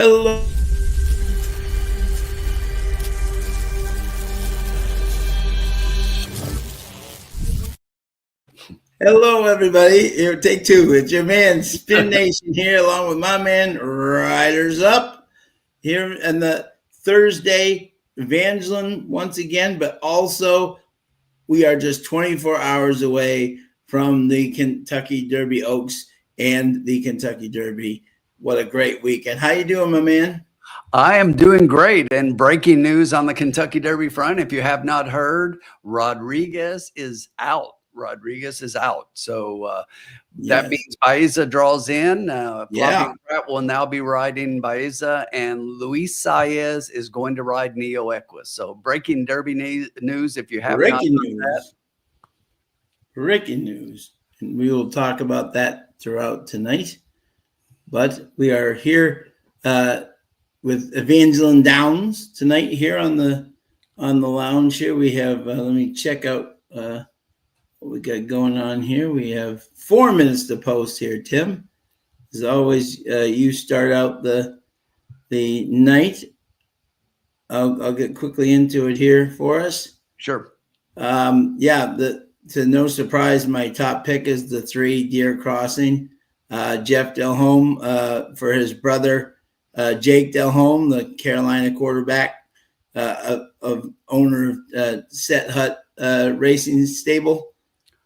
Hello. Hello, everybody. Here, take two. It's your man, Spin Nation, here, along with my man, Riders Up, here on the Thursday Evangeline once again, but also we are just 24 hours away from the Kentucky Derby Oaks and the Kentucky Derby. What a great weekend. How you doing, my man? I am doing great. And breaking news on the Kentucky Derby front, if you have not heard, Rodriguez is out. So that means Baeza draws in. Flavio Prat will now be riding Baeza, and Luis Saez is going to ride Neo Equus. So breaking Derby news, if you have not heard that. Breaking news. And we will talk about that throughout tonight. But we are here with Evangeline Downs tonight here on the lounge here. We have, let me check out what we got going on here. We have 4 minutes to post here, Tim. As always, you start out the night. I'll get quickly into it here for us. Sure. To no surprise, my top pick is the 3 Deer Crossing. Jeff Delhomme for his brother, Jake Delhomme, the Carolina quarterback, of owner of Set Hut Racing Stable.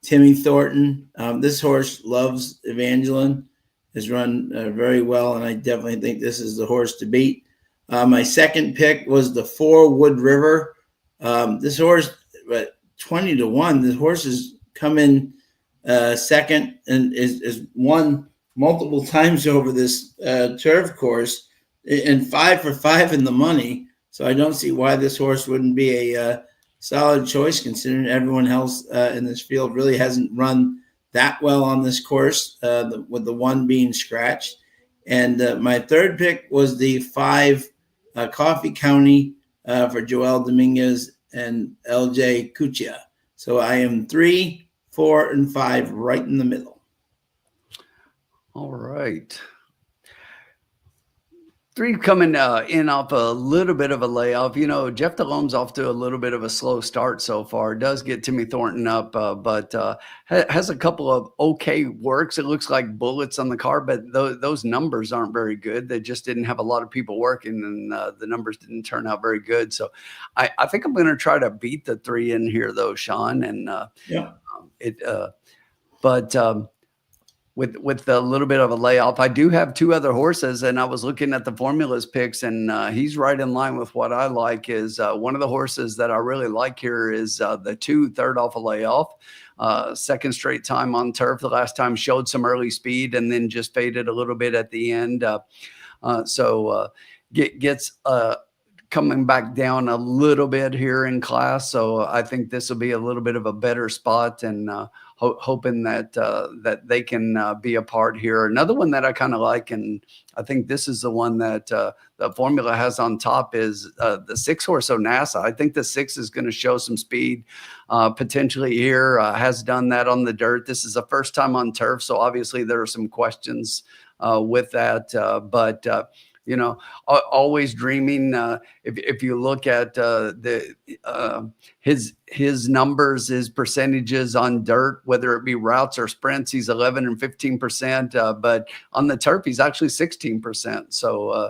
Timmy Thornton. This horse loves Evangeline, has run very well, and I definitely think this is the horse to beat. My second pick was the 4 Wood River. This horse, 20-1. This horse has come in second and is won multiple times over this turf course, and 5 for 5 in the money. So I don't see why this horse wouldn't be a solid choice, considering everyone else in this field really hasn't run that well on this course, with the 1 being scratched. And my third pick was the 5 Coffee County for Joel Dominguez and LJ Kuchia. So I am 3, 4, and 5 right in the middle. All right. 3 coming in off a little bit of a layoff. You know, Jeff Delhomme's off to a little bit of a slow start so far. Does get Timmy Thornton up, but has a couple of okay works. It looks like bullets on the car, but those numbers aren't very good. They just didn't have a lot of people working, and the numbers didn't turn out very good. So I think I'm going to try to beat the 3 in here, though, Sean. And with a little bit of a layoff, I do have 2 other horses, and I was looking at the formulas picks, and he's right in line with what I like. Is one of the horses that I really like here is the 2 third off a layoff, second straight time on turf. The last time showed some early speed and then just faded a little bit at the end. Gets coming back down a little bit here in class. So I think this will be a little bit of a better spot, and hoping that they can be a part here. Another one that I kind of like, and I think this is the one that the formula has on top, is the 6 horse Onasa. I think the 6 is going to show some speed potentially here. Has done that on the dirt. This is the first time on turf, so obviously there are some questions with that. But you know, always dreaming. If you look at his numbers, his percentages on dirt, whether it be routes or sprints, he's 11 and 15%. But on the turf, he's actually 16%. So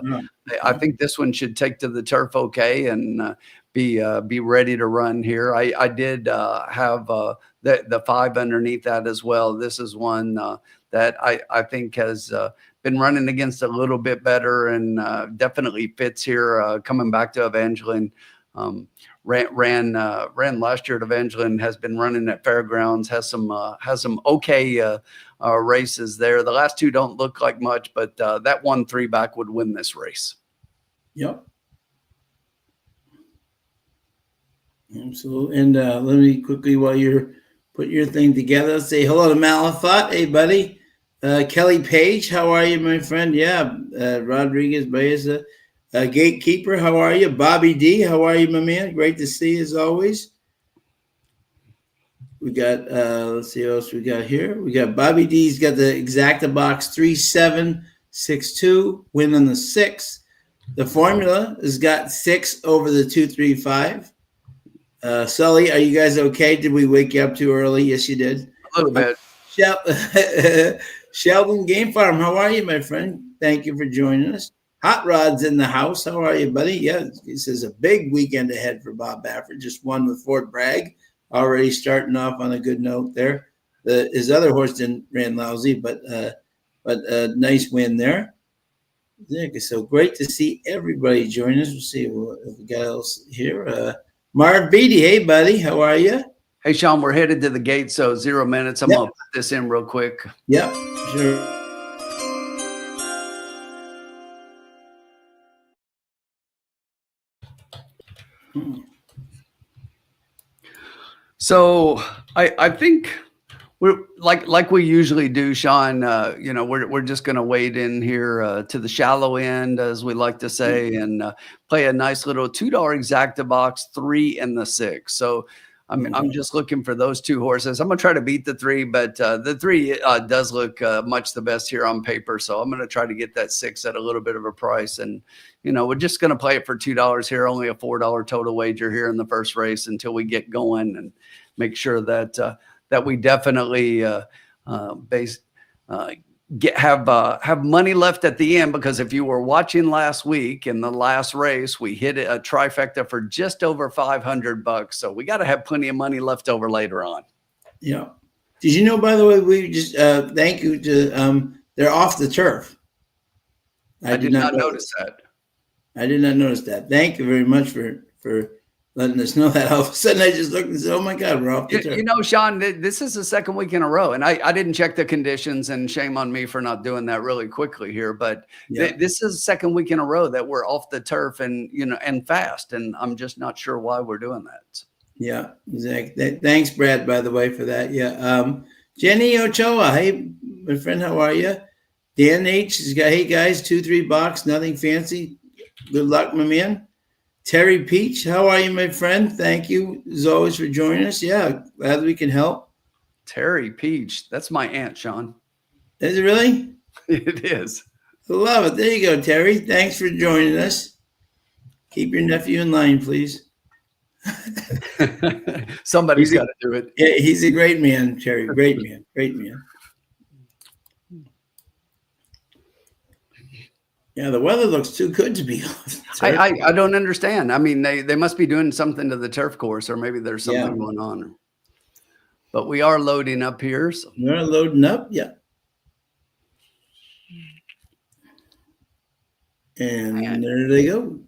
I think this one should take to the turf okay, and be ready to run here. I did have the 5 underneath that as well. This is one that I think has been running against a little bit better, and definitely fits here. Coming back to Evangeline, ran last year at Evangeline, has been running at Fairgrounds, has some okay races there. The last 2 don't look like much, but that 1-3 back would win this race. Yep. Absolutely. And let me quickly, while you're putting your thing together, say hello to Malafat. Hey, buddy. Kelly Page, how are you, my friend? Yeah. Rodriguez Baeza. Gatekeeper, how are you? Bobby D, how are you, my man? Great to see you as always. We got, let's see what else we got here. We got Bobby D's got the exacta box 3762, win on the 6. The formula has got 6 over the 235. Sully, are you guys okay? Did we wake you up too early? Yes, you did. A little bit. Sheldon Game Farm, how are you, my friend? Thank you for joining us. Hot Rod's in the house. How are you, buddy? Yeah, this is a big weekend ahead for Bob Baffert. Just won with Fort Bragg, already starting off on a good note there. His other horse ran lousy, but nice win there. Yeah, so great to see everybody join us. We'll see if we got else here. Marv Beatty, hey, buddy, how are you? Hey, Sean, we're headed to the gate, so 0 minutes. I'm going to put this in real quick. Yep, sure. So I think we're like we usually do, Sean. We're just going to wade in here to the shallow end, as we like to say, and play a nice little $2 exacta box, 3 and the 6. So I'm just looking for those 2 horses. I'm going to try to beat the 3, but the 3 does look much the best here on paper. So I'm going to try to get that 6 at a little bit of a price. And, we're just going to play it for $2 here, only a $4 total wager here in the first race until we get going and make sure that we definitely have money left at the end, because if you were watching last week in the last race, we hit a trifecta for just over $500. So we got to have plenty of money left over later on. Yeah. Did you know, by the way, we just thank you to they're off the turf. I did not notice that. I did not notice that. Thank you very much for letting us know that. All of a sudden, I just looked and said, "Oh my God, we're off the turf." Sean, this is the second week in a row, and I didn't check the conditions, and shame on me for not doing that really quickly here. But this is the second week in a row that we're off the turf, and and fast, and I'm just not sure why we're doing that. Yeah, exactly. Thanks, Brad, by the way, for that. Yeah, Jenny Ochoa, hey, my friend, how are you? Dan H has got, hey guys, 2-3 box, nothing fancy. Good luck, my man. Terry Peach, how are you, my friend? Thank you, as always, for joining us. Yeah, glad we can help. Terry Peach, that's my aunt, Sean. Is it really? It is. I love it. There you go, Terry. Thanks for joining us. Keep your nephew in line, please. Somebody's got to do it. Yeah, he's a great man, Terry. Great man. Great man. Yeah, the weather looks too good to be off. I don't understand. I mean, they must be doing something to the turf course, or maybe there's something going on. But we are loading up here. So. We're loading up, yeah. And there they go.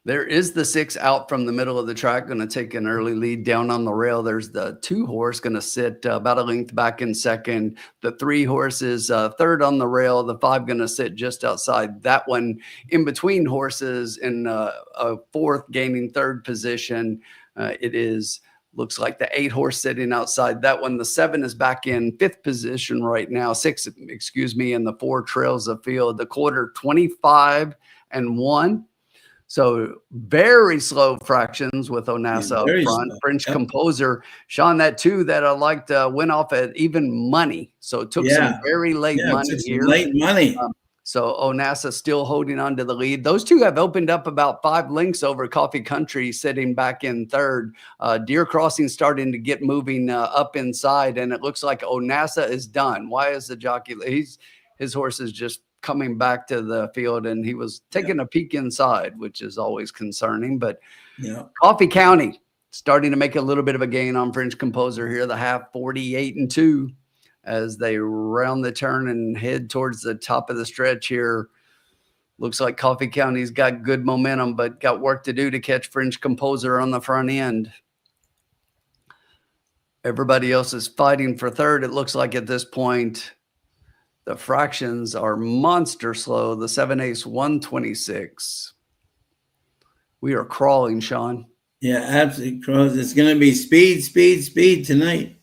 There is the 6 out from the middle of the track, going to take an early lead down on the rail. There's the 2 horse going to sit about a length back in second. The 3 horse is third on the rail. The 5 going to sit just outside. That one in between horses in a fourth, gaining third position. Looks like the 8 horse sitting outside that one. The 7 is back in 5th position right now. 6, excuse me, and the 4 trails the field. The quarter 25-1. So very slow fractions with Onassa up front. Slow. French Composer, Sean, that 2 that I liked went off at even money. So it took some very late money here. Late money. So Onassa still holding on to the lead. Those 2 have opened up about 5 lengths over Coffee Country, sitting back in third. Deer Crossing starting to get moving up inside, and it looks like Onassa is done. Why is the jockey? His horse is just coming back to the field, and he was taking a peek inside, which is always concerning. But Coffee County starting to make a little bit of a gain on French Composer here, the half, 48-2, as they round the turn and head towards the top of the stretch here. Looks like Coffee County's got good momentum, but got work to do to catch French Composer on the front end. Everybody else is fighting for third, it looks like, at this point. The fractions are monster slow. The 7/8, 126. We are crawling, Sean. Yeah, absolutely crawling. It's going to be speed, speed, speed tonight.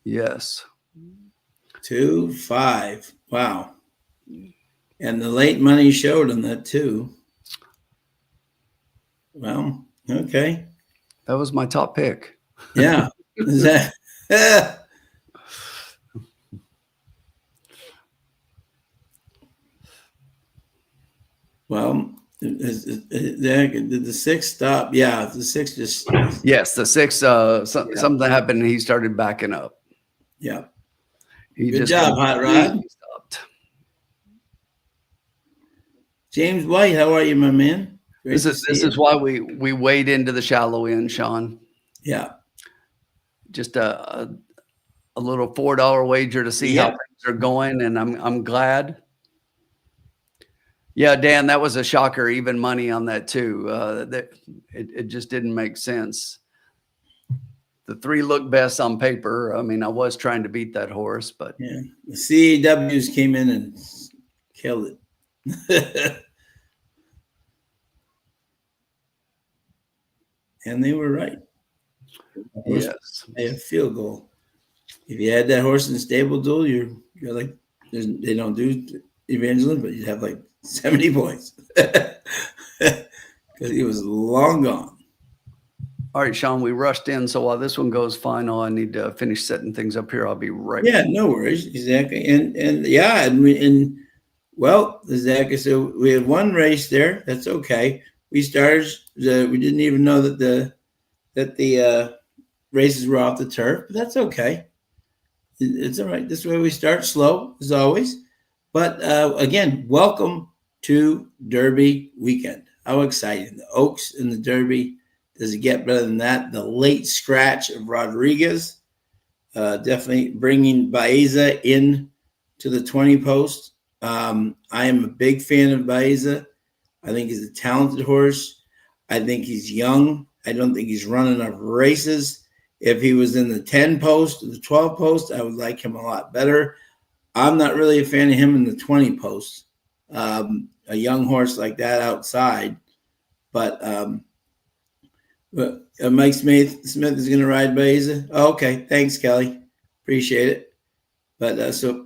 Yes. 2-5. Wow. And the late money showed on that too. Well, okay. That was my top pick. Yeah. Is that? Well, did the 6 stop? Yeah, the 6 just. Yes, the 6. Something happened, and he started backing up. Yeah. He Good just job, Hot Rod. stopped. James White, how are you, my man? Great This is why we wade into the shallow end, Sean. Yeah. Just a little $4 wager to see how things are going, and I'm glad. Yeah, Dan, that was a shocker. Even money on that too. It just didn't make sense. The 3 looked best on paper. I mean, I was trying to beat that horse, but yeah, the CAWs came in and killed it. And they were right. Yes, a field goal. If you had that horse in the stable duel, you're like, they don't do Evangeline, but you'd have like 70 points because he was long gone. All right, Sean, we rushed in, so while this one goes final, I need to finish setting things up here. I'll be right back. Yeah, no worries. Exactly. And well, exactly. So we had one race there. That's okay. We started, we didn't even know that the races were off the turf, but that's okay. It's all right. This way we start slow as always. But again, welcome to Derby weekend. How exciting. The Oaks and the Derby. Does it get better than that? The late scratch of Rodriguez. Definitely bringing Baeza in to the 20 post. I am a big fan of Baeza. I think he's a talented horse. I think he's young. I don't think he's run enough races. If he was in the 10 post or the 12 post, I would like him a lot better. I'm not really a fan of him in the 20 post. A young horse like that outside. But Mike Smith is going to ride Baeza. Oh, okay. Thanks, Kelly. Appreciate it. But so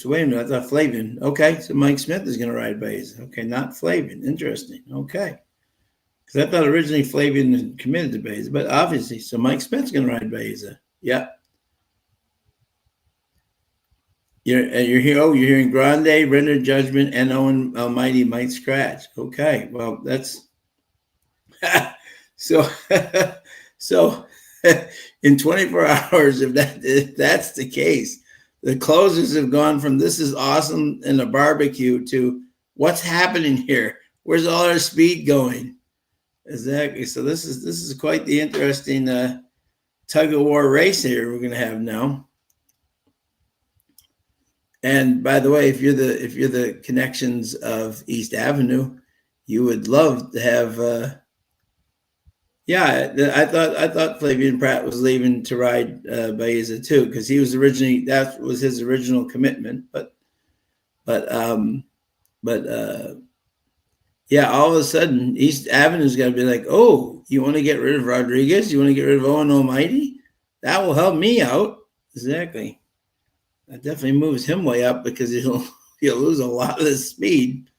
wait a minute. I thought Flavian. Okay. So Mike Smith is going to ride Baeza. Okay. Not Flavian. Interesting. Okay. Because I thought originally Flavian committed to Baeza, but obviously, so Mike Smith's going to ride Baeza. Yeah. You're here. Oh, you're hearing Grande, Render Judgment, and Owen Almighty might scratch. Okay. Well, that's so. So in 24 hours, if that's the case, the closers have gone from "this is awesome" and a barbecue to "what's happening here? Where's all our speed going?" Exactly. So this is quite the interesting tug of war race here we're going to have now. And by the way, if you're the connections of East Avenue, you would love to have. I thought Flavian Pratt was leaving to ride Baeza too, because he was originally, that was his original commitment. But all of a sudden, East Avenue's got to be like, oh, you want to get rid of Rodriguez? You want to get rid of Owen Almighty? That will help me out. Exactly. That definitely moves him way up because he'll lose a lot of his speed.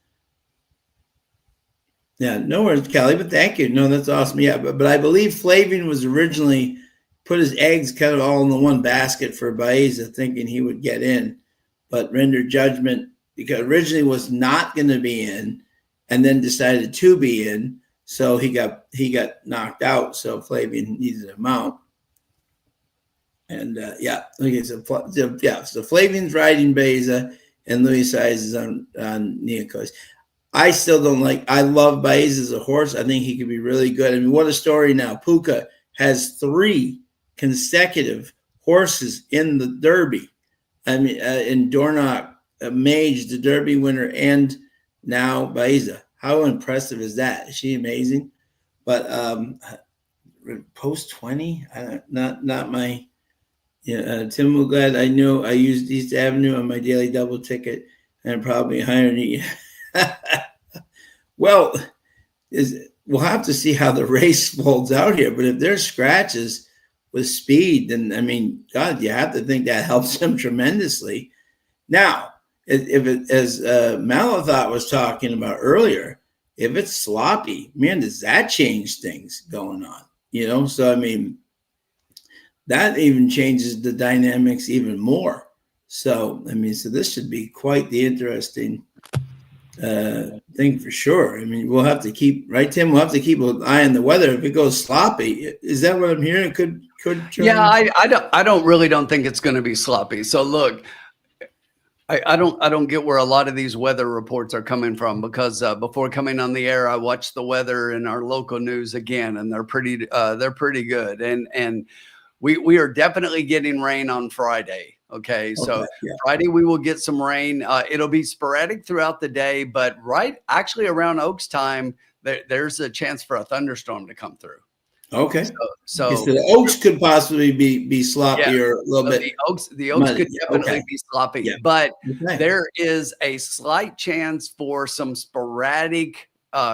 Yeah, no worries, Kelly, but thank you. No, that's awesome. Yeah, but I believe Flavian was originally put his eggs kind of all in the one basket for Baeza, thinking he would get in, but rendered judgment because originally was not going to be in, and then decided to be in. So he got knocked out. So Flavian needed him out. And okay, so Flavian's riding Baeza, and Louis Size is on Neocos. I still don't like. I love Baez as a horse. I think he could be really good. I mean, what a story now. Puka has 3 consecutive horses in the Derby. I mean, in Dornoch, Mage, the Derby winner, and now Baeza. How impressive is that? Is she amazing? But post 20, not my. Yeah, Tim Muglad. I know I used East Avenue on my daily double ticket, and probably higher than you. Well, we'll have to see how the race folds out here. But if there's scratches with speed, then I mean, God, you have to think that helps him tremendously. Now, if it, as Malathot was talking about earlier, if it's sloppy, man, does that change things going on? So I mean, that even changes the dynamics even more. So I mean, so this should be quite the interesting thing for sure. I mean, we'll have to keep right, Tim. We'll have to keep an eye on the weather. If it goes sloppy, is that what I'm hearing? It could turn. Yeah, I don't really don't think it's going to be sloppy. So look, I don't get where a lot of these weather reports are coming from, because before coming on the air, I watched the weather in our local news again, and they're pretty good. And we are definitely getting rain on Friday. Okay, so Okay, yeah. Friday we will get some rain. It'll be sporadic throughout the day, but actually around Oaks time, there's a chance for a thunderstorm to come through. Okay. So So the Oaks could possibly be sloppy yeah, or a little so bit. the Oaks muddy. could definitely Okay. be sloppy, Yeah. but Okay. there is a slight chance for some sporadic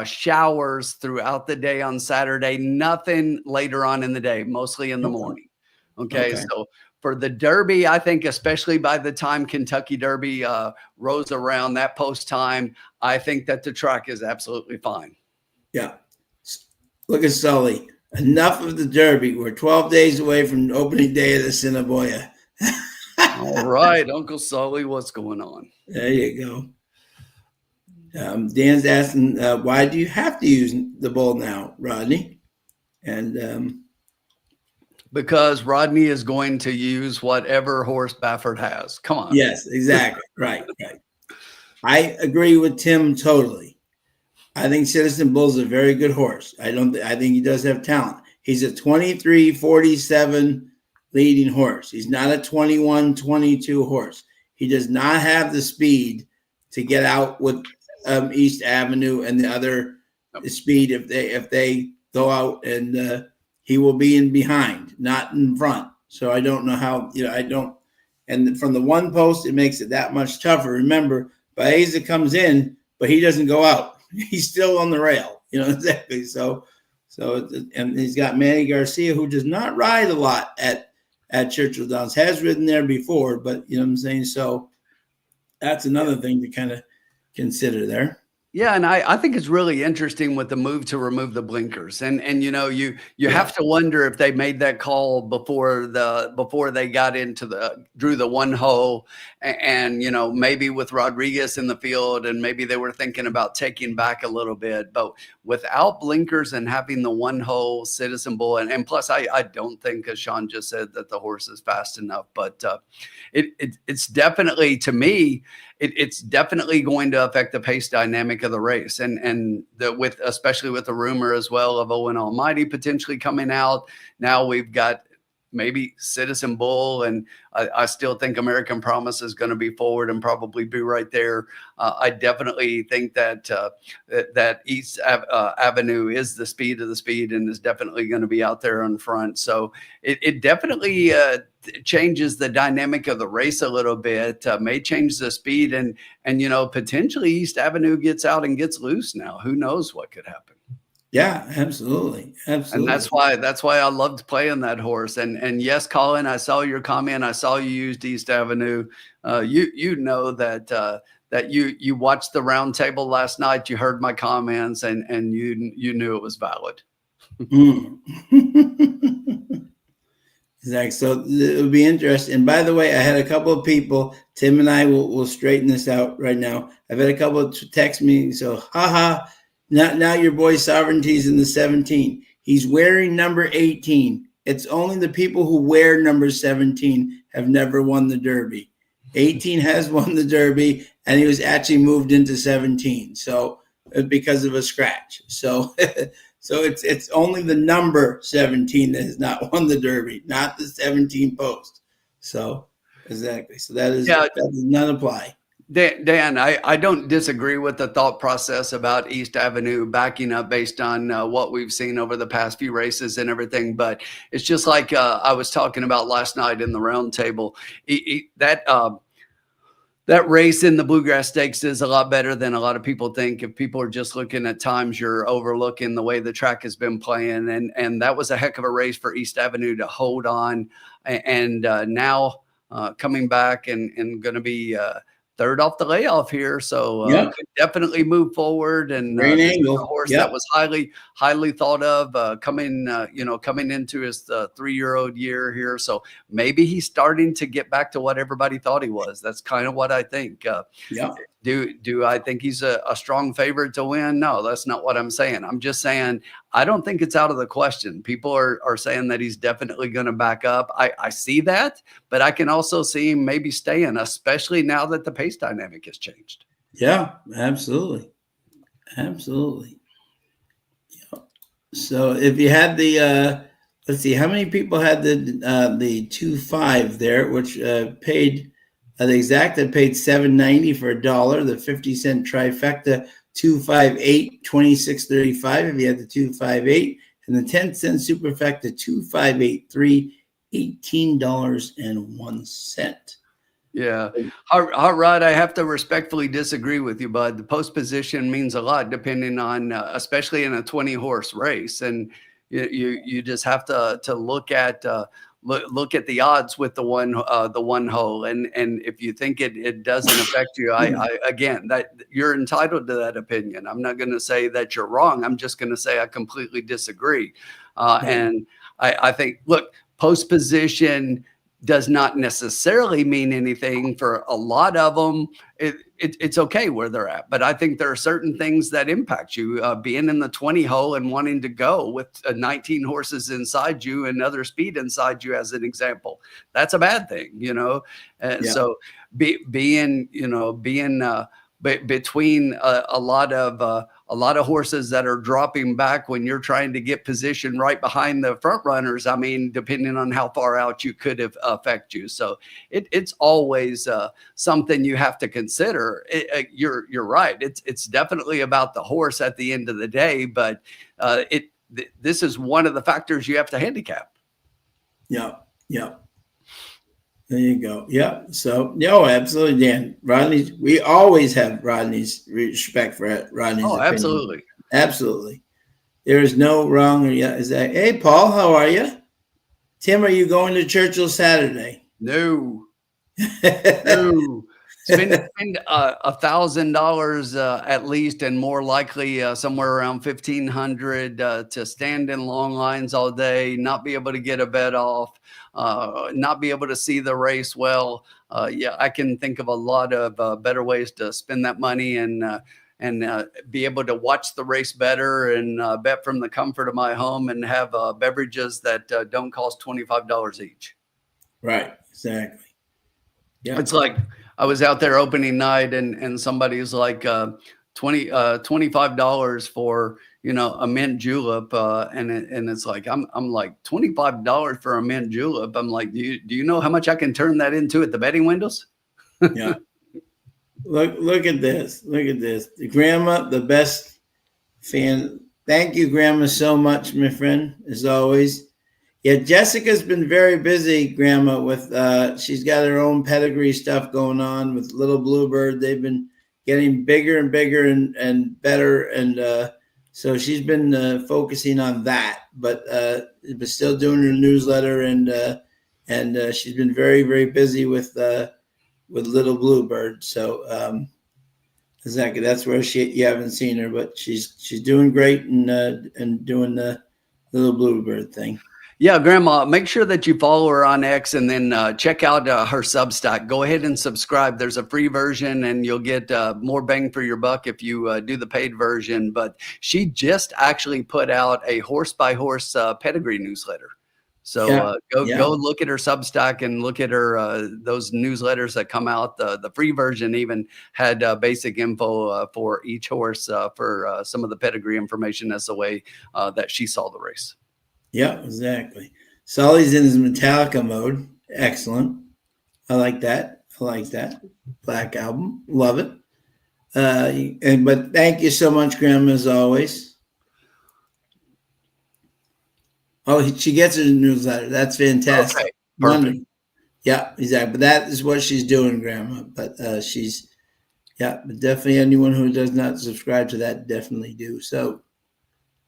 showers throughout the day on Saturday. Nothing later on in the day, mostly in the morning. Okay, Okay. so for the Derby, I think especially by the time Kentucky Derby rolls around that post time, I think that the track is absolutely fine. Yeah. Look at Sully. Enough of the Derby. We're 12 days away from opening day of the Cinnaboya. All right, Uncle Sully, what's going on? There you go. Dan's asking, why do you have to use the bull now, Rodney? And because Rodney is going to use whatever horse Baffert has. Come on. yes, exactly. Right. I agree with Tim totally. I think Citizen Bull's a very good horse. I think he does have talent. He's a 23-47 leading horse. He's not a 21-22 horse. He does not have the speed to get out with East Avenue and the other speed if they go out, and he will be in behind, not in front. So I don't know how, I don't. And from the one post, it makes it that much tougher. Remember, Baeza comes in, but he doesn't go out. He's still on the rail, exactly. So, and he's got Manny Garcia, who does not ride a lot at Churchill Downs, has ridden there before, but you know what I'm saying? So that's another thing to kind of consider there. Yeah, and I think it's really interesting with the move to remove the blinkers, and you have to wonder if they made that call before they got into drew the one hole, and maybe with Rodriguez in the field, and maybe they were thinking about taking back a little bit, but without blinkers and having the one hole Citizen Bull, and plus I don't think, as Sean just said, that the horse is fast enough, but it's definitely, to me, it's definitely going to affect the pace dynamic of the race, and especially with the rumor as well of Owen Almighty potentially coming out. Now we've got maybe Citizen Bull, and I still think American Promise is going to be forward and probably be right there. I definitely think that East Avenue is the speed of the speed and is definitely going to be out there in front. So it definitely changes the dynamic of the race a little bit, may change the speed, and potentially East Avenue gets out and gets loose now. Who knows what could happen? Yeah, absolutely. And that's why I loved playing that horse. And yes, Colin, I saw your comment. I saw you used East Avenue. You know that you watched the round table last night. You heard my comments, and you knew it was valid. Exactly. So it'll be interesting. And by the way, I had a couple of people, Tim and I will straighten this out right now. I've had a couple of text me. So, haha, now your boy Sovereignty's in the 17. He's wearing number 18. It's only the people who wear number 17 have never won the Derby. 18 has won the Derby, and he was actually moved into 17. So because of a scratch. So so it's only the number 17 that has not won the Derby, not the 17 post. So exactly. So that does not apply. Dan, I don't disagree with the thought process about East Avenue backing up based on what we've seen over the past few races and everything, but it's just like I was talking about last night in the round table. That race in the Bluegrass Stakes is a lot better than a lot of people think. If people are just looking at times, you're overlooking the way the track has been playing, and that was a heck of a race for East Avenue to hold on, and now coming back and going to be third off the layoff here, so could definitely move forward. And great angle. A horse that was highly thought of coming into his 3-year-old year here. So maybe he's starting to get back to what everybody thought he was. That's kind of what I think. Do I think he's a strong favorite to win? No, that's not what I'm saying. I'm just saying I don't think it's out of the question. People are saying that he's definitely going to back up. I see that, but I can also see him maybe staying, especially now that the pace dynamic has changed. Yeah, absolutely. Absolutely. Yeah. So if you had the let's see, how many people had the 2.5 there, which paid the exacta paid $7.90 for $1. The 50-cent trifecta 258 26.35 if you had the 258, and the 10-cent superfecta 2583 $18.01. Yeah. All right. I have to respectfully disagree with you, bud. The post position means a lot depending on, especially in a 20-horse race. And you just have to look at, look at the odds with the one hole. And if you think it doesn't affect you, again, that you're entitled to that opinion. I'm not going to say that you're wrong. I'm just going to say I completely disagree. And I think, look, post position does not necessarily mean anything for a lot of them. It's okay where they're at, but I think there are certain things that impact you. Being in the 20 hole and wanting to go with 19 horses inside you and other speed inside you, as an example, that's a bad thing, And so being between a lot of horses that are dropping back when you're trying to get position right behind the front runners. I mean, depending on how far out you could have affect you. So it's always something you have to consider. You're right. It's definitely about the horse at the end of the day, but this is one of the factors you have to handicap. Yeah. Yeah. There you go. Yeah. So, absolutely, Dan. We always have Rodney's respect for Rodney's opinion. Absolutely. Absolutely. There is no wrong. Is that, hey, Paul, how are you? Tim, are you going to Churchill Saturday? No. No. Spend $1,000 at least, and more likely somewhere around $1,500 to stand in long lines all day, not be able to get a bet off, not be able to see the race well. I can think of a lot of better ways to spend that money and be able to watch the race better and bet from the comfort of my home and have beverages that don't cost $25 each. Right. Exactly. Yeah. It's like I was out there opening night and somebody's like $25 for, a mint julep. And it's like, I'm like $25 for a mint julep. I'm like, do you know how much I can turn that into at the betting windows? Yeah. Look at this. Look at this. The grandma, the best fan. Thank you, Grandma, so much, my friend, as always. Yeah, Jessica's been very busy, Grandma, with she's got her own pedigree stuff going on with Little Bluebird. They've been getting bigger and bigger and better. And so she's been focusing on that, but still doing her newsletter. And she's been very, very busy with Little Bluebird. So exactly, that's where you haven't seen her, but she's doing great and doing the Little Bluebird thing. Yeah, Grandma, make sure that you follow her on X and then check out her Substack. Go ahead and subscribe. There's a free version and you'll get more bang for your buck if you do the paid version. But she just actually put out a horse-by-horse pedigree newsletter. So go look at her Substack and look at her those newsletters that come out. The free version even had basic info for each horse for some of the pedigree information as the way that she saw the race. Yeah, exactly. Sully's in his Metallica mode. Excellent. I like that. Black Album. Love it. But thank you so much, Grandma, as always. Oh, she gets her newsletter. That's fantastic. Okay, wonderful. Yeah, exactly. But that is what she's doing, Grandma. But but definitely anyone who does not subscribe to that, definitely do. So,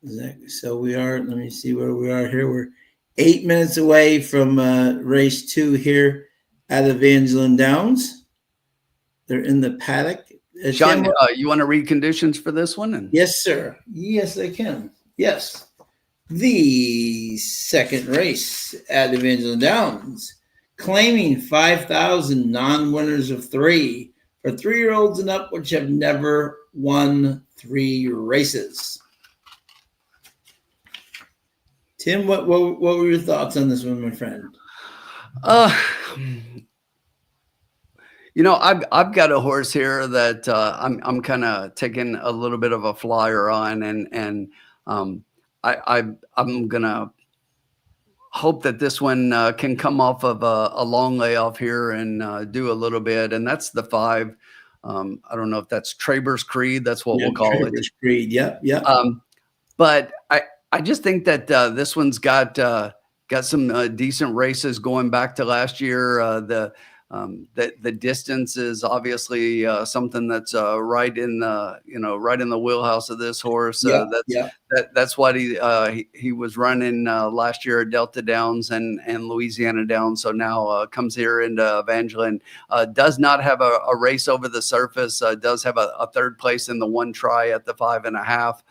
exactly. So let me see where we are here. We're 8 minutes away from race 2 here at Evangeline Downs. They're in the paddock. Sean, you want to read conditions for this one? Yes, sir. Yes, I can. Yes. The second race at Evangeline Downs, claiming 5,000 non-winners of 3 for 3-year-olds and up, which have never won 3 races. Tim, what were your thoughts on this one, my friend? I've got a horse here that I'm kind of taking a little bit of a flyer on, and I'm gonna hope that this one can come off of a long layoff here and do a little bit, and that's the 5. I don't know if that's Traber's Creed. That's what we'll call it. Traber's Creed. Yep. But I just think that this one's got some decent races going back to last year. The distance is obviously something that's right in the wheelhouse of this horse. That's what he was running last year at Delta Downs and Louisiana Downs. So now comes here into Evangeline. Does not have a race over the surface. Does have a 3rd place in the 1 try at the 5.5.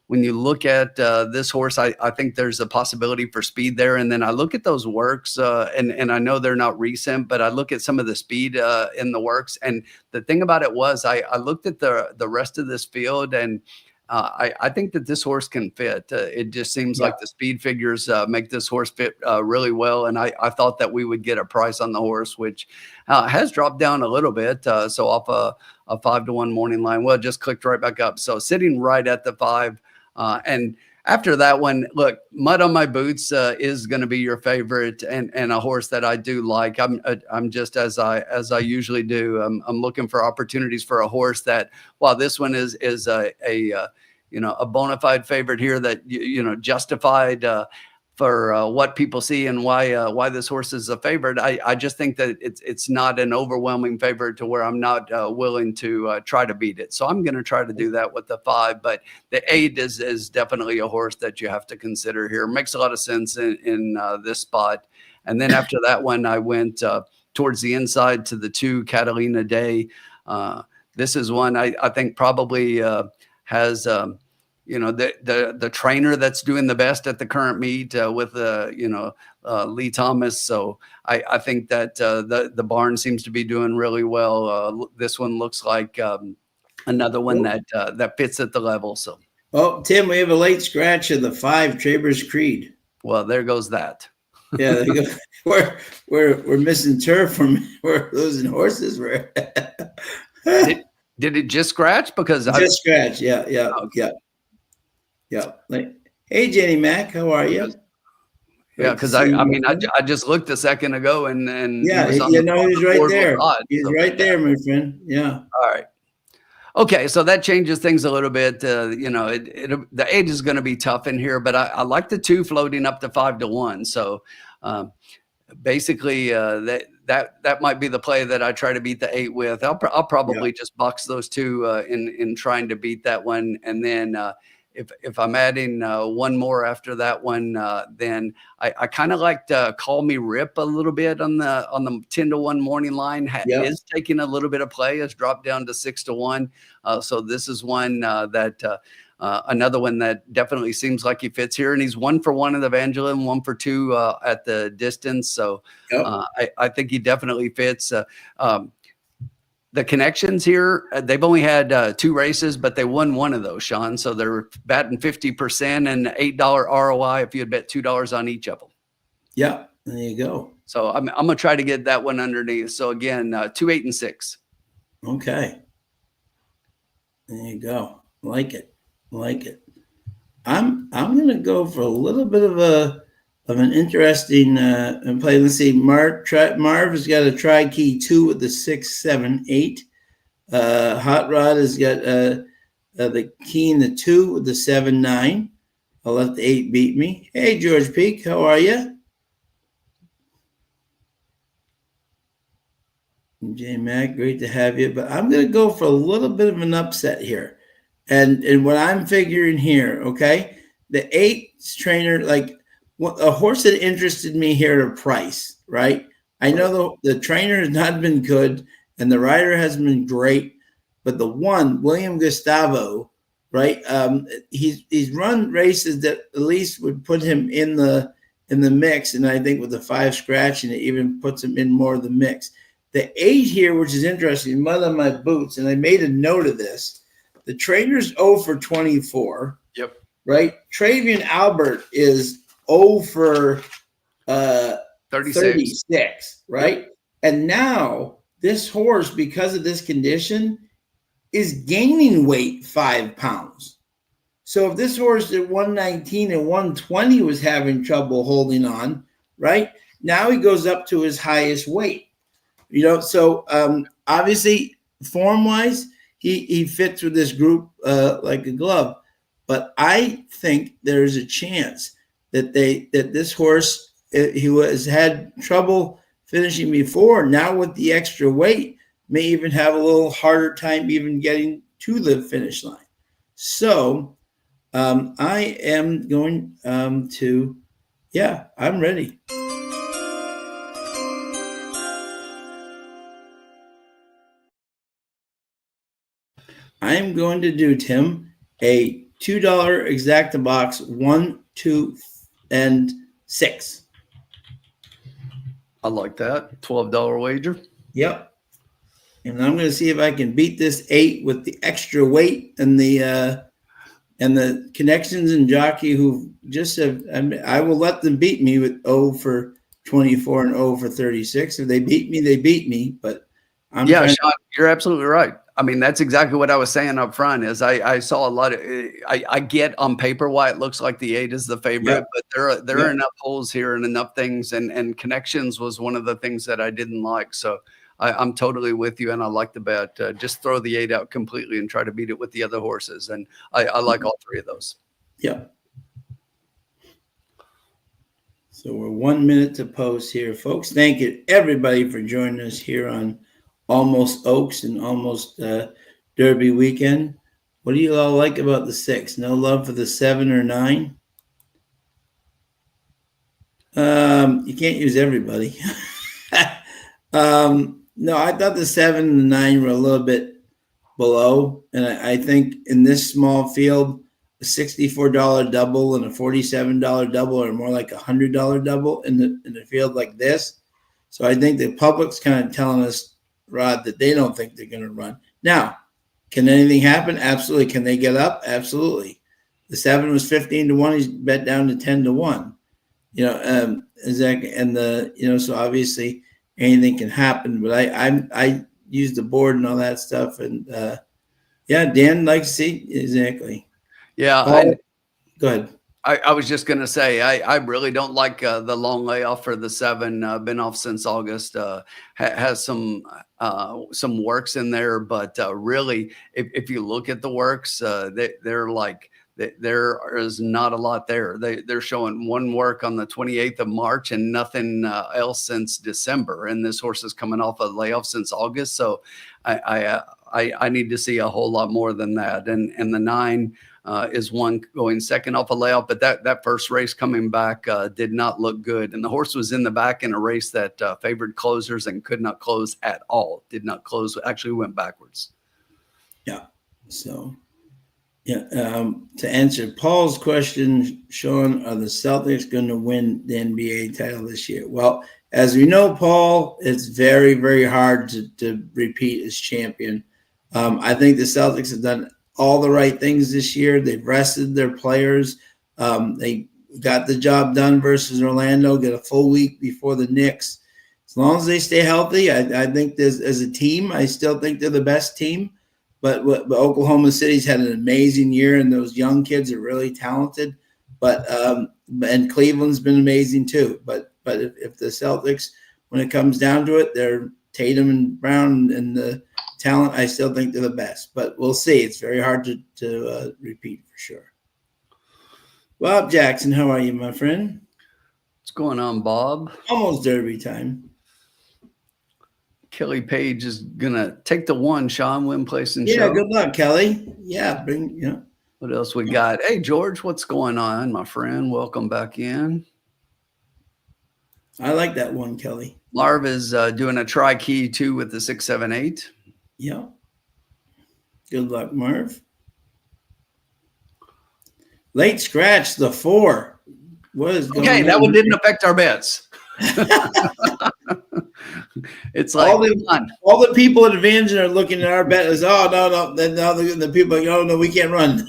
When you look at this horse, I think there's a possibility for speed there. And then I look at those works, and I know they're not recent, but I look at some of the speed in the works. And the thing about it was I looked at the rest of this field, and I think that this horse can fit. It just seems like the speed figures make this horse fit really well. And I thought that we would get a price on the horse, which has dropped down a little bit. So off a 5-1 morning line, well, it just clicked right back up. So sitting right at the 5. And after that one, look, Mud on My Boots is going to be your favorite, and a horse that I do like. I'm just as I usually do. I'm looking for opportunities for a horse that, while this one is a bona fide favorite here, that justified for what people see and why this horse is a favorite. I just think that it's not an overwhelming favorite to where I'm not willing to try to beat it. So I'm going to try to do that with the 5, but the 8 is definitely a horse that you have to consider here. Makes a lot of sense in this spot. And then after that one, I went towards the inside to the 2 Catalina Day. This is one I think probably has the trainer that's doing the best at the current meet with Lee Thomas. So I think that the barn seems to be doing really well. This one looks like another one that fits at the level. So, Tim, we have a late scratch of the 5 Traber's Creed. Well, there goes that. Yeah, there you go. We're missing turf from we're losing horses. Did it just scratch? Because just scratch. Yeah. Okay. Yeah. Hey, Jenny Mac, how are you? Yeah, because I just looked a second ago and he's right there. He's right there, my friend. Yeah. All right. Okay, so that changes things a little bit. The 8 is going to be tough in here, but I like the 2 floating up to 5-1. So basically, that might be the play that I try to beat the 8 with. I'll probably just box those 2 in trying to beat that one, and then. If I'm adding one more after that one, then I kind of like to Call Me Rip a little bit on the 10-1 morning line. Is taking a little bit of play. Has dropped down to 6-1. So this is one that another one that definitely seems like he fits here, and he's 1 for 1 at Evangeline, 1 for 2 at the distance. So I think he definitely fits. The connections here, they've only had 2 races, but they won 1 of those, Sean. So they're batting 50% and $8 ROI if you had bet $2 on each of them. Yeah, there you go. So I'm going to try to get that one underneath. So again, 2, 8, and 6. Okay. There you go. Like it. I'm going to go for a little bit of an interesting play. Let's see. Marv has got a tri-key 2 with the 6, 7, 8. Hot Rod has got the key in the 2 with the 7, 9. I'll let the 8 beat me. Hey, George Peak, how are you? J Mac, great to have you. But I'm going to go for a little bit of an upset here. And what I'm figuring here, okay, the 8 trainer, like, a horse that interested me here at a price, right? I know the trainer has not been good and the rider hasn't been great, but the 1, William Gustavo, right? He's run races that at least would put him in the mix, and I think with the 5 scratch, and it even puts him in more of the mix. The 8 here, which is interesting, mud on my boots, and I made a note of this. The trainer's 0 for 24. Yep. Right? Travian Albert is 0 for 36, right? Yep. And now this horse, because of this condition, is gaining weight 5 pounds. So if this horse at 119 and 120 was having trouble holding on, right? Now he goes up to his highest weight. So obviously form-wise, he fits with this group like a glove. But I think there's a chance that this horse, he has had trouble finishing before. Now with the extra weight, may even have a little harder time even getting to the finish line. So I am going I'm ready. I'm going to do, Tim, a $2 exacta box, 1, 2, and 6. I like that. $12 wager. Yep. And I'm going to see if I can beat this 8 with the extra weight and the connections and jockey who just have. I will let them beat me with 0 for 24 and 0 for 36. If they beat me, they beat me. But Sean, you're absolutely right. I mean, that's exactly what I was saying up front. Is I saw a lot of. I get on paper why it looks like the 8 is the favorite, but there are enough holes here and enough things, and connections was one of the things that I didn't like. So I'm totally with you, and I like the bet. Just throw the 8 out completely and try to beat it with the other horses, and I like all 3 of those. Yeah. So we're 1 minute to post here, folks. Thank you everybody for joining us here on Almost Oaks and Almost Derby weekend. What do you all like about the 6? No love for the 7 or 9? You can't use everybody. No, I thought the 7 and the 9 were a little bit below. And I think in this small field, a $64 double and a $47 double are more like a $100 double in a field like this. So I think the public's kind of telling us, Rod, that they don't think they're going to run. Now, can anything happen? Absolutely. Can they get up? Absolutely. The 7 was 15 to 1. He's bet down to 10 to 1. Exactly. And so obviously anything can happen. But I use the board and all that stuff. And Dan likes to see exactly. Yeah. Go ahead. I was just going to say, I really don't like the long layoff for the 7. Been off since August. Has some works in there, but really, if you look at the works, they're like there is not a lot there. They're showing one work on the 28th of March and nothing else since December. And this horse is coming off a layoff since August, so I need to see a whole lot more than that. And the 9. Is one going second off a layoff, but that first race coming back did not look good. And the horse was in the back in a race that favored closers and could not close at all. Did not close, actually went backwards. Yeah. So, to answer Paul's question, Sean, are the Celtics going to win the NBA title this year? Well, as we know, Paul, it's very, very hard to repeat as champion. I think the Celtics have done all the right things this year. They've rested their players. They got the job done versus Orlando, get a full week before the Knicks. As long as they stay healthy, I think as a team, I still think they're the best team. But Oklahoma City's had an amazing year, and those young kids are really talented. And Cleveland's been amazing too. But if the Celtics, when it comes down to it, they're Tatum and Brown and the talent, I still think they're the best, but we'll see. It's very hard to repeat for sure. Bob Jackson, how are you, my friend? What's going on, Bob? Almost Derby time. Kelly Page is gonna take the 1, Sean, win, place, and show. Yeah, good luck, Kelly. Yeah, What else we got? Hey, George, what's going on, my friend? Welcome back in. I like that one, Kelly. Marv is doing a tri-key 2 with the 6, 7, 8. Yeah. Good luck, Marv. Late scratch, the 4. What is going on? Okay, that one didn't affect our bets. It's like, all the people at Evangeline are looking at our bet as, oh, no. Then now the people are like, oh, no, we can't run.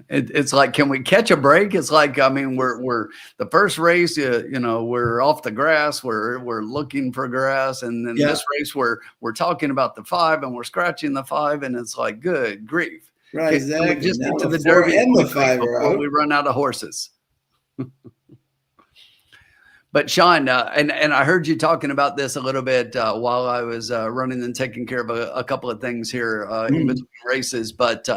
It's like, can we catch a break? It's like, I mean, we're the first race, we're off the grass, we're looking for grass, and then this race we're talking about the 5 and we're scratching the 5, and it's like, good grief. Right, exactly. Can we just now get to the 4 Derby and the 5 before we run out of horses. But Sean, and I heard you talking about this a little bit while I was running and taking care of a couple of things here in between races. But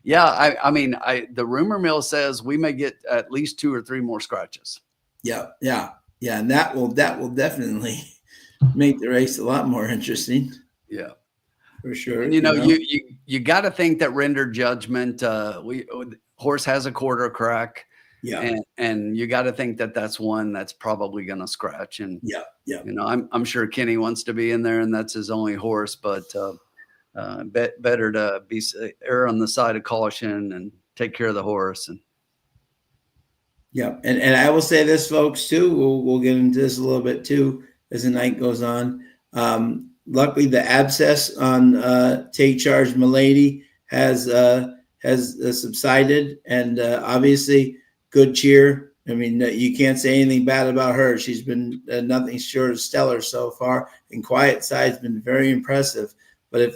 yeah, I mean, the rumor mill says we may get at least 2 or 3 more scratches. Yeah, and that will definitely make the race a lot more interesting. Yeah, for sure. And, you got to think that rendered judgment. Horse has a quarter crack. Yeah, and you got to think that that's one that's probably going to scratch. And I'm sure Kenny wants to be in there, and that's his only horse. But better to err on the side of caution and take care of the horse. And and I will say this, folks, too. We'll get into this a little bit too as the night goes on. Luckily, the abscess on Take Charge Milady has subsided, and obviously. Good cheer. I mean, you can't say anything bad about her. She's been nothing short of stellar so far, and Quiet Side's been very impressive. But if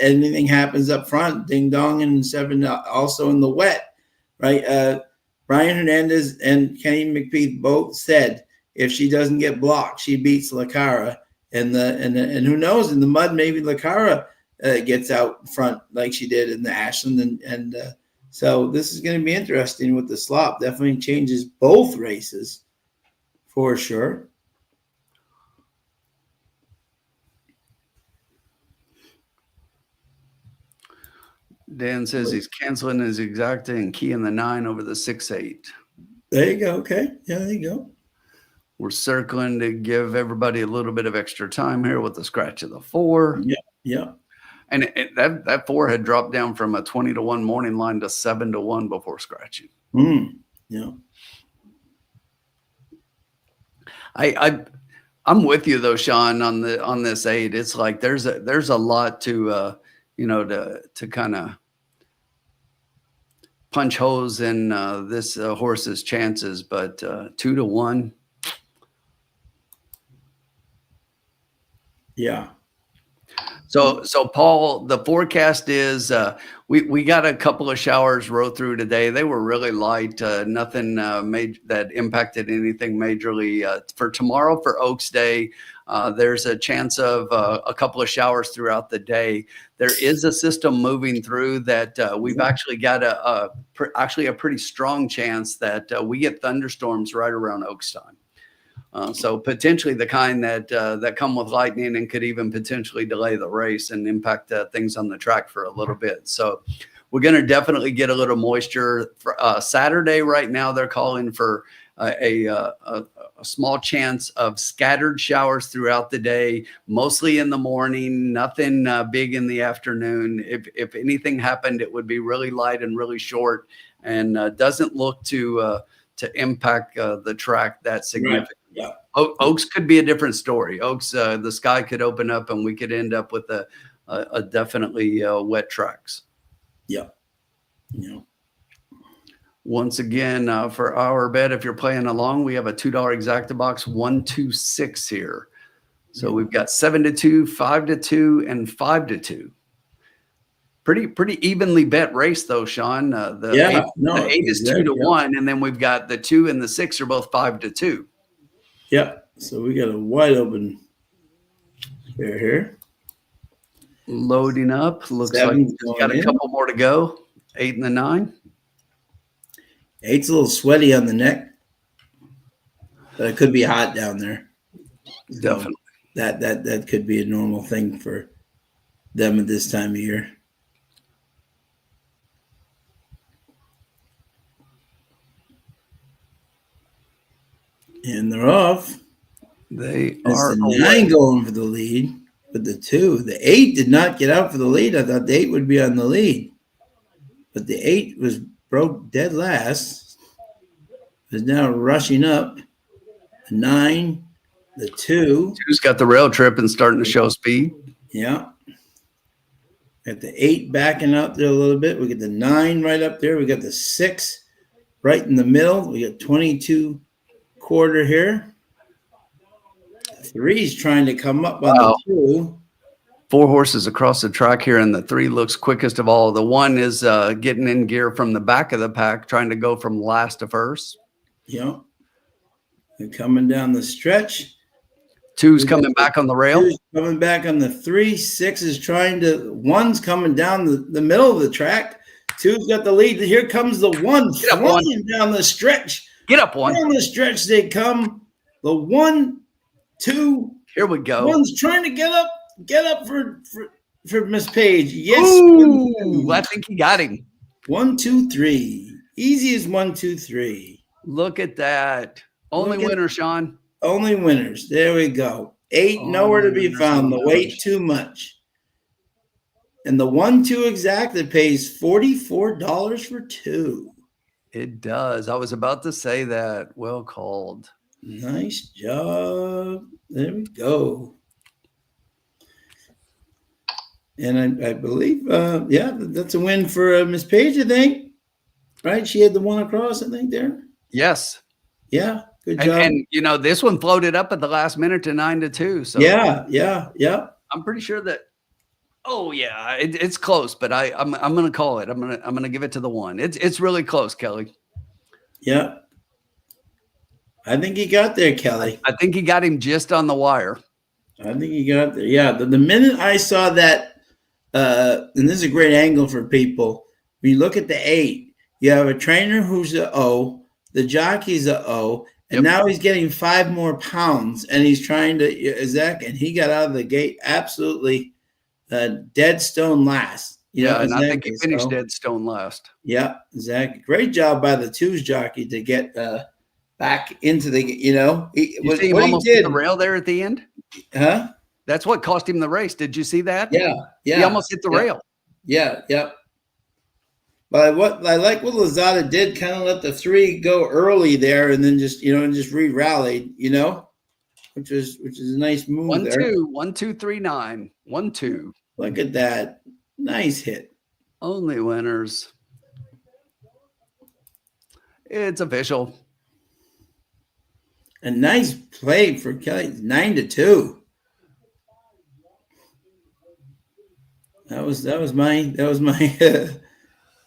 anything happens up front, Ding Dong and 7 also in the wet, right? Brian Hernandez and Kenny McPeak both said if she doesn't get blocked, she beats Lacara. And who knows, in the mud, maybe Lacara gets out front like she did in the Ashland and so this is going to be interesting with the slop. Definitely changes both races for sure. Dan says he's canceling his exacta and keying the 9 over the 6-8. There you go. Okay. Yeah, there you go. We're circling to give everybody a little bit of extra time here with the scratch of the 4. Yeah. And that 4 had dropped down from a 20-1 morning line to 7-1 before scratching. Yeah. I'm with you though, Sean, on this 8. It's like there's a lot to to kind of punch holes in this horse's chances, but 2-1. Yeah. So Paul, the forecast is we got a couple of showers rode through today. They were really light, nothing that impacted anything majorly. For tomorrow, for Oaks Day, there's a chance of a couple of showers throughout the day. There is a system moving through that we've actually got a pretty strong chance that we get thunderstorms right around Oaks time. So potentially the kind that come with lightning and could even potentially delay the race and impact things on the track for a little bit. So we're going to definitely get a little moisture. For, Saturday right now, they're calling for a small chance of scattered showers throughout the day, mostly in the morning, nothing big in the afternoon. If anything happened, it would be really light and really short, and doesn't look to impact the track that significantly. Right. Yeah. Oaks could be a different story. Oaks, the sky could open up and we could end up with a definitely wet tracks. Yeah. Once again, for our bet, if you're playing along, we have a $2 exacta box 126 here. So we've got 7-2, 5-2, and 5-2. Pretty evenly bet race though, Sean. The 8 is 2-1, and then we've got the 2 and the 6 are both 5-2. Yeah, so we got a wide open pair here. Loading up. Looks like we've got a couple more to go. 8 and the 9. 8's a little sweaty on the neck, but it could be hot down there. Definitely. So that could be a normal thing for them at this time of year. And they're off. They That's are the 9 going for the lead, but the 2. The 8 did not get out for the lead. I thought the 8 would be on the lead, but the 8 broke dead last. Is now rushing up. The 9 The 2. Two's got the rail trip and starting to show speed. Yeah. Got the 8 backing up there a little bit. We get the 9 right up there. We got the 6 right in the middle. We got 22 quarter here. 3's trying to come up on the 2. 4 horses across the track here, and the 3 looks quickest of all. The 1 is getting in gear from the back of the pack, trying to go from last to first. Yeah. They're coming down the stretch. 2's coming back on the rail. 2's coming back on the 3. 6 is trying to. 1's coming down the middle of the track. 2's got the lead. Here comes the 1 flying down the stretch. Get up, 1. Down the stretch they come. The 1, 2. Here we go. 1's trying to get up for Miss Page. Yes. Ooh, I think he got him. 1, 2, 3. Easy as 1, 2, 3. Look at that. Only winner, Sean. Only winners. There we go. 8 nowhere to be found. The weight too much. And the 1, 2 exact that pays $44 for 2. It does. I was about to say that. Well called. Nice job. There we go. And I believe, that's a win for Miss Page, I think. Right? She had the 1 across, I think, there. Yes. Yeah. Good job. And this one floated up at the last minute to 9-2. So yeah. I'm pretty sure that. Oh yeah, it's close, but I'm going to call it. I'm going to give it to the 1. It's really close, Kelly. Yeah. I think he got there, Kelly. I think he got him just on the wire. I think he got there. Yeah. The minute I saw that, and this is a great angle for people. When you look at the 8, you have a trainer who's a O, the jockey's a O, and now he's getting 5 more pounds, and he's trying to Zach, and he got out of the gate absolutely dead stone last. And I think he finished dead stone last. Yeah, Zach, great job by the 2's jockey to get back into the. You see him almost hit the rail there at the end. Huh? That's what cost him the race. Did you see that? Yeah. He almost hit the rail. Yeah. But I like what Lozada did, kind of let the 3 go early there, and then just re-rallied, which is a nice move. 1, there. 2, 1, 2, 3, 9. 1, 2. Look at that, nice hit. Only winners. It's official. A nice play for Kelly. 9-2. That was my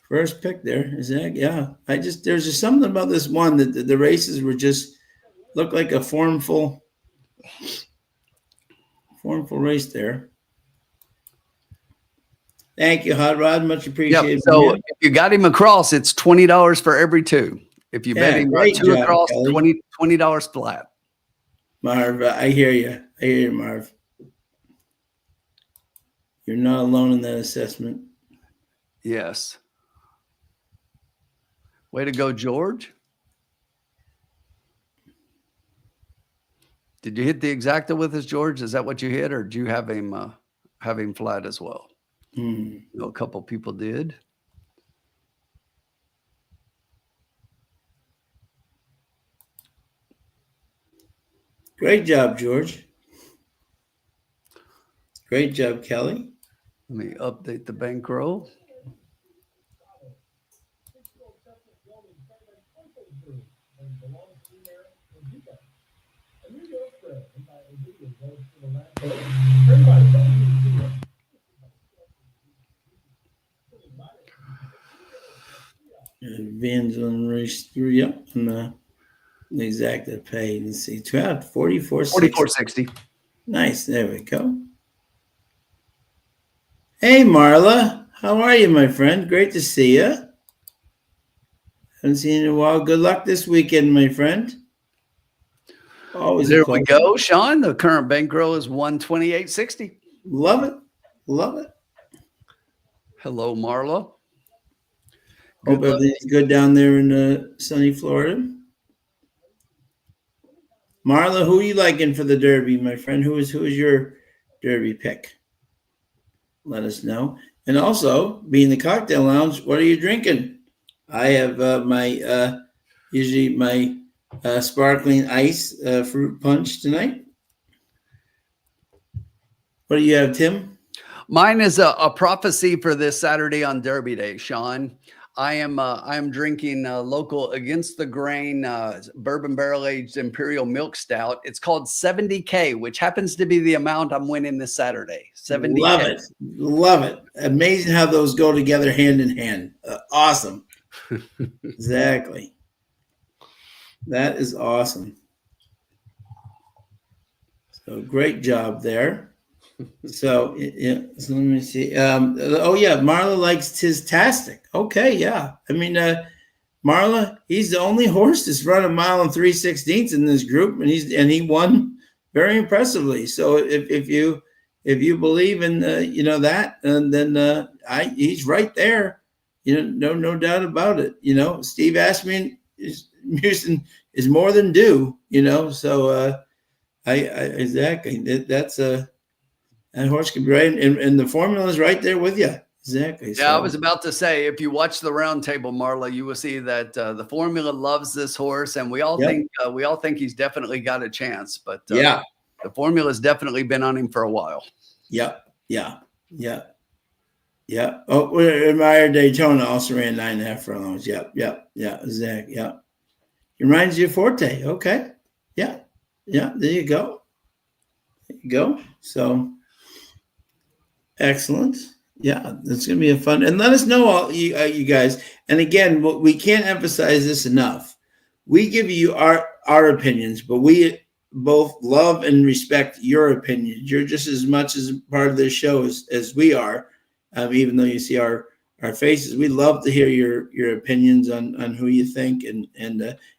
first pick there. Zach. Yeah. There's just something about this one that the races were just looked like a formful race there. Thank you, Hot Rod. Much appreciated. Yep. So if you got him across, it's $20 for every 2. If you bet him 2 across, $20 flat. Marv, I hear you, Marv. You're not alone in that assessment. Yes. Way to go, George. Did you hit the exacta with us, George? Is that what you hit, or did you have him flat as well? A couple people did. Great job, George. Great job, Kelly. Let me update the bankroll. Evangeline race through. Yep. And the exact pay. Let's see. 44.60. Nice. There we go. Hey, Marla. How are you, my friend? Great to see you. Haven't seen you in a while. Good luck this weekend, my friend. Always there we go, Sean. The current bankroll is 128.60. Love it. Love it. Hello, Marla. Hope everything's good down there in sunny Florida. Marla, who are you liking for the Derby, my friend? Who is your Derby pick? Let us know. And also, being the cocktail lounge, what are you drinking? I have my usually my sparkling ice fruit punch tonight. What do you have, Tim? Mine is a prophecy for this Saturday on Derby Day, Sean. I am drinking local Against the Grain bourbon barrel aged imperial milk stout. It's called 70K, which happens to be the amount I'm winning this Saturday. 70K. Love it. Love it. Amazing how those go together hand in hand. Awesome. Exactly. That is awesome. So great job there. So, yeah, so let me see. Oh yeah, Marla likes Tistastic. Okay, yeah. I mean, Marla, he's the only horse that's run a mile and 3/16 in this group, and he won very impressively. So if you believe in that, and then he's right there. No doubt about it. Steve Ashman Houston is more than due. So I exactly that's that horse could be right, and the formula is right there with you. Exactly. Yeah, I was about to say, if you watch the round table, Marla, you will see that the formula loves this horse, and we all think he's definitely got a chance. But yeah, the formula has definitely been on him for a while. Yeah. Oh, Admire Daytona also ran 9.5 furlongs. Yep. Exactly. Yeah. It reminds you of Forte. Okay. Yeah. There you go. So excellent. Yeah, it's going to be a fun. And let us know, all you guys. And again, we can't emphasize this enough. We give you our opinions, but we both love and respect your opinions. You're just as much as part of this show as we are, even though you see our faces. We love to hear your opinions on who you think, and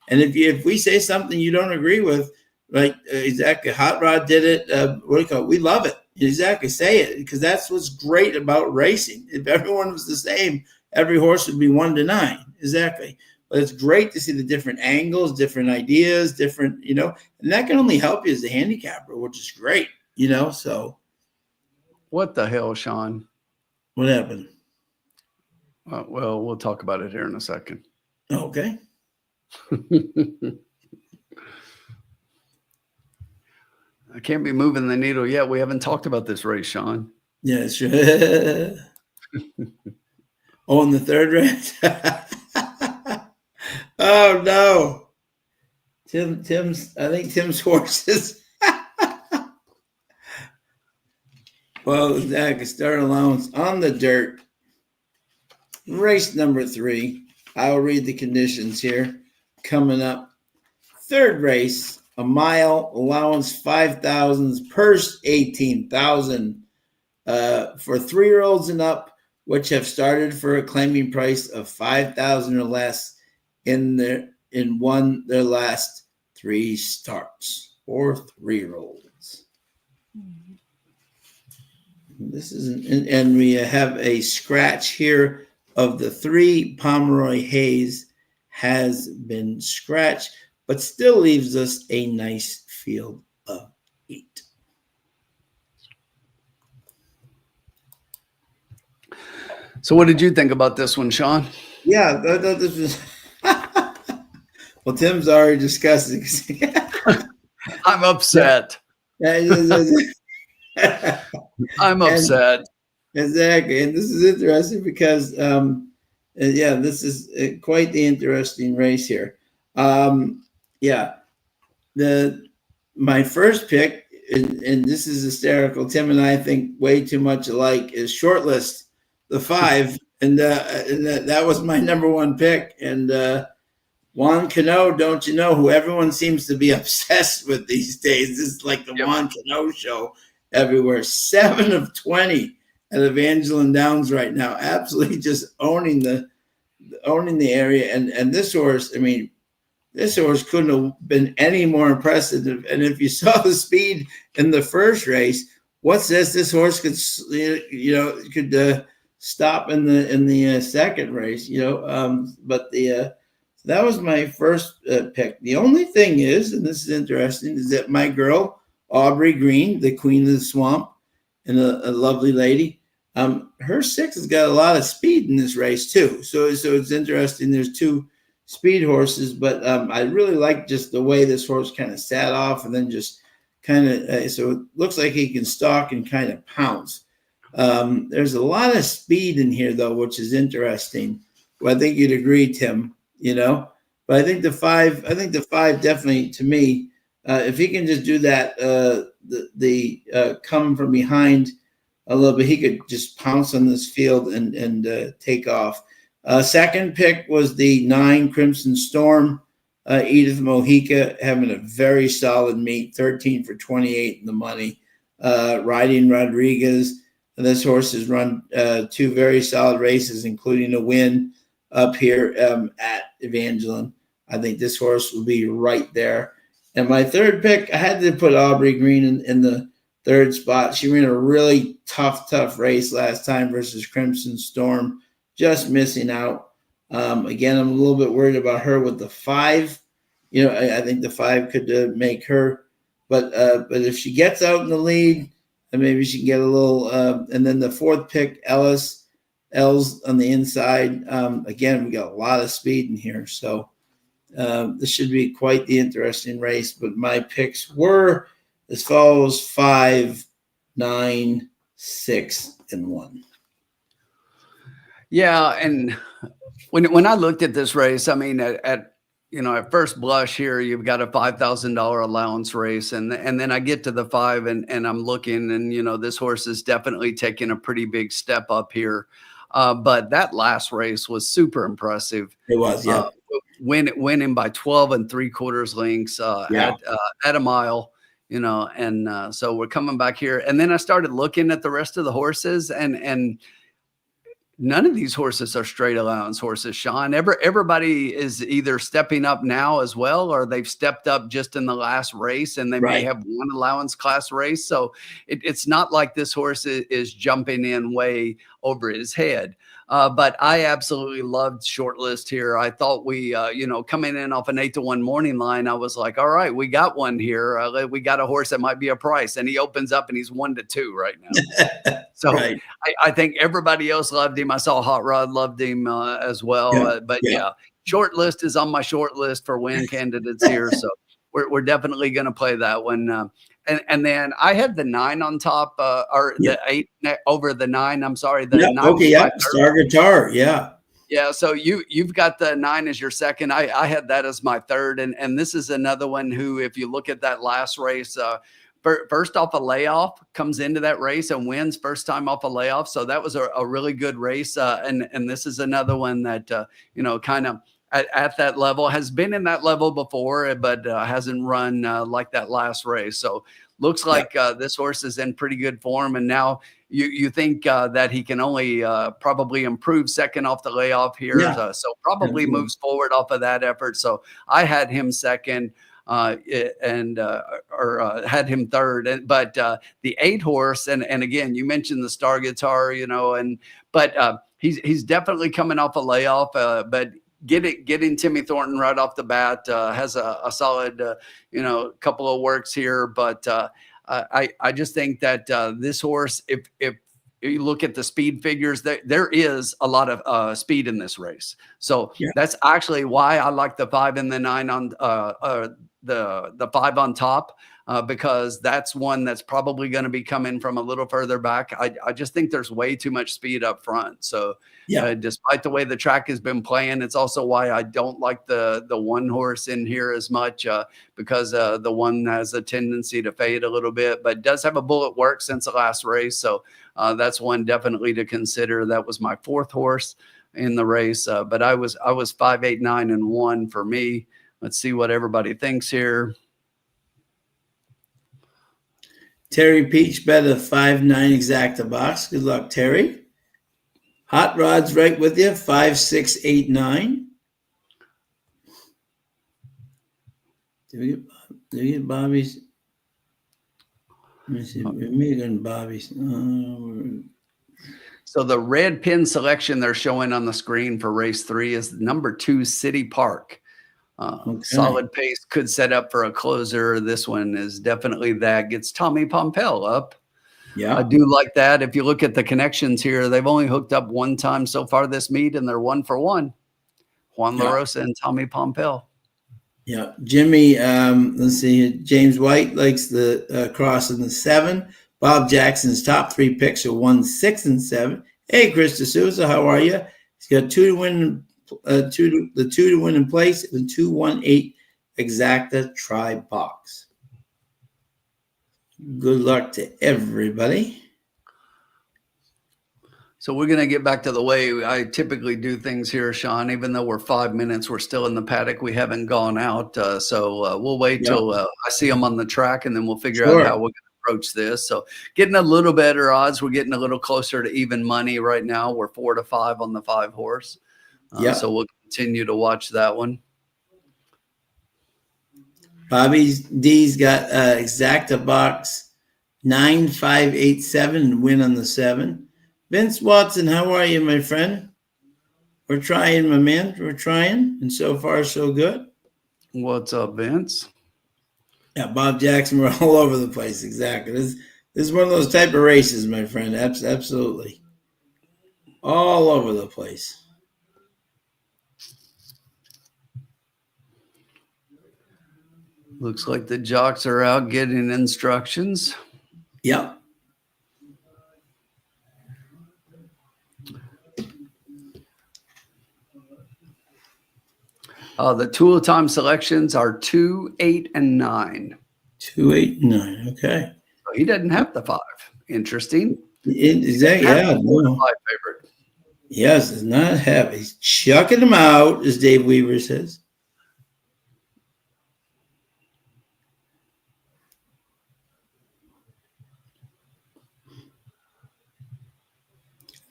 if we say something you don't agree with, like exactly, Hot Rod did it. What do you call it? We love it. Exactly, say it, because that's what's great about racing. If everyone was the same, every horse would be 1-9. Exactly. But it's great to see the different angles, different ideas, different, and that can only help you as a handicapper, which is great, so. What the hell, Sean? What happened? Well, we'll talk about it here in a second. Okay. I can't be moving the needle yet. We haven't talked about this race, Sean. Yeah, sure. Oh, in the third race? Oh no. I think Tim's horses. Well, Zach, start allowance on the dirt. Race number 3. I'll read the conditions here. Coming up. Third race. A mile, allowance 5,000, purse 18,000 for 3-year-olds and up, which have started for a claiming price of 5,000 or less in won their last 3 starts, or 3-year-olds. This is and we have a scratch here of the 3. Pomeroy Hayes has been scratched, but still leaves us a nice field of 8. So what did you think about this one, Sean? Yeah, this was well, Tim's already discussed it. I'm upset. I'm upset. Exactly. And this is interesting because, this is quite the interesting race here. My first pick, and this is hysterical. Tim and I think way too much alike, is Shortlist, the 5, and that was my number 1 pick. And Juan Cano, don't you know, who everyone seems to be obsessed with these days? This is like the Juan Cano show everywhere. 7 of 20 at Evangeline Downs right now, absolutely just owning the area. And this horse, I mean, this horse couldn't have been any more impressive. And if you saw the speed in the first race, what's this? This horse could stop in the second race. But that was my first pick. The only thing is, and this is interesting, is that my girl Aubrey Green, the Queen of the Swamp, and a lovely lady, her 6 has got a lot of speed in this race too. So it's interesting. There's 2 speed horses, but I really like just the way this horse kind of sat off and then just kind of, so it looks like he can stalk and kind of pounce. There's a lot of speed in here, though, which is interesting. Well, I think you'd agree, Tim. But I think the five definitely, to me, if he can just do that, come from behind a little bit, he could just pounce on this field and take off. Second pick was the 9 Crimson Storm. Edith Mojica having a very solid meet, 13 for 28 in the money. Riding Rodriguez. And this horse has run 2 very solid races, including a win up here at Evangeline. I think this horse will be right there. And my third pick, I had to put Aubrey Green in the third spot. She ran a really tough race last time versus Crimson Storm, just missing out. Again, I'm a little bit worried about her with the 5. I think the 5 could make her. But if she gets out in the lead, then maybe she can get a little. And then the 4th pick, L's on the inside. Again, we got a lot of speed in here. So this should be quite the interesting race. But my picks were as follows: 5, 9, 6, and 1. Yeah, and when I looked at this race, I mean, at first blush here, you've got a $5,000 allowance race, and then I get to the 5, and I'm looking, and this horse is definitely taking a pretty big step up here. But that last race was super impressive. It was, yeah. Winning by 12 3/4 lengths at a mile. And so we're coming back here, and then I started looking at the rest of the horses, and none of these horses are straight allowance horses, Sean. Everybody is either stepping up now as well, or they've stepped up just in the last race, and they may have one allowance class race. So it's not like this horse is jumping in way over his head. But I absolutely loved Shortlist here. I thought we, coming in off an 8-1 morning line, I was like, all right, we got one here. We got a horse that might be a price. And he opens up and he's 1-2 right now. So I think everybody else loved him. I saw Hot Rod loved him as well. But Shortlist is on my short list for win candidates here. So we're definitely going to play that one. And then I had the 9 on top, or the 8 over the 9. I'm sorry, the 9. Okay, Star Guitar, yeah. Yeah, so you've got the 9 as your second. I had that as my third, and this is another one who, if you look at that last race, first off a layoff, comes into that race and wins first time off a layoff. So that was a really good race, and this is another one that kind of at that level, has been in that level before, but hasn't run like that last race. So looks like this horse is in pretty good form. And now you think that he can only probably improve second off the layoff here. So probably moves forward off of that effort. So I had him second and had him third. But the 8 horse, and again, you mentioned the Star Guitar, but he's definitely coming off a layoff, but getting Timmy Thornton right off the bat has a solid, couple of works here. But I just think that this horse, if you look at the speed figures, there is a lot of speed in this race. So that's actually why I like the 5 and the 9 on the 5 on top. Because that's one that's probably going to be coming from a little further back. I just think there's way too much speed up front. So despite the way the track has been playing, it's also why I don't like the 1 horse in here as much because the 1 has a tendency to fade a little bit, but does have a bullet work since the last race. So that's one definitely to consider. That was my 4th horse in the race, but I was 5, 8, 9, and 1 for me. Let's see what everybody thinks here. Terry Peach bet a 5-9 exacta box. Good luck, Terry. Hot Rod's right with you. 5, 6, 8, 9. Do we get Bobby's? Let me see. Maybe Bobby's. So the red pin selection they're showing on the screen for race 3 is number 2, City Park. Solid pace, could set up for a closer. This one is definitely that. Gets Tommy Pompel up. Yeah, I do like that. If you look at the connections here, they've only hooked up 1 time so far this meet, and they're 1 for 1. Juan La Rosa and Tommy Pompel. Yeah, Jimmy. Let's see. James White likes the cross in the 7. Bob Jackson's top 3 picks are 1, 6, and 7. Hey, Chris D'Souza, how are you? He's got 2 to win, the 2 to win in place, and 2-1-8 exacta try box. Good luck to everybody. So we're going to get back to the way I typically do things here, Sean. Even though we're 5 minutes, we're still in the paddock. We haven't gone out. So we'll wait till I see them on the track, and then we'll figure out how we're going to approach this. So getting a little better odds. We're getting a little closer to even money right now. We're 4 to 5 on the 5 horse. So we'll continue to watch that one. Bobby D's got exacta box 9587 and win on the 7. Vince Watson, how are you, my friend? We're trying, my man. We're trying, and so far so good. What's up, Vince? Yeah, Bob Jackson, we're all over the place. Exactly. This is one of those type of races, my friend. Absolutely. All over the place. Looks like the jocks are out getting instructions. Yep. The tool time selections are 2, 8, and 9. 2, 8, 9. Okay. So he doesn't have the 5. Interesting. Exactly. Yeah. No. 5 favorite. Yes, it's not heavy. He's chucking them out, as Dave Weaver says.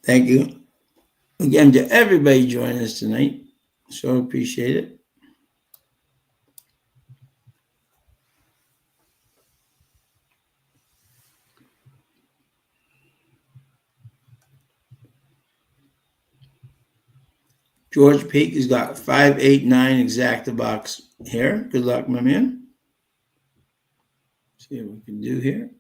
Thank you again to everybody joining us tonight. So appreciate it. George Peak has got 5, 8, 9 exacta box here. Good luck, my man. See what we can do here.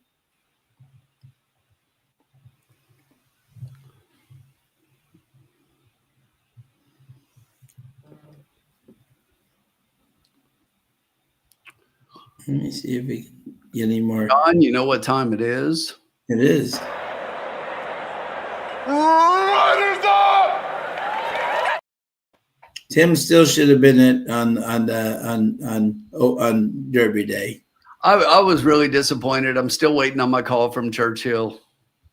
Let me see if we can get any more. John, you know what time it is? It is. Tim still should have been on Derby Day. I was really disappointed. I'm still waiting on my call from Churchill.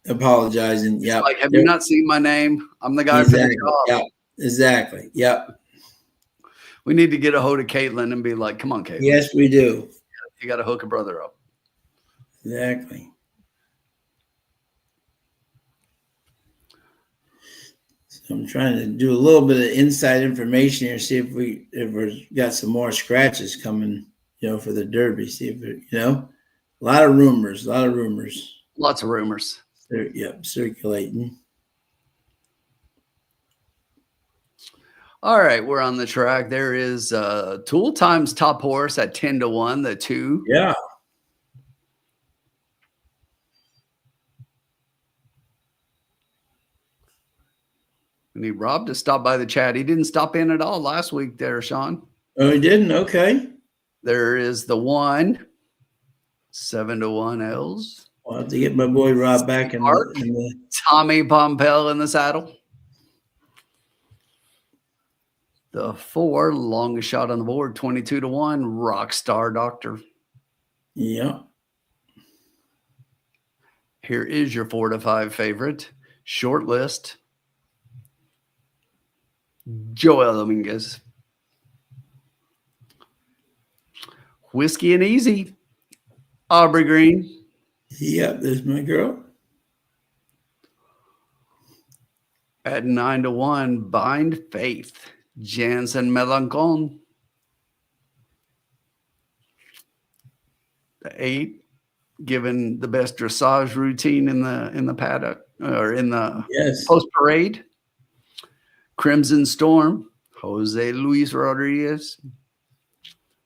Apologizing. Yeah. Like, have you not seen my name? I'm the guy exactly. for the job. Yeah. Exactly. Yeah. We need to get a hold of Caitlin and be like, come on, Caitlin. Yes, we do. You got to hook a brother up. Exactly. So I'm trying to do a little bit of inside information here, see if we've got some more scratches coming, for the Derby. See if a lot of rumors. Lots of rumors. Circulating. All right, we're on the track. There is Tool Time's top horse at 10 to 1, the 2. Yeah. We need Rob to stop by the chat. He didn't stop in at all last week there, Sean. Oh, he didn't? Okay. There is the 1, 7 to 1 L's. I'll have to get my boy Rob back in the Tommy Pompel in the saddle. The 4, longest shot on the board, 22 to 1, Rockstar Doctor. Yeah. Here is your 4 to 5 favorite. Short list. Joel Dominguez. Whiskey and Easy. Aubrey Green. Yep, there's my girl. At 9 to 1, Bind Faith. Jansen Melancon. The 8, given the best dressage routine in the paddock or in the post parade. Crimson Storm, Jose Luis Rodriguez.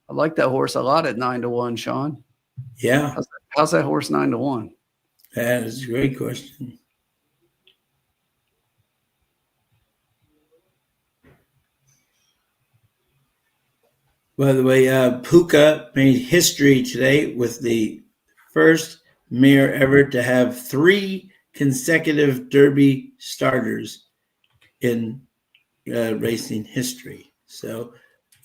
I like that horse a lot at 9 to 1, Sean. Yeah. How's that horse 9 to 1? That is a great question. By the way, Puka made history today with the first mare ever to have 3 consecutive Derby starters in racing history. So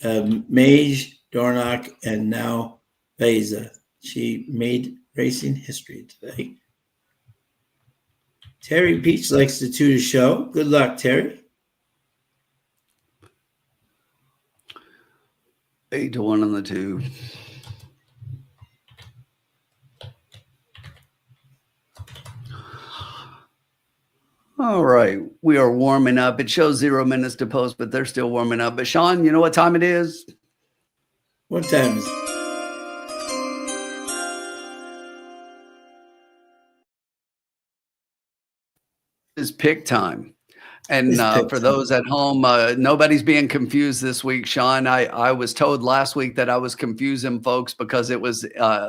Mage, Dornock, and now Beza. She made racing history today. Terry Peach likes the 2 to show. Good luck, Terry. 8-1 on the 2. All right, we are warming up. It shows 0 minutes to post, but they're still warming up. But Sean, you know what time it is? What time is it? It's pick time. And It's pick for time. those at home, nobody's being confused this week, Sean. I was told last week that I was confusing folks because it was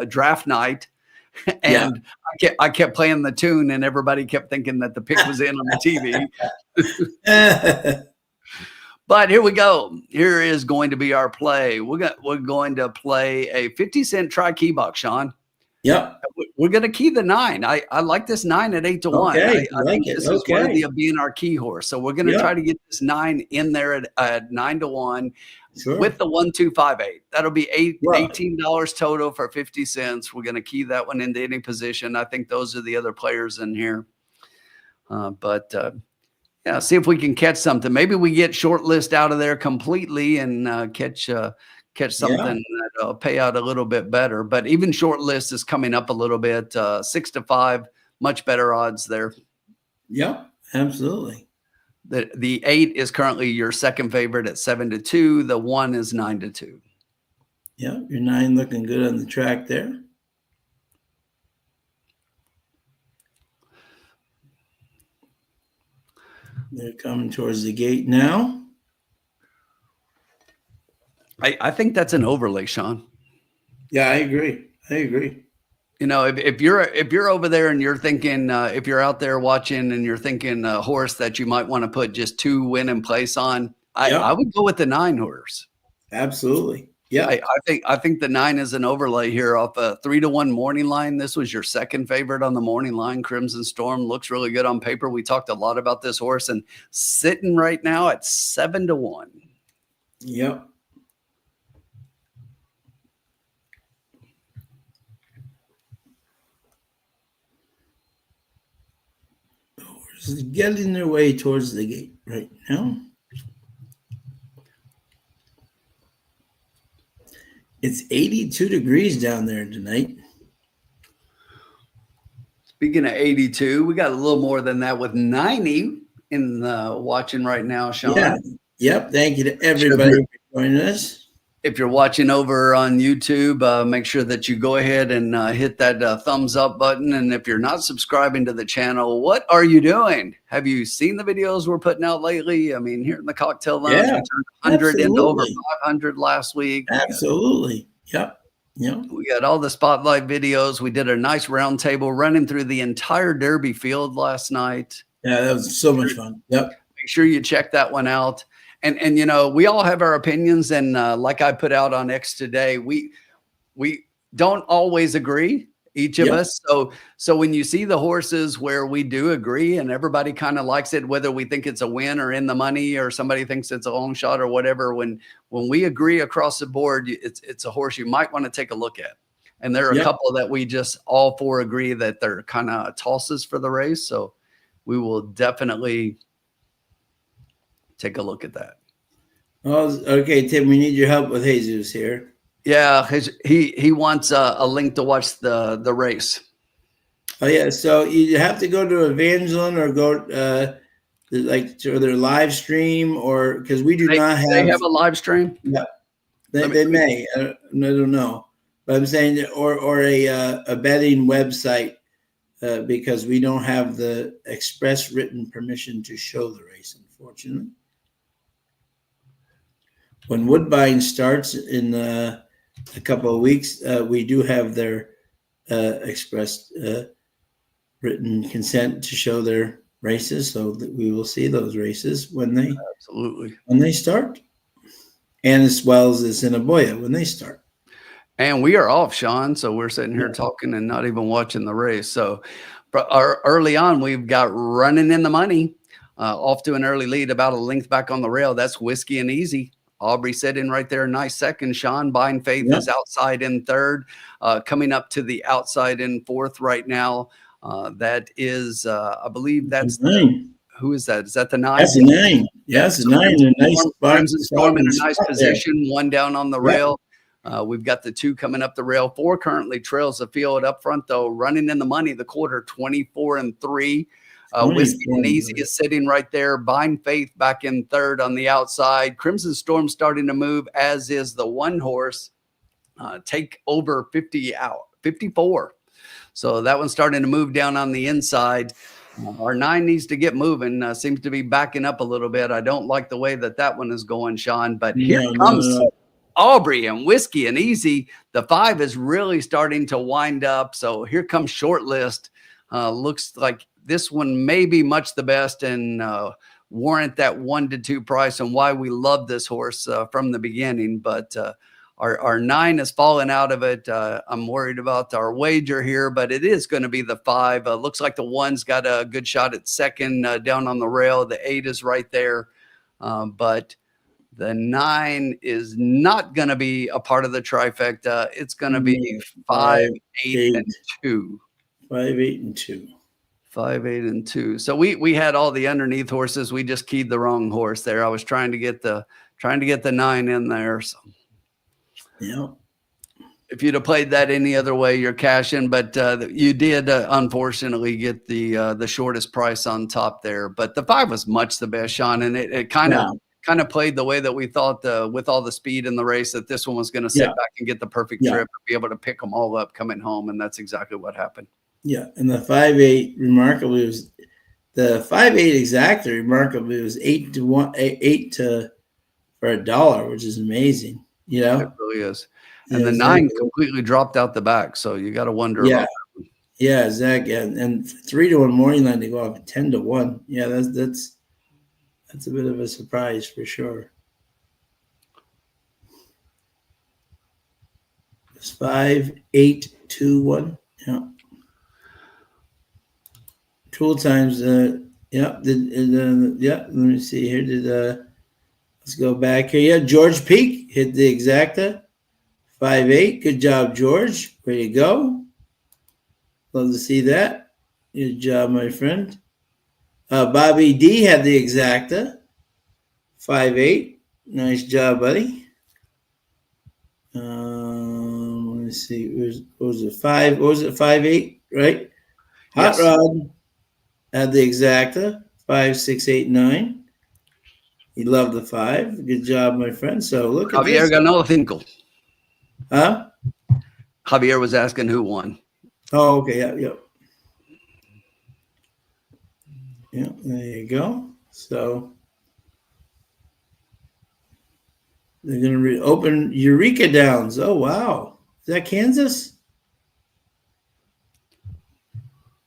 draft night. And I kept playing the tune, and everybody kept thinking that the pick was in on the TV. But here we go. Here is going to be our play. We're going to play a 50-cent try key box, Sean. Yep. We're going to key the 9. I like this 9 at 8-1. Okay, I think this is worthy of being our key horse. So we're going to try to get this 9 in there at 9-1 with the 1-2-5-8. That'll be $18 total for 50 cents. We're going to key that one into any position. I think those are the other players in here. Yeah, see if we can catch something. Maybe we get short list out of there completely and catch something that'll pay out a little bit better. But even short list is coming up a little bit. 6-5, much better odds there. Yep, absolutely. The 8 is currently your second favorite at 7-2. The 1 is 9-2. Yep, your 9 looking good on the track there. They're coming towards the gate now. I think that's an overlay, Sean. Yeah, I agree. You know, if you're over there and you're thinking, if you're out there watching and you're thinking a horse that you might want to put just 2 win in place on, I would go with the 9 horse. Absolutely. Yeah. I think the 9 is an overlay here off a 3-1 morning line. This was your second favorite on the morning line. Crimson Storm looks really good on paper. We talked a lot about this horse and sitting right now at 7-1. Yep. The horse is getting their way towards the gate right now. It's 82 degrees down there tonight. Speaking of 82, we got a little more than that with 90 in watching right now, Sean. Yeah. Yep. Thank you to everybody for joining us. If you're watching over on YouTube, make sure that you go ahead and hit that thumbs up button. And if you're not subscribing to the channel, what are you doing? Have you seen the videos we're putting out lately? I mean, here in the Cocktail Lounge, we turned 100 into over 500 last week. Absolutely. Yep. We got all the spotlight videos. We did a nice round table running through the entire Derby field last night. Yeah, that was so much fun. Yep. Make sure you check that one out. And you know, we all have our opinions. And like I put out on X today, we don't always agree, each of us. So when you see the horses where we do agree and everybody kind of likes it, whether we think it's a win or in the money or somebody thinks it's a long shot or whatever, when we agree across the board, it's a horse you might want to take a look at. And there are a couple that we just all 4 agree that they're kind of tosses for the race. So we will definitely take a look at that. Oh, okay, Tim, we need your help with Jesus here. Yeah, he wants a link to watch the race. Oh yeah, so you have to go to Evangeline or go like to their live stream, or because we do not have. They have a live stream. Yeah, they may. I don't know, but I'm saying or a betting website because we don't have the express written permission to show the race, unfortunately. When Woodbine starts in a couple of weeks, we do have their express written consent to show their races, so that we will see those races when they start. and as well as the Assiniboia when they start. And we are off, Sean. So we're sitting here talking and not even watching the race. So early on, we've got Running in the Money, off to an early lead, about a length back on the rail. That's Whiskey and Easy. Aubrey sitting right there, nice second. Sean Buying Faith is outside in third, coming up to the outside in fourth right now. That is, I believe that's who is that? Is that the 9? That's a 9. Yes, a 9. A nice spot. Crimson Storm in a nice position. There. One down on the rail. We've got the 2 coming up the rail. 4 currently trails the field up front, though. Running in the Money, the quarter, 24-3. Whiskey and Easy is sitting right there. Buying Faith back in third on the outside. Crimson Storm starting to move, as is the 1 horse. Take over 54. So that one's starting to move down on the inside. Our 9 needs to get moving. Seems to be backing up a little bit. I don't like the way that one is going, Sean. But here comes Aubrey and Whiskey and Easy. The 5 is really starting to wind up. So here comes Short List. Looks like this one may be much the best and warrant that 1 to 2 price, and why we love this horse from the beginning. But our 9 is falling out of it. I'm worried about our wager here, but it is going to be the 5. Looks like the 1's got a good shot at second down on the rail. The 8 is right there. But the 9 is not going to be a part of the trifecta. It's going to be 5, 8, and 2. 5, 8, and 2. 5, 8, and 2. So we had all the underneath horses. We just keyed the wrong horse there. I was trying to get the 9 in there. So. Yeah. If you'd have played that any other way, you're cashing. But you did unfortunately get the shortest price on top there. But the 5 was much the best, Sean, and it kind of played the way that we thought with all the speed in the race that this one was going to sit back and get the perfect trip and be able to pick them all up coming home, and that's exactly what happened. Yeah, and the 5, 8 remarkably was the 5, 8 exacta remarkably was 8 to 1, 8 to for $1, which is amazing. You know, it really is. And the 9 completely dropped out the back, so you got to wonder about that one. Yeah, Zach, and 3 to 1 morning line to go off 10 to 1. Yeah, that's a bit of a surprise for sure. It's 5, 8, 2, 1. Yeah. Tool times. Let me see here. Let's go back here. Yeah, George Peak hit the exacta. 5, 8. Good job, George. Way to go. Love to see that. Good job, my friend. Bobby D had the exacta. 5, 8. Nice job, buddy. Let me see. What was it? 5? What was it? 5, 8, right? Hot Rod had the exacta. 5, 6, 8, 9. He loved the 5. Good job, my friend. So look at Javier Ganó-Cinco. Huh? Javier was asking who won. Oh, okay. Yeah. Yeah, there you go. So they're going to reopen Eureka Downs. Oh, wow. Is that Kansas?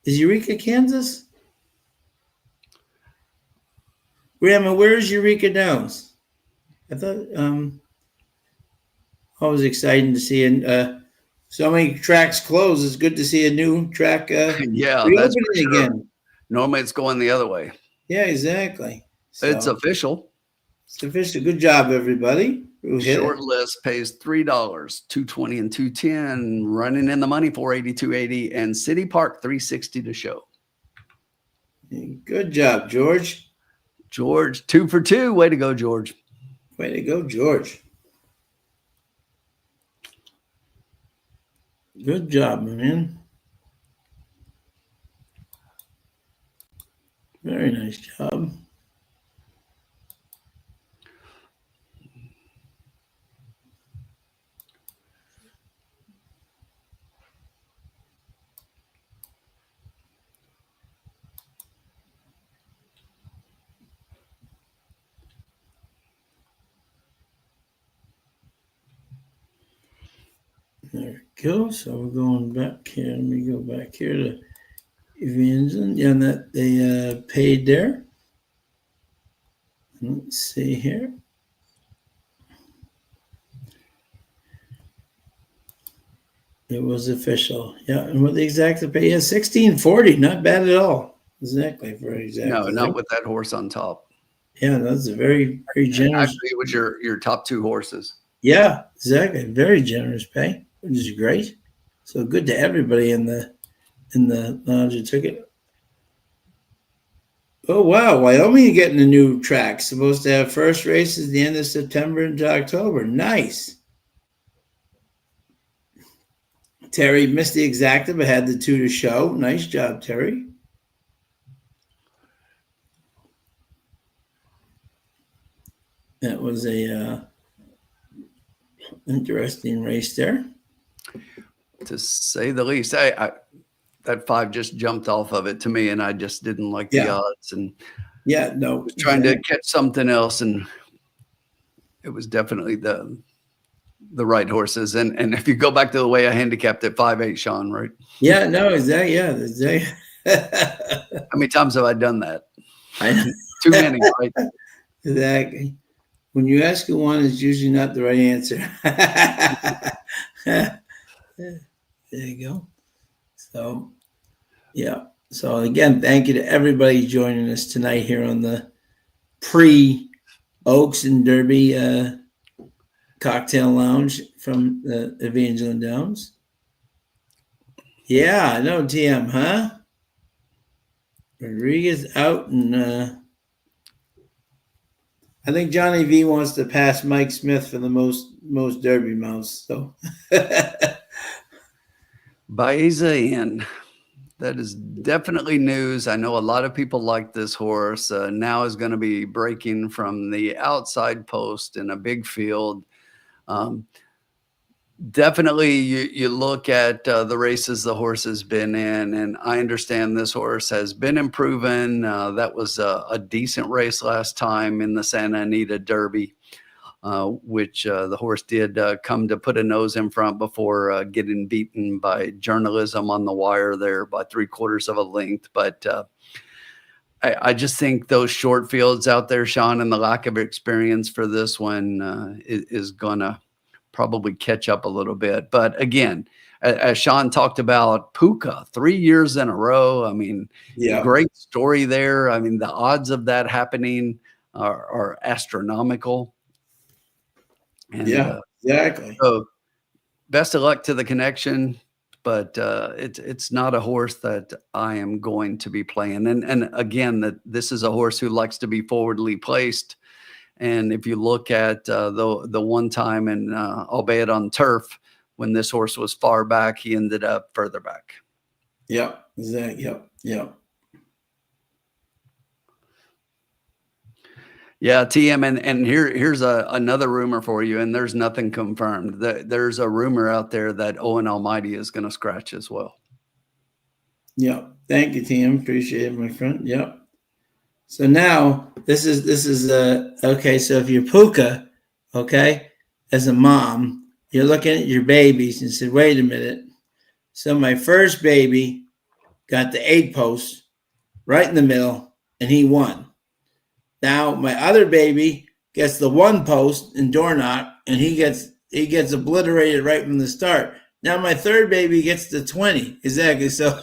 Is Eureka Kansas? Where is Eureka Downs? I thought always exciting to see so many tracks closed. It's good to see a new track reopening that's for sure. Again. Normally it's going the other way. Yeah, exactly. So, it's official. It's official. Good job, everybody. Short List pays $3, $220 and $210. Running in the Money, $480, $280, and City Park $360 to show. Good job, George. George, 2 for 2. Way to go, George. Way to go, George. Good job, man. Very nice job. There we go. So we're going back here. Let me go back here to Evangeline. Yeah, and that they paid there. Let's see here. It was official. Yeah. And with the exacta pay, yeah, 1640, not bad at all. Exactly. For No, exacta. not with that horse on top. Yeah, that's a very, very generous. Actually, it was your top two horses. Yeah, exactly. Very generous pay, which is great. So good to everybody in the lounge who took it. Oh wow, Wyoming getting a new track. Supposed to have first races the end of September into October. Nice. Terry missed the exacta, but had the two to show. Nice job, Terry. That was a interesting race there, to say the least. I that 5 just jumped off of it to me, and I just didn't like the odds, and no, was trying to catch something else, and it was definitely the right horses. And if you go back to the way I handicapped at 5-8, Sean, right? Yeah, no, exactly. Yeah, exactly. How many times have I done that? I know. Too many, right? Exactly. When you ask who won, it's usually not the right answer. There you go. So, yeah. So again, thank you to everybody joining us tonight here on the pre-Oaks and Derby cocktail lounge from the Evangeline Downs. Yeah, I know, TM, huh? Rodriguez out, and I think Johnny V wants to pass Mike Smith for the most Derby mounts. So Baeza in. That is definitely news. I know a lot of people like this horse. Now is going to be breaking from the outside post in a big field. Definitely, you look at the races the horse has been in, and I understand this horse has been improving. That was a decent race last time in the Santa Anita Derby, which the horse did come to put a nose in front before getting beaten by journalism on the wire there by 3/4 of a length. But I just think those short fields out there, Sean, and the lack of experience for this one is going to probably catch up a little bit. But again, as Sean talked about, Puka 3 years in a row. I mean, great story there. I mean, the odds of that happening are astronomical. And, exactly. So best of luck to the connection, but it's not a horse that I am going to be playing. And again, this is a horse who likes to be forwardly placed. And if you look at the one time, and albeit on turf, when this horse was far back, he ended up further back. Yep. Exactly. Yep. Yeah, TM, and here's another rumor for you, and there's nothing confirmed. There's a rumor out there that Owen Almighty is going to scratch as well. Yep. Thank you, TM. Appreciate it, my friend. Yep. So now this is okay. So if you're Puka, okay, as a mom, you're looking at your babies and said, wait a minute. So my first baby got the 8 post right in the middle, and he won. Now my other baby gets the 1 post in door knock, and he gets obliterated right from the start. Now my third baby gets the 20. Exactly. So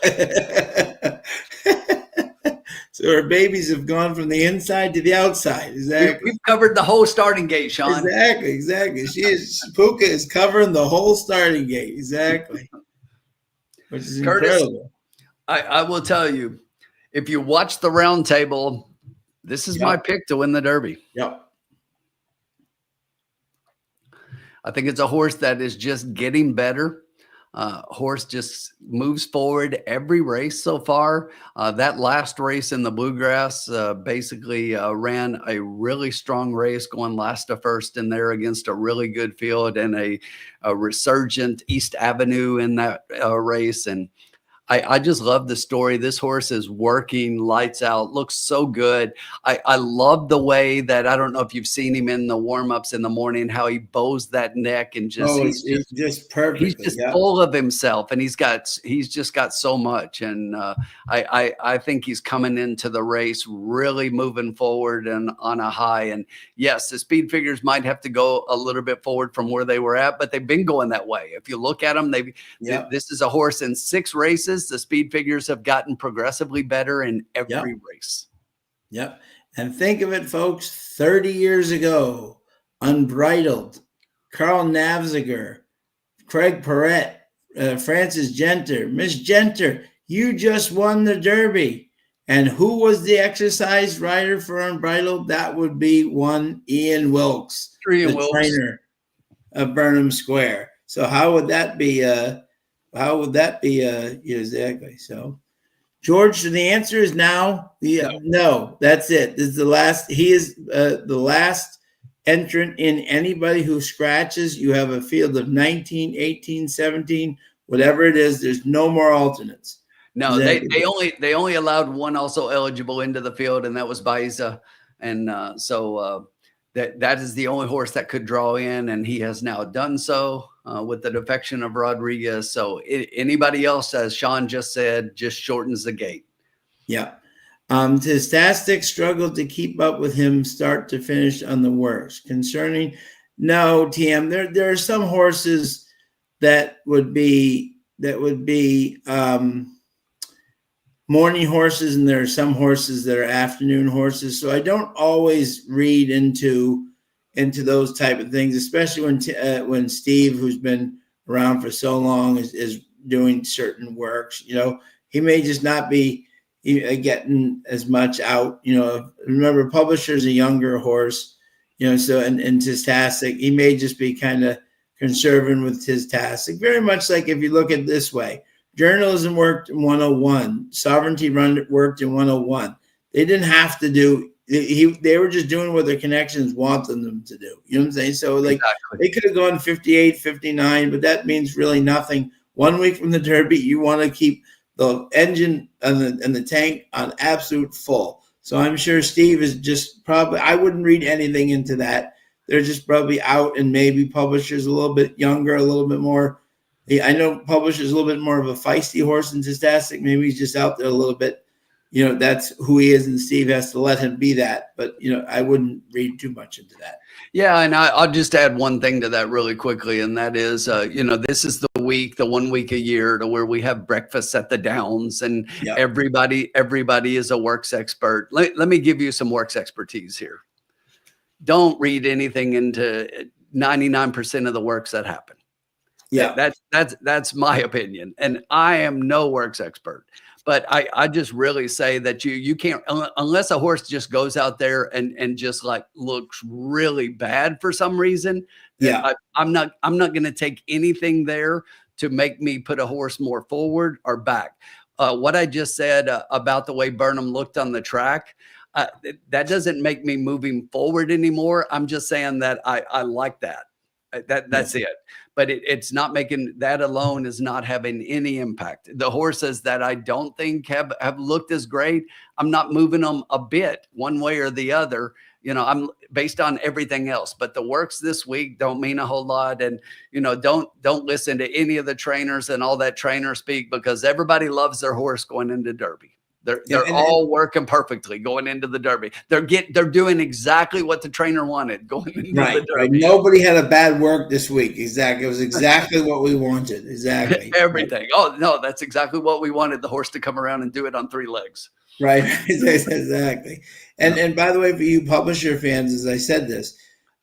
so our babies have gone from the inside to the outside. Exactly. We've covered the whole starting gate, Sean. Exactly. Puka is covering the whole starting gate. Exactly. Which is Curtis, incredible. I will tell you, if you watch the round table, this is my pick to win the Derby. Yep. I think it's a horse that is just getting better. Horse just moves forward every race so far. That last race in the Bluegrass basically ran a really strong race, going last to first in there against a really good field and a resurgent East Avenue in that race. And I just love the story. This horse is working lights out, looks so good. I love the way that, I don't know if you've seen him in the warm-ups in the morning, how he bows that neck and just Oh, it's just he's perfectly. just Yeah. full of himself, and he's just got so much. And I think he's coming into the race really moving forward and on a high. And yes, the speed figures might have to go a little bit forward from where they were at, but they've been going that way. If you look at them, Yep. this is a horse in 6 races. The speed figures have gotten progressively better in every Yep. race. Yep. And think of it, folks, 30 years ago, Unbridled, Carl Navziger, Craig Perrette, Francis Genter, Miss Genter, you just won the Derby. And who was the exercise rider for Unbridled? That would be one Ian Wilkes, the trainer of Burnham Square. So how would that be? Exactly. So, George, the answer is now. No, that's it. This is the last. He is the last entrant in anybody who scratches. You have a field of 19, 18, 17, whatever it is. There's no more alternates. No, they only allowed one also eligible into the field, and that was Baiza. And that is the only horse that could draw in, and he has now done so with the defection of Rodriguez. So anybody else, as Sean just said, just shortens the gate. Yeah. Tastic struggled to keep up with him start to finish on the works. Concerning, no, TM, there are some horses that would be morning horses, and there are some horses that are afternoon horses. So I don't always read into those type of things, especially when Steve, who's been around for so long, is doing certain works. He may just not be getting as much out. Remember, Publisher's a younger horse, so and Tastic, he may just be kind of conserving with Tastic. Very much like if you look at it this way. Journalism worked in 101. Sovereignty worked in 101. They didn't have to do. They were just doing what their connections wanted them to do. You know what I'm saying? So exactly. They could have gone 58, 59, but that means really nothing. 1 week from the Derby, you want to keep the engine and the tank on absolute full. So I'm sure Steve is just probably. I wouldn't read anything into that. They're just probably out, and maybe Publisher's a little bit younger, a little bit more. I know Publisher's a little bit more of a feisty horse than Tastic. Maybe he's just out there a little bit. That's who he is, and Steve has to let him be that. But, I wouldn't read too much into that. Yeah, and I'll just add one thing to that really quickly, and that is, this is the 1 week a year to where we have breakfasts at the Downs, and everybody is a works expert. Let me give you some works expertise here. Don't read anything into 99% of the works that happen. Yeah, that's my opinion, and I am no works expert, but I just really say that you can't, unless a horse just goes out there and just like looks really bad for some reason. Yeah, I'm not going to take anything there to make me put a horse more forward or back. What I just said about the way Burnham looked on the track, that doesn't make me moving forward anymore. I'm just saying that I like that. That's it. But it's not making, that alone is not having any impact. The horses that I don't think have looked as great, I'm not moving them a bit one way or the other. I'm based on everything else. But the works this week don't mean a whole lot. And, don't listen to any of the trainers and all that trainer speak, because everybody loves their horse going into Derby. They're all working perfectly going into the Derby. They're doing exactly what the trainer wanted going into the Derby. Right. Nobody had a bad work this week. Exactly. It was exactly what we wanted. Exactly. Everything. Oh no, that's exactly what we wanted. The horse to come around and do it on 3 legs. Right. Exactly. And by the way, for you Publisher fans, as I said this,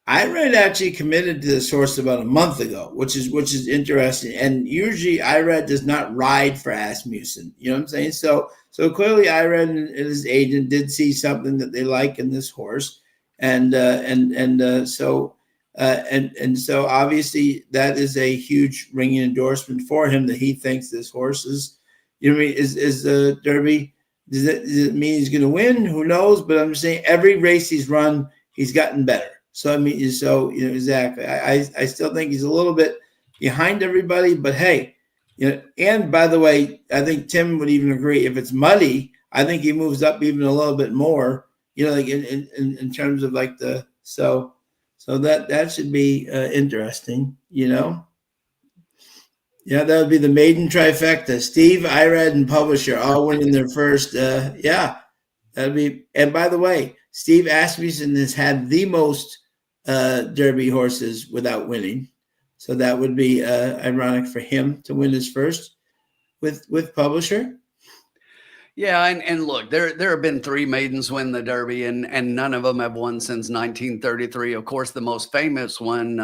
IRED actually committed to this horse about a month ago, which is interesting. And usually IRED does not ride for Asmussen. You know what I'm saying? So clearly IRED and his agent did see something that they like in this horse. And so obviously that is a huge ringing endorsement for him, that he thinks this horse is, is the Derby. Does it mean he's going to win? Who knows? But I'm just saying every race he's run, he's gotten better. So, exactly. I still think he's a little bit behind everybody, but hey, Yeah, and by the way, I think Tim would even agree. If it's muddy, I think he moves up even a little bit more. Like in terms of like so that should be interesting. Yeah, that would be the maiden trifecta. Steve, Irad, and publisher all winning their first. Yeah, that'd be. And by the way, Steve Asmussen has had the most Derby horses without winning, so that would be ironic for him to win his first with publisher. Yeah, and look, there have been 3 maidens win the Derby, and none of them have won since 1933. Of course, the most famous one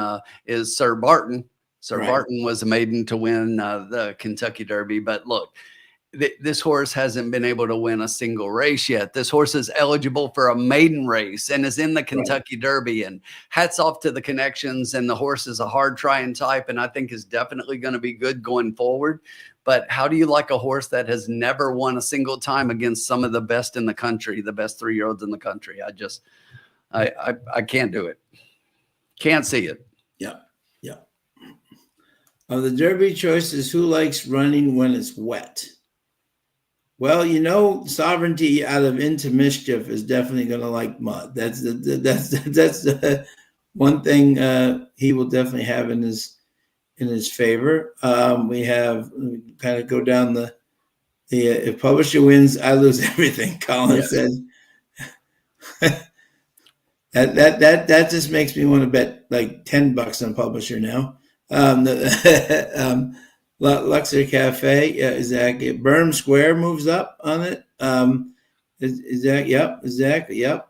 is Sir Barton. Sir Right. Barton was a maiden to win the Kentucky Derby. But look, this horse hasn't been able to win a single race yet. This horse is eligible for a maiden race and is in the Kentucky Derby. And hats off to the connections. And the horse is a hard trying type, and I think is definitely going to be good going forward. But how do you like a horse that has never won a single time against some of the best in the country, the best 3-year-olds in the country? I can't do it. Can't see it. Yeah. Of the Derby choices, who likes running when it's wet? Well, Sovereignty out of Into Mischief is definitely going to like mud. That's the one thing he will definitely have in his favor. We kind of go down the if publisher wins, I lose everything. Colin says that just makes me want to bet like $10 on publisher now. Luxor Cafe, Zach. Berm Square moves up on it. Zach, yep, exactly, yep.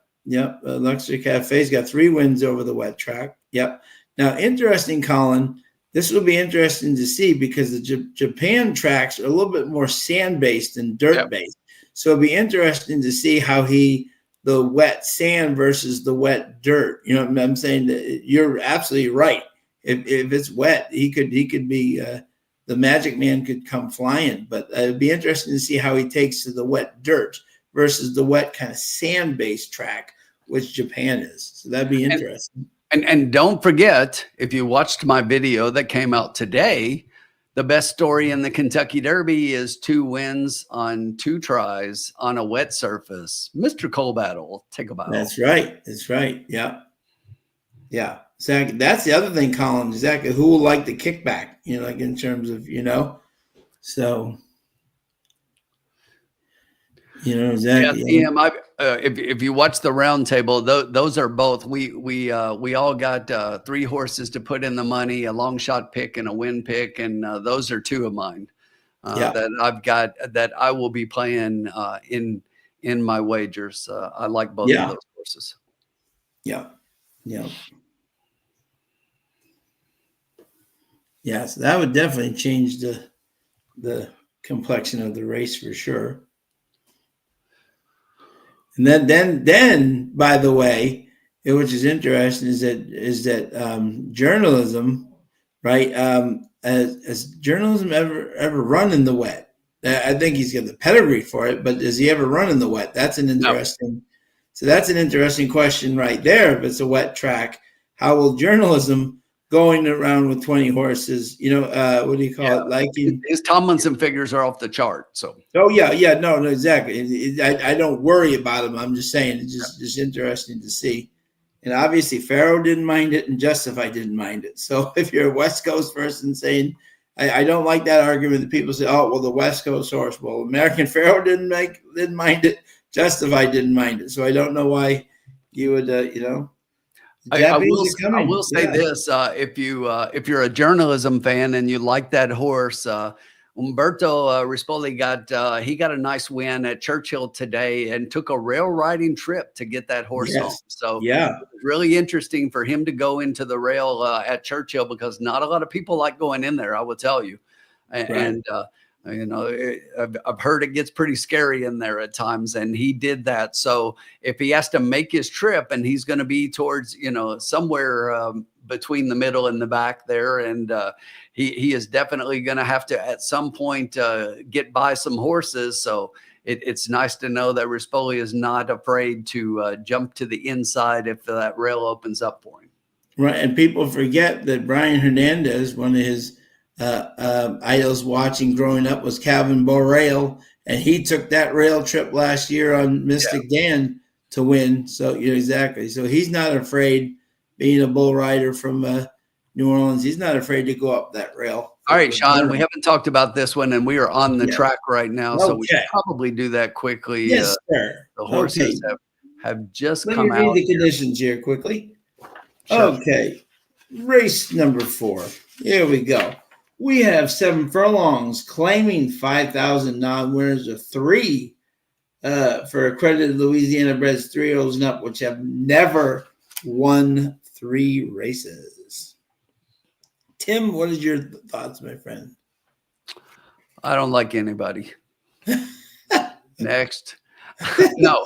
Luxor Cafe's got 3 wins over the wet track. Yep. Now, interesting, Colin. This will be interesting to see because the Japan tracks are a little bit more sand-based than dirt-based. So it'll be interesting to see how the wet sand versus the wet dirt. You know what I'm saying? You're absolutely right. If it's wet, he could be the Magic Man could come flying. But it'd be interesting to see how he takes to the wet dirt versus the wet kind of sand-based track, which Japan is. So that'd be interesting. And don't forget, if you watched my video that came out today, the best story in the Kentucky Derby is 2 wins on 2 tries on a wet surface. Mr. Colbattle will take a bow. That's right. Yeah. Exactly. That's the other thing, Colin. Exactly. Who will like the kickback? Like in terms of so. Exactly. Yeah, if you watch the round table, those are both. We all got 3 horses to put in the money, a long shot pick and a win pick, and those are 2 of mine that I've got that I will be playing in my wagers. I like both of those horses. Yeah. So that would definitely change the complexion of the race for sure. And then, by the way, which is interesting, is that journalism, right? Has journalism ever run in the wet? I think he's got the pedigree for it, but does he ever run in the wet? That's an interesting. No. So that's an interesting question right there. If it's a wet track, how will journalism going around with 20 horses? What do you call it? Like his Tomlinson figures are off the chart. So. Oh yeah, no, exactly. I don't worry about him. I'm just saying it's just interesting to see. And obviously, Farrow didn't mind it, and Justify didn't mind it. So if you're a West Coast person saying, I don't like that argument that people say, oh well, the West Coast horse. Well, American Farrow didn't mind it. Justify didn't mind it. So I don't know why you would, I will say this: if you're a journalism fan and you like that horse, Umberto Rispoli got a nice win at Churchill today and took a rail riding trip to get that horse home. So it was really interesting for him to go into the rail at Churchill because not a lot of people like going in there. I will tell you, and I've heard it gets pretty scary in there at times, and he did that. So if he has to make his trip and he's going to be towards, somewhere between the middle and the back there, and he is definitely going to have to at some point get by some horses. So it's nice to know that Rispoli is not afraid to jump to the inside if that rail opens up for him. Right, and people forget that Brian Hernandez, one of his I was watching growing up was Calvin Borrell, and he took that rail trip last year on Mystic Dan to win. So exactly. So he's not afraid, being a bull rider from New Orleans. He's not afraid to go up that rail. All right, Sean, we haven't talked about this one, and we are on the track right now, so we should probably do that quickly. Yes, sir. The horses have just Let come me read out the conditions here quickly. Sure. Okay. Race number 4. Here we go. We have 7 furlongs claiming 5,000 non-winners of 3 for accredited Louisiana breds 3-year-olds and up, which have never won 3 races. Tim, what is your thoughts, my friend? I don't like anybody. Next. No.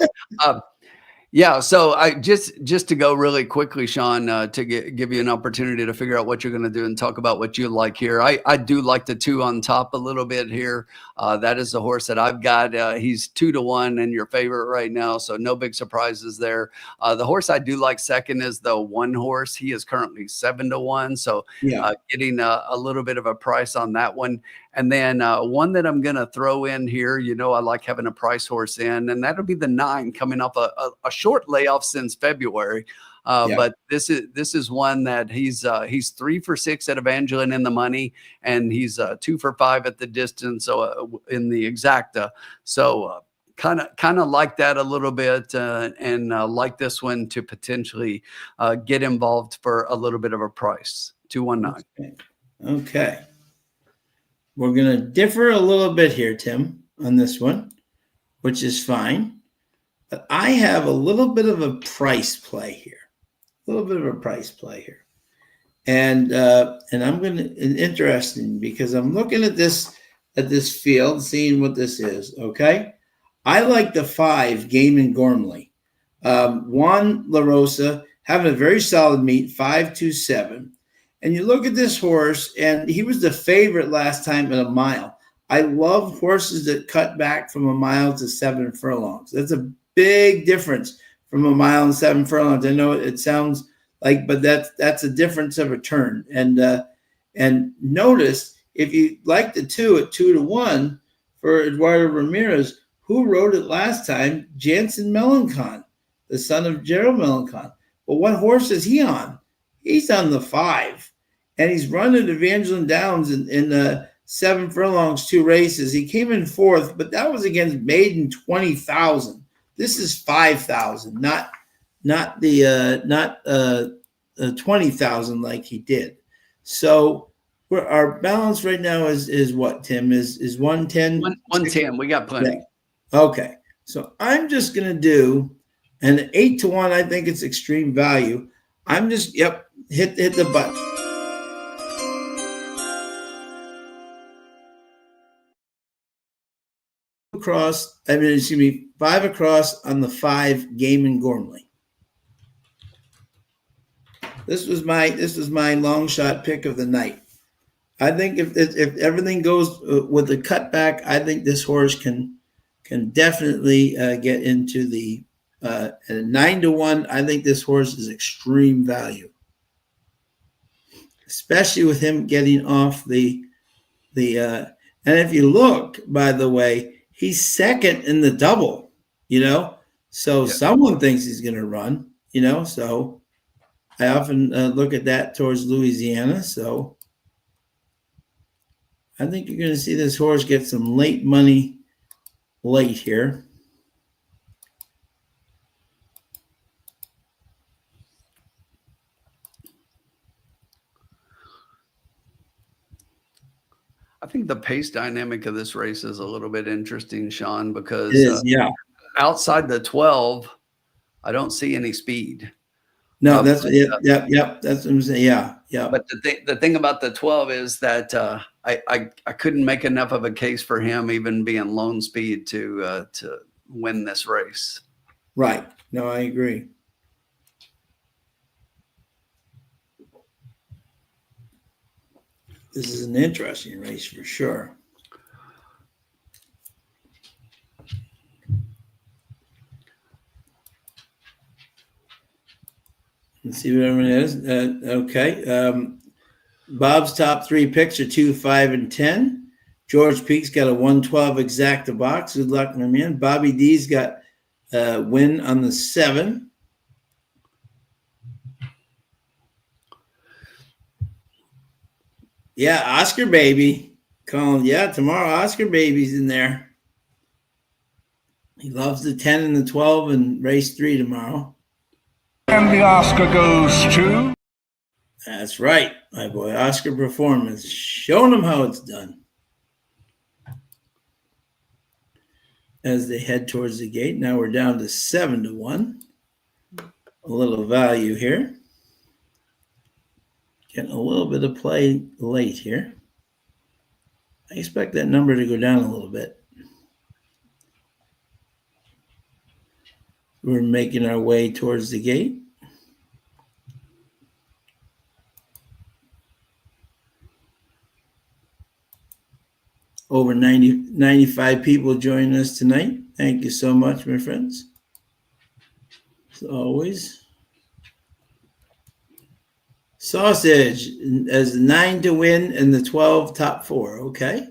Yeah. So I just to go really quickly, Sean, to give you an opportunity to figure out what you're going to do and talk about what you like here. I do like the 2 on top a little bit here. That is the horse that I've got. He's 2-1 and your favorite right now. So no big surprises there. The horse I do like second is the 1 horse. He is currently 7-1. So getting a little bit of a price on that one. And then one that I'm going to throw in here, I like having a price horse in, and that'll be the 9 coming off a short layoff since February. But this is one that he's 3 for 6 at Evangeline in the money, and he's 2 for 5 at the distance. So in the exacta. So kind of like that a little bit, and like this one to potentially get involved for a little bit of a price. 219. Okay. We're going to differ a little bit here, Tim, on this one, which is fine. But I have a little bit of a price play here. And I'm going to, interesting, because I'm looking at this field, seeing what this is. Okay. I like the 5 Game and Gormley. Juan La Rosa having a very solid meet, 5-2-7. And you look at this horse, and he was the favorite last time at a mile. I love horses that cut back from a mile to 7 furlongs. That's a big difference from a mile and 7 furlongs. I know it sounds like, but that's a difference of a turn. And notice, if you like the 2 at 2-1 for Eduardo Ramirez, who rode it last time? Jansen Melancon, the son of Gerald Melancon. But what horse is he on? He's on the 5. And he's running Evangeline Downs in 7 furlongs, 2 races. He came in 4th, but that was against maiden 20,000. This is 5,000, not 20,000 like he did. So our balance right now is what, Tim? Is 110? 110. We got plenty. Yeah. Okay. So I'm just gonna do an 8-1. I think it's extreme value. I'm just hit the button. Across, 5 across on the 5 Game and Gormley. This was my long shot pick of the night. I think if everything goes with the cutback, I think this horse can definitely get into the at 9-1. I think this horse is extreme value, especially with him getting off the. And if you look, by the way, he's second in the double. So someone thinks he's going to run. So I often look at that towards Louisiana. So I think you're going to see this horse get some late money late here. I think the pace dynamic of this race is a little bit interesting, Sean, because outside the 12, I don't see any speed. No, that's That's what I'm saying. Yeah. But the thing about the 12 is that I couldn't make enough of a case for him even being lone speed to win this race. Right. No, I agree. This is an interesting race for sure. Let's see what everyone is. Okay. Bob's top three picks are 2, 5, and 10. George Peak's got a 112 exacta box. Good luck, my man. Bobby D's got a win on the 7. Yeah, Oscar Baby. Colin, yeah, tomorrow Oscar Baby's in there. He loves the 10 and the 12 and race 3 tomorrow. And the Oscar goes to? That's right, my boy. Oscar Performance. Showing them how it's done. As they head towards the gate. Now we're down to 7-1. A little value here. Getting a little bit of play late here. I expect that number to go down a little bit. We're making our way towards the gate. Over 95 people joining us tonight. Thank you so much, my friends. As always. Sausage as the 9 to win and the 12 top 4. Okay.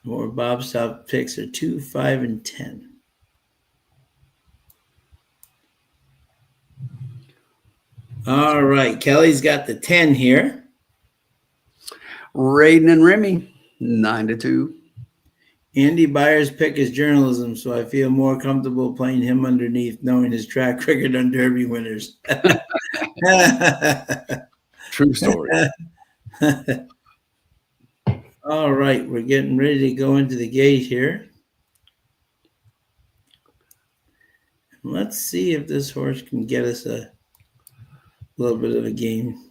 More Bob's top picks are 2, 5, and 10. All right. Kelly's got the 10 here. Raiden and Remy, 9-2. Andy Byers' pick is journalism, so I feel more comfortable playing him underneath knowing his track record on Derby winners. True story. All right, we're getting ready to go into the gate here. Let's see if this horse can get us a little bit of a game.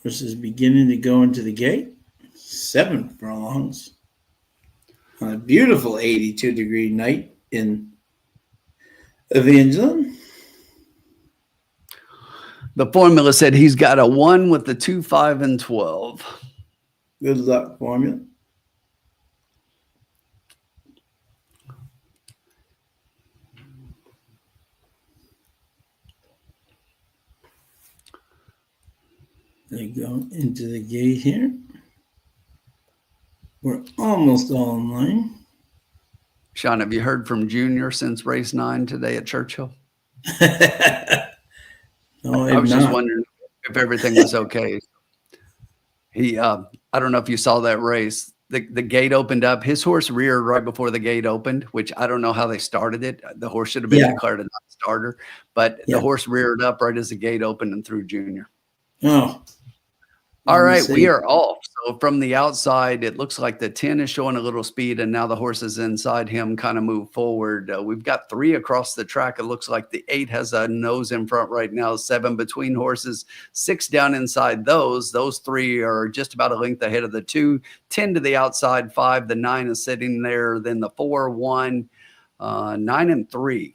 Horse is beginning to go into the gate. 7 furlongs. On a beautiful 82-degree night in Evangeline. The formula said he's got a 1 with the 2, 5, and 12. Good luck, formula. They go into the gate here. We're almost all in line. Sean, have you heard from Junior since race 9 today at Churchill? No, I was just wondering if everything was okay. He, I don't know if you saw that race. The gate opened up. His horse reared right before the gate opened, which I don't know how they started it. The horse should have been declared a non-starter, but the horse reared up right as the gate opened and threw Junior. Oh. All right, we are off. So from the outside, it looks like the 10 is showing a little speed, and now the horses inside him kind of move forward. We've got 3 across the track. It looks like the 8 has a nose in front right now, 7 between horses, 6 down inside those. Those 3 are just about a length ahead of the 2, 10 to the outside, 5. The 9 is sitting there. Then the 4, 1, 9, and 3.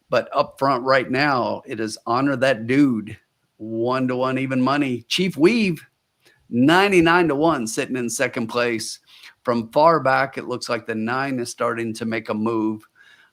But up front right now, it is Honor That Dude, 1-1 even money. Chief Weave, 99-1 sitting in second place. From far back, it looks like the 9 is starting to make a move.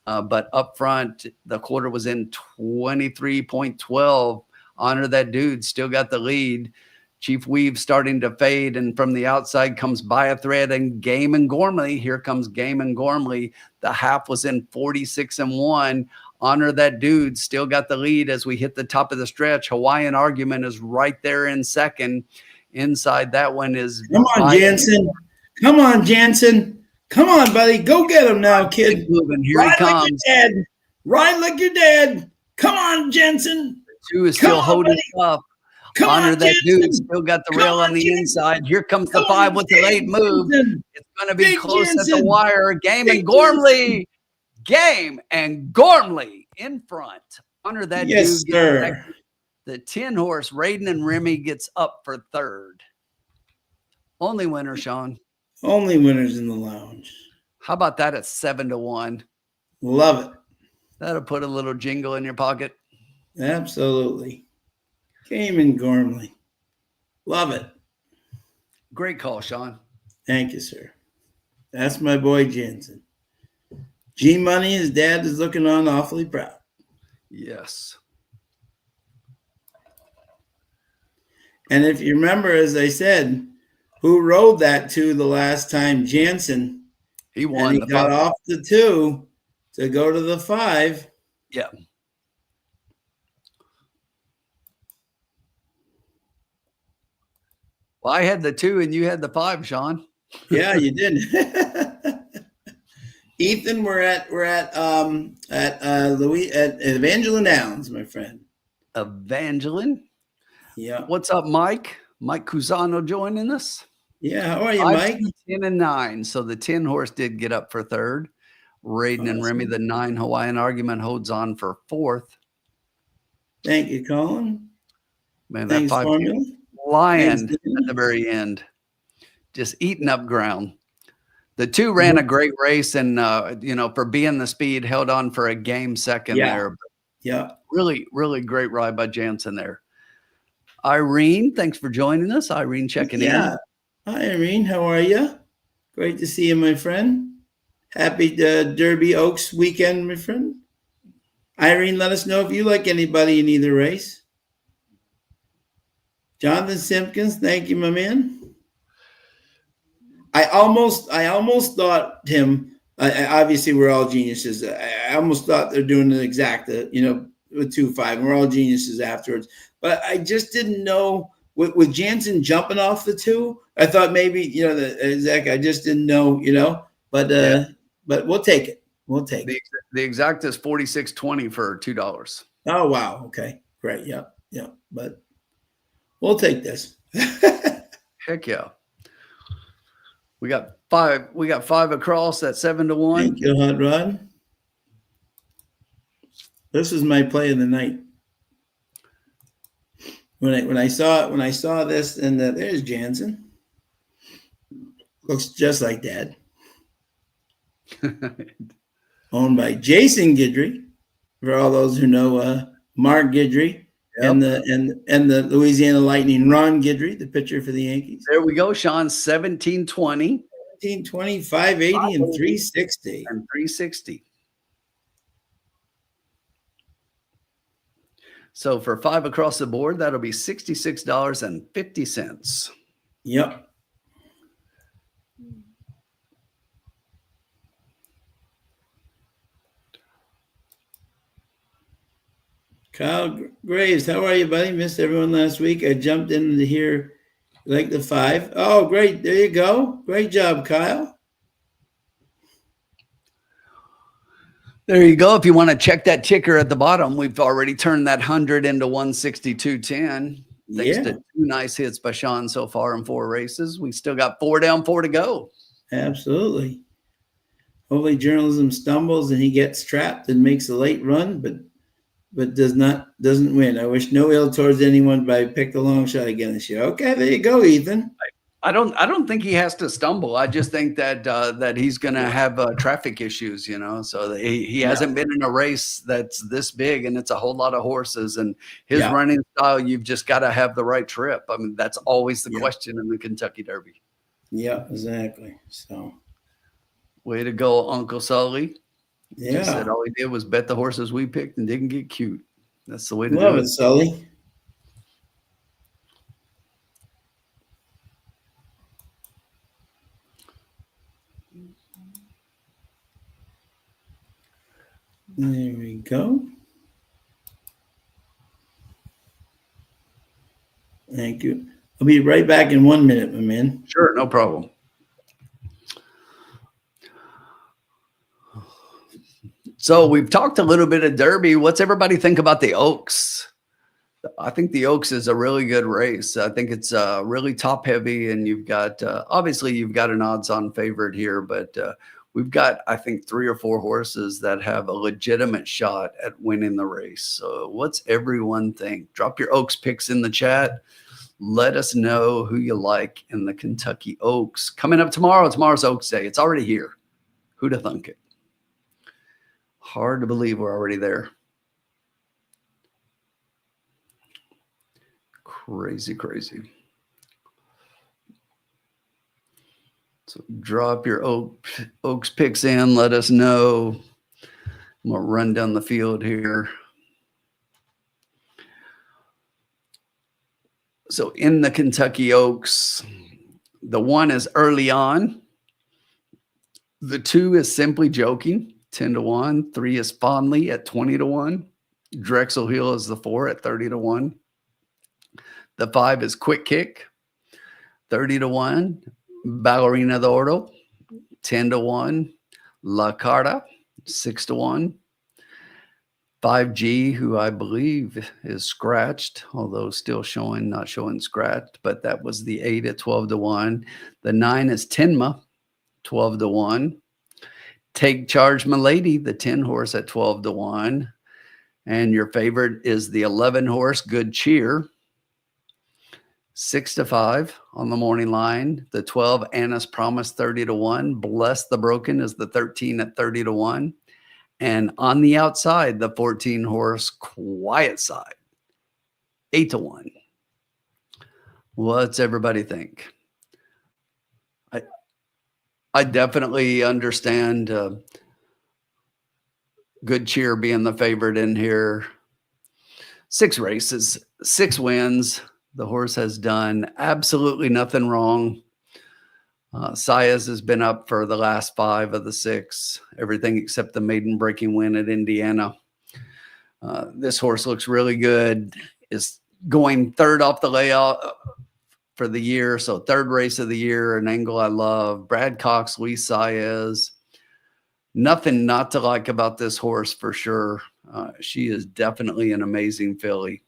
But up front, the quarter was in 23.12. Honor That Dude still got the lead. Chief Weave starting to fade, and from the outside comes By a Thread and Game and Gormley. Here comes Game and Gormley. The half was in 46-1. Honor That Dude still got the lead as we hit the top of the stretch. Hawaiian Argument is right there in second. Inside that one is Come on, Jansen. Come on, Jansen. Come on, buddy. Go get him now, kid. Moving. Here Ride he comes. like your dad. Ride like your dad. Come on, Jensen. 2 is still holding up. Come Honor on, That Jensen. Dude still got the rail on the Jensen. inside. Here comes the Come 5 on, with the late move. Jensen. It's going to be Big close at Jensen. the wire. Game Big and Gormley. Game and Gormley in front. Honor That Yes, Dude. sir. The 10 horse, Raiden and Remy, gets up for third. Only winner, Sean. Only winners in the lounge. How about that at 7-1? Love it. That'll put a little jingle in your pocket. Absolutely. Cayman Gormley. Love it. Great call, Sean. Thank you, sir. That's my boy Jansen. G Money, his dad is looking on awfully proud. Yes. And if you remember, as I said, who rode that 2 the last time? Jansen. He won. And he the got 5. off the 2 to go to the 5. Yeah. Well, I had the 2 and you had the 5, Sean. Yeah, you did. Ethan, we're at Evangeline Downs, my friend. Evangeline. Yeah. What's up, Mike? Mike Cusano joining us. Yeah. How are you, 5, Mike? 10, and 9. So the 10 horse did get up for 3rd. Raiden and Remy, the 9 Hawaiian Argument holds on for 4th. Thank you, Colin. Man, Thanks, that 5 Formula. Lion Thanks, at the very end, just eating up ground. The 2 ran a great race, and for being the speed, held on for a game second there. Yeah. Really, really great ride by Jansen there. Irene, thanks for joining us. Irene checking in. Hi, Irene. How are you? Great to see you, my friend. Happy Derby Oaks weekend, my friend. Irene, let us know if you like anybody in either race. Jonathan Simpkins, thank you, my man. I almost thought him. Obviously, we're all geniuses. I almost thought they're doing an exact, with 2-5. And we're all geniuses afterwards. But I just didn't know with Jansen jumping off the 2. I thought maybe the exact. I just didn't know, But we'll take it. We'll take it. The exact is $46.20 for $2. Oh wow. Okay. Great. Yeah. But we'll take this. Heck yeah. We got 5. We got 5 across at 7-1. Thank you, Hot Rod. This is my play of the night. When I saw this, and there's Jansen. Looks just like Dad. Owned by Jason Guidry, for all those who know Mark Guidry. Yep. And the Louisiana Lightning, Ron Guidry, the pitcher for the Yankees. There we go, Sean. 1720. 1720, 580, and 360. And 360. So for 5 across the board, that'll be $66.50. Yep. Kyle Graves, how are you, buddy? Missed everyone last week. I jumped in to hear like the 5. Oh, great. There you go. Great job, Kyle. There you go. If you want to check that ticker at the bottom, we've already turned that 100 into 162.10. Thanks to 2 nice hits by Sean so far in 4 races. We still got 4 down, 4 to go. Absolutely. Hopefully journalism stumbles and he gets trapped and makes a late run, but doesn't win. I wish no ill towards anyone, but I picked a long shot again this year. Okay, there you go, Ethan. I don't think he has to stumble. I just think that he's going to have traffic issues, so he hasn't been in a race that's this big, and it's a whole lot of horses, and his running style, you've just got to have the right trip. I mean, that's always the question in the Kentucky Derby. Yeah, exactly. So way to go, Uncle Sully. Yeah. Just said all he did was bet the horses we picked and didn't get cute. That's the way to Love do it, Sully. There we go. Thank you. I'll be right back in 1 minute, my man. Sure, no problem. So we've talked a little bit of Derby. What's everybody think about the Oaks? I think the Oaks is a really good race. I think it's really top heavy, and you've got obviously you've got an odds-on favorite here, but we've got, I think, 3 or 4 horses that have a legitimate shot at winning the race. So what's everyone think? Drop your Oaks picks in the chat. Let us know who you like in the Kentucky Oaks. Coming up tomorrow. Tomorrow's Oaks Day. It's already here. Who'd have thunk it? Hard to believe we're already there. Crazy, crazy. So drop your Oaks picks in. Let us know. I'm going to run down the field here. So in the Kentucky Oaks, the 1 is Early On. The 2 is Simply Joking, 10-1. 3 is Fondly at 20-1. Drexel Hill is the 4 at 30-1. The 5 is Quick Kick, 30-1. Ballerina d'Oro, 10-1. La Carta, 6-1. 5G, who I believe is scratched, although still showing, not showing scratched, but that was the 8 at 12-1. The 9 is Tenma, 12-1. Take Charge Milady, the 10 horse at 12-1. And your favorite is the 11 horse Good Cheer, 6-5 on the morning line. The 12 Anna's Promise, 30-1. Bless the Broken is the 13 at 30-1. And on the outside, the 14 horse Quiet Side, 8-1. What's everybody think? I definitely understand Good Cheer being the favorite in here. 6 races, 6 wins. The horse has done absolutely nothing wrong. Saez has been up for the last 5 of the 6, everything except the maiden breaking win at Indiana. This horse looks really good. Is going 3rd off the layout for the year. So 3rd race of the year, an angle I love. Brad Cox, Luis Saez. Nothing not to like about this horse for sure. She is definitely an amazing filly.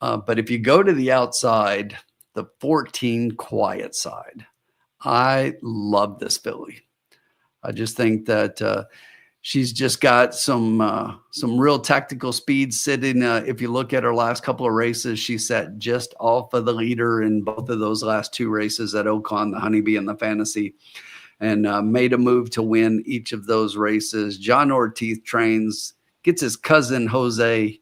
But if you go to the outside, the 14 Quiet Side, I love this filly. I just think that she's just got some real tactical speed sitting. If you look at her last couple of races, she sat just off of the leader in both of those last 2 races at Oakon, the Honeybee and the Fantasy, and made a move to win each of those races. John Ortiz trains, gets his cousin Jose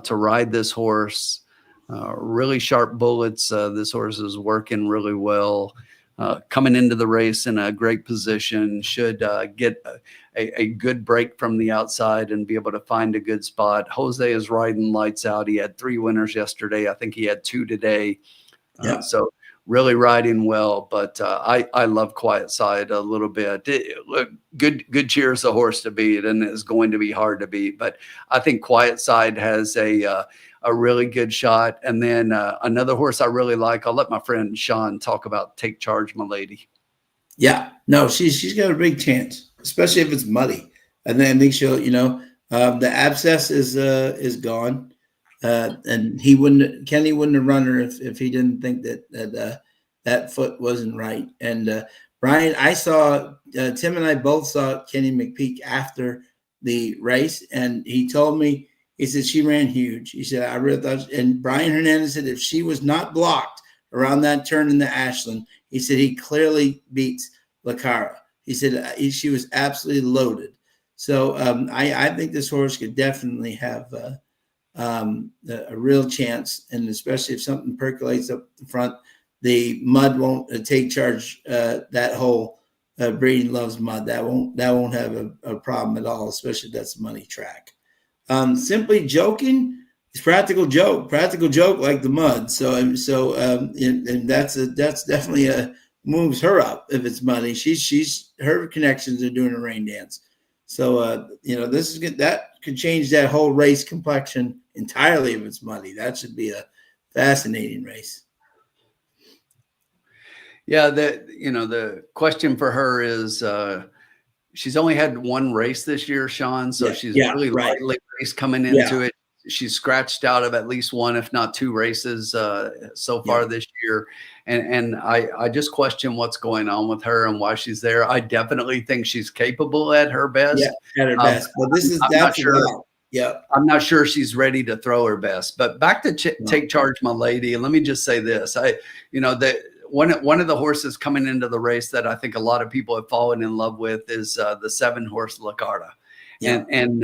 to ride this horse. Really sharp bullets. This horse is working really well. Coming into the race in a great position, should get a good break from the outside and be able to find a good spot. Jose is riding lights out. He had 3 winners yesterday. I think he had 2 today. So really riding well, but I love Quiet Side a little bit. Good Cheer is a horse to beat, and it's going to be hard to beat. But I think Quiet Side has a really good shot. And then another horse I really like, I'll let my friend Sean talk about Take Charge Milady. Yeah, no, she's got a big chance, especially if it's muddy. And then I think she'll, the abscess is gone. And Kenny wouldn't have run her if he didn't think that foot wasn't right. And Brian, I saw Tim and I both saw Kenny McPeak after the race, and he told me, he said she ran huge. He said I really thought, and Brian Hernandez said if she was not blocked around that turn in the Ashland, he said he clearly beats Lacara. He said she was absolutely loaded. So I think this horse could definitely have a real chance, and especially if something percolates up the front, the mud won't take charge. That whole breeding loves mud. That won't have a problem at all, especially if that's a money track. Simply Joking is practical joke like the mud. So and that's definitely moves her up if it's money. She's her connections are doing a rain dance. So this is good. That could change that whole race complexion entirely if it's money. That should be a fascinating race. Yeah, the question for her is she's only had 1 race this year, Sean. So she's really lightly raced coming into it. She's scratched out of at least 1, if not 2 races so far this year. And I just question what's going on with her and why she's there. I definitely think she's capable at her best. Yeah, at her best. But this is I'm not sure. Yeah, I'm not sure she's ready to throw her best. But back to Take Charge Milady. And let me just say this: one of the horses coming into the race that I think a lot of people have fallen in love with is the 7 horse Lacarta. Yeah. And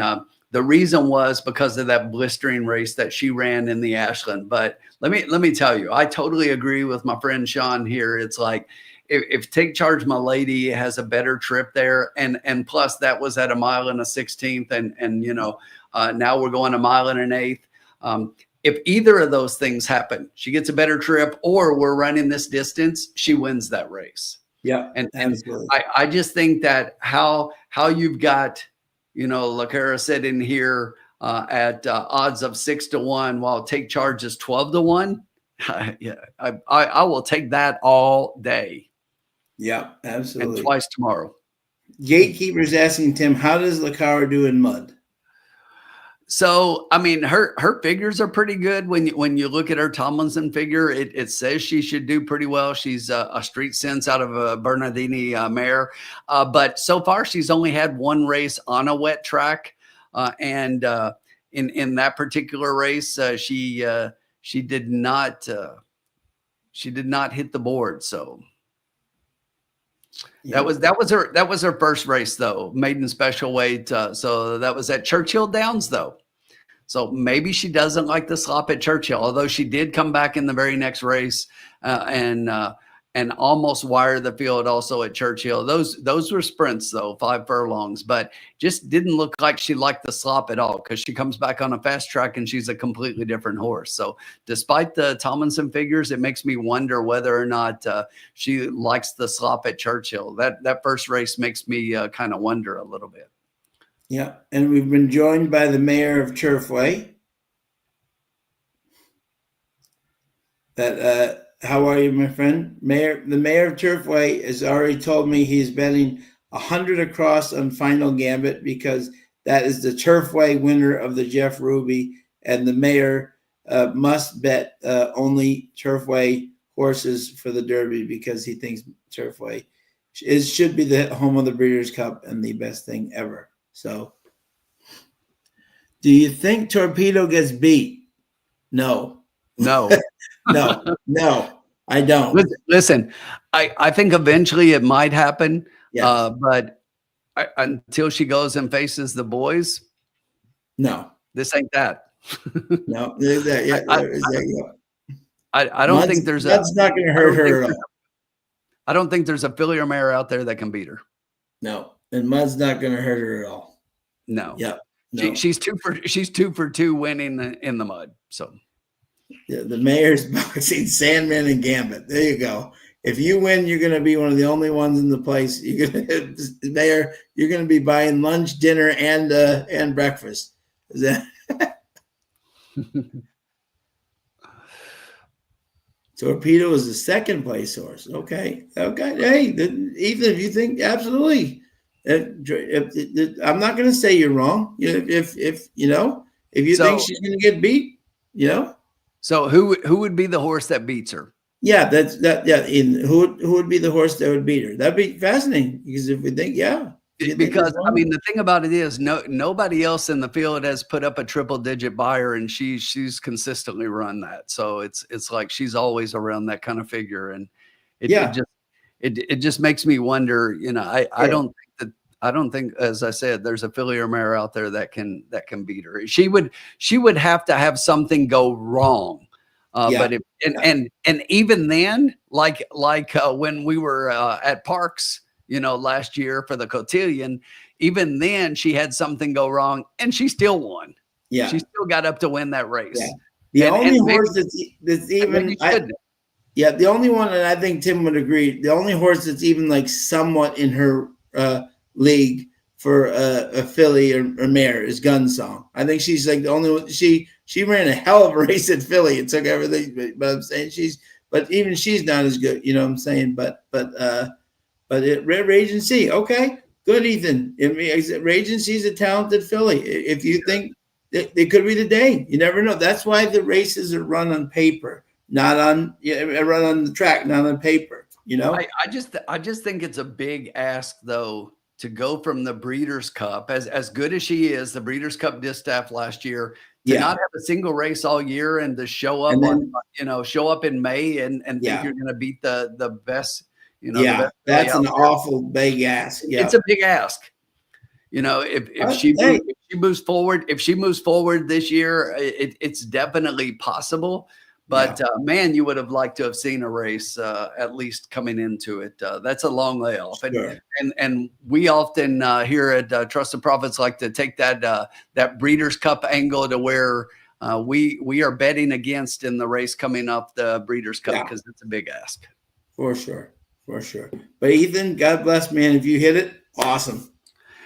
The reason was because of that blistering race that she ran in the Ashland. But let me tell you, I totally agree with my friend Sean here. It's like, if Take Charge My Lady has a better trip there, and plus that was at 1 1/16, and now we're going 1 1/8. If either of those things happen, she gets a better trip, or we're running this distance, she wins that race. Yeah, and absolutely. I just think that how you've got, LaCara said in here at odds of 6-1, while Take Charge is 12-1. Yeah, I will take that all day. Yeah, absolutely. And twice tomorrow. Gatekeeper's asking Tim, how does LaCara do in mud? So, I mean, her figures are pretty good. When you look at her Tomlinson figure, it says she should do pretty well. She's a street sense out of a Bernardini mare. But so far, she's only had one race on a wet track. And in that particular race, she did not hit the board. So Yeah. that was her first race, though, maiden special weight. So that was at Churchill Downs, though. So maybe she doesn't like the slop at Churchill, although she did come back in the very next race and almost wire the field also at Churchill. Those were sprints, though, 5 furlongs, but just didn't look like she liked the slop at all, because she comes back on a fast track and she's a completely different horse. So despite the Tomlinson figures, it makes me wonder whether or not she likes the slop at Churchill. That first race makes me kind of wonder a little bit. Yeah, and we've been joined by the mayor of Turfway. How are you, my friend? The mayor of Turfway has already told me he's betting 100 across on Final Gambit, because that is the Turfway winner of the Jeff Ruby, and the mayor must bet only Turfway horses for the Derby, because he thinks Turfway should be the home of the Breeders' Cup and the best thing ever. So, do you think Torpedo gets beat? No. No. No, I don't. Listen, I think eventually it might happen, Yes. but until she goes and faces the boys, No, this ain't that. no. I don't think there's that's not going to hurt her at all. I don't think there's a fillier mare out there that can beat her. No, and Mud's not going to hurt her at all. No. Yeah. No. She's 2 for 2 winning in the mud. So yeah, the mayor's boxing Sandman and Gambit. There you go. If you win, you're going to be one of the only ones in the place. You're going to, Mayor, you're going to be buying lunch, dinner, and breakfast. Is that? Torpedo is the second place horse. Okay. Hey, Ethan, if you think absolutely, I'm not going to say you're wrong. If you think she's going to get beat, So who would be the horse that beats her? Yeah, who would be the horse that would beat her? That'd be fascinating, because if we think, because I mean, the thing about it is, nobody else in the field has put up a triple-digit buyer, and she's consistently run that. So it's like she's always around that kind of figure, and it just makes me wonder. I don't think, as I said, there's a fillier mare out there that can beat her. She would have to have something go wrong. But even then, like when we were at Parks, last year for the Cotillion, even then she had something go wrong and she still won. Yeah, she still got up to win that race. Yeah. The only horse that's even the only one, and I think Tim would agree, the only horse that's even like somewhat in her league for a filly or mare is Gun Song. I think she's like the only one. She ran a hell of a race at Philly. It took everything, but I'm saying even she's not as good. You know what I'm saying? But Rage and C. Okay, good, Ethan. Rage and C is a talented filly. If you think it could be the day, you never know. That's why the races are run on paper, not on run on the track, not on paper. I just think it's a big ask, though, to go from the Breeders' Cup, as good as she is, the Breeders' Cup distaff last year, to not have a single race all year and to show up show up in May and think you're going to beat the best. That's an awful big ask. Yeah. It's a big ask. You know, if Hey, if she moves forward this year, it's definitely possible. But man, you would have liked to have seen a race at least coming into it. That's a long way off, sure. and we often here at Trusted Profits like to take that Breeders' Cup angle to where we are betting against in the race coming up, the Breeders' Cup, because it's a big ask. For sure. But Ethan, God bless, man. If you hit it, awesome.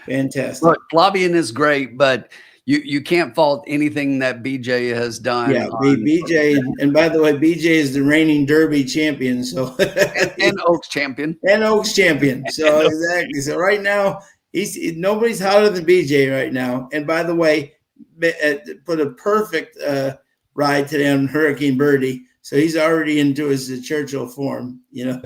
Fantastic. Look, lobbying is great, but you can't fault anything that BJ has done. Yeah, BJ, and by the way, BJ is the reigning Derby champion, so and Oaks champion. And Oaks champion. So exactly. So right now, nobody's hotter than BJ right now. And by the way, put a perfect ride today on Hurricane Birdie. So he's already into his Churchill form, you know.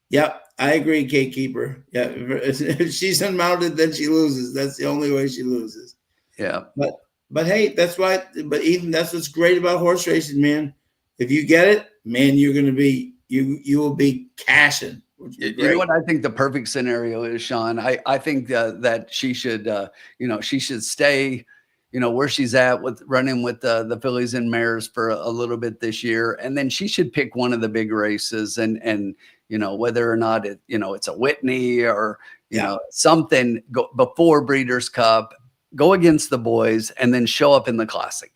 Yep, I agree, Kate Keeper. Yeah, if she's unmounted, then she loses. That's the only way she loses. Yeah. But hey, that's why. But Ethan, that's what's great about horse racing, man. If you get it, man, you're going to be you will be cashing. You know what I think the perfect scenario is, Sean? I think that she should she should stay where she's at with running with the fillies and mares for a little bit this year, and then she should pick one of the big races and whether or not it's a Whitney or something before Breeders' Cup, go against the boys and then show up in the Classic.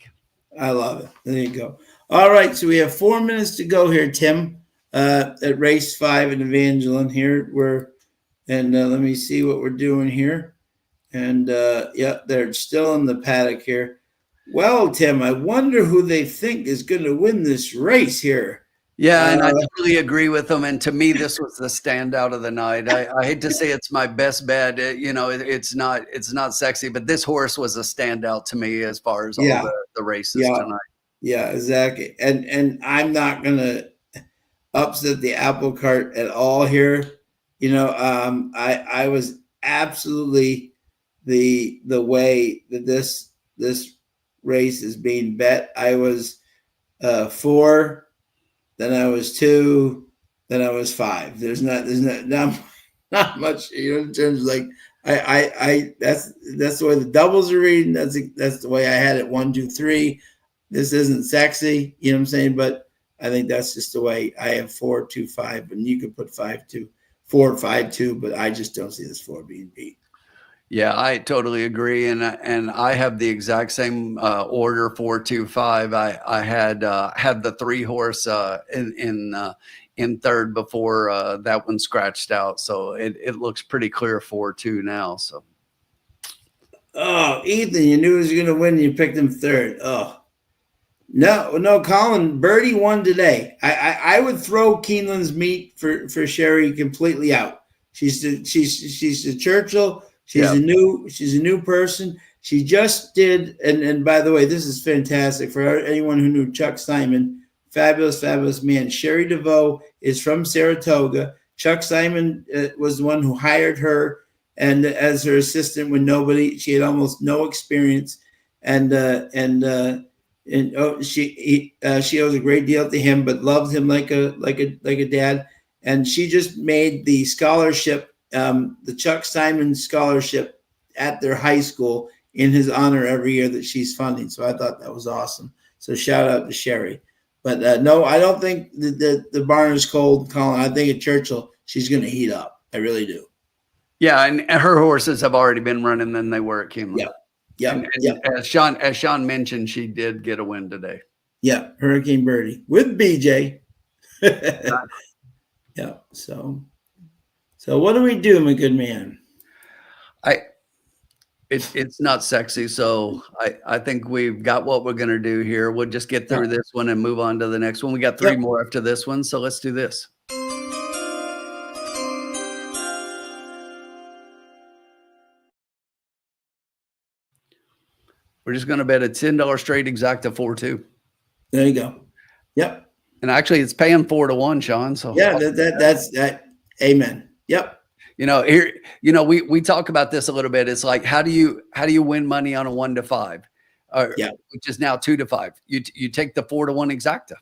I love it. There you go. All right, so we have 4 minutes to go here, Tim, at race 5 in Evangeline here. Let me see what we're doing here. And they're still in the paddock here. Well, Tim, I wonder who they think is going to win this race here. Yeah, and I totally agree with them. And to me, this was the standout of the night. I hate to say it's my best bet. It's not sexy, but this horse was a standout to me as far as all the races tonight. Yeah, exactly. And I'm not gonna upset the apple cart at all here. I was absolutely the way that this race is being bet. I was 4. Then I was 2, then I was 5. There's not much, in terms of like that's the way the doubles are reading. That's the way I had it 1, 2, 3. This isn't sexy, you know what I'm saying? But I think that's just the way I have 4, 2, 5, and you could put 5, 2, 4, 5, 2, but I just don't see this 4 being beat. Yeah, I totally agree, and I have the exact same order 4, 2, 5. I had the 3 horse in third before that one scratched out, so it looks pretty clear 4, 2 now. So, oh, Ethan, you knew he was going to win. You picked him third. Oh, no, Colin, Birdie won today. I would throw Keeneland's meet for Sherry completely out. She's the Churchill. She's a new person. She just did, and by the way, this is fantastic for anyone who knew Chuck Simon. Fabulous man. Sherry DeVoe is from Saratoga. Chuck Simon was the one who hired her and as her assistant when she had almost no experience, and she owes a great deal to him, but loved him like a dad. And she just made the scholarship, the Chuck Simon scholarship at their high school in his honor every year that she's funding. So I thought that was awesome. So shout out to Sherry. But no, I don't think the barn is cold, Colin. I think at Churchill, she's going to heat up. I really do. Yeah, and her horses have already been running than they were at Keeneland. Yeah. As Sean mentioned, she did get a win today. Yeah, Hurricane Birdie with BJ. Yeah. So what do we do, my good man? It's not sexy, so I think we've got what we're going to do here. We'll just get through this one and move on to the next one. We got 3 more after this one, so let's do this. We're just going to bet a $10 straight exacta 4-2. There you go. Yep. And actually, it's paying 4-1, Sean. So yeah, that's that. Amen. Yep. Here, we talk about this a little bit. It's like, how do you win money on a 1-5, which is now 2-5? You take the 4-1 exacta.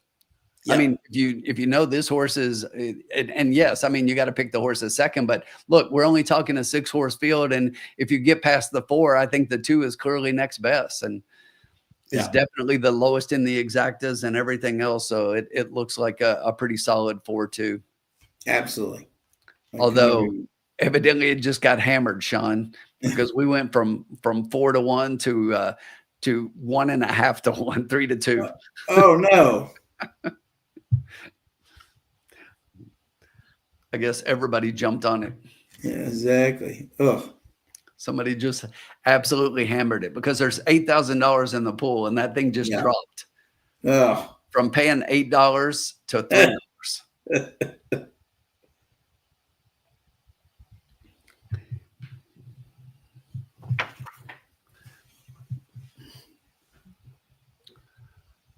Yeah. I mean, if you know this horse is, and yes, I mean, you got to pick the horse a second, but look, we're only talking a 6-horse field. And if you get past the 4, I think the 2 is clearly next best and is definitely the lowest in the exactas and everything else. So it looks like a pretty solid 4-2. Absolutely. Although evidently it just got hammered, Sean, because we went from 4-1 to 1.5 to 1, 3-2. Oh no. I guess everybody jumped on it. Yeah, exactly. Oh, somebody just absolutely hammered it because there's $8,000 in the pool and that thing just dropped. Oh, from paying $8 to $3.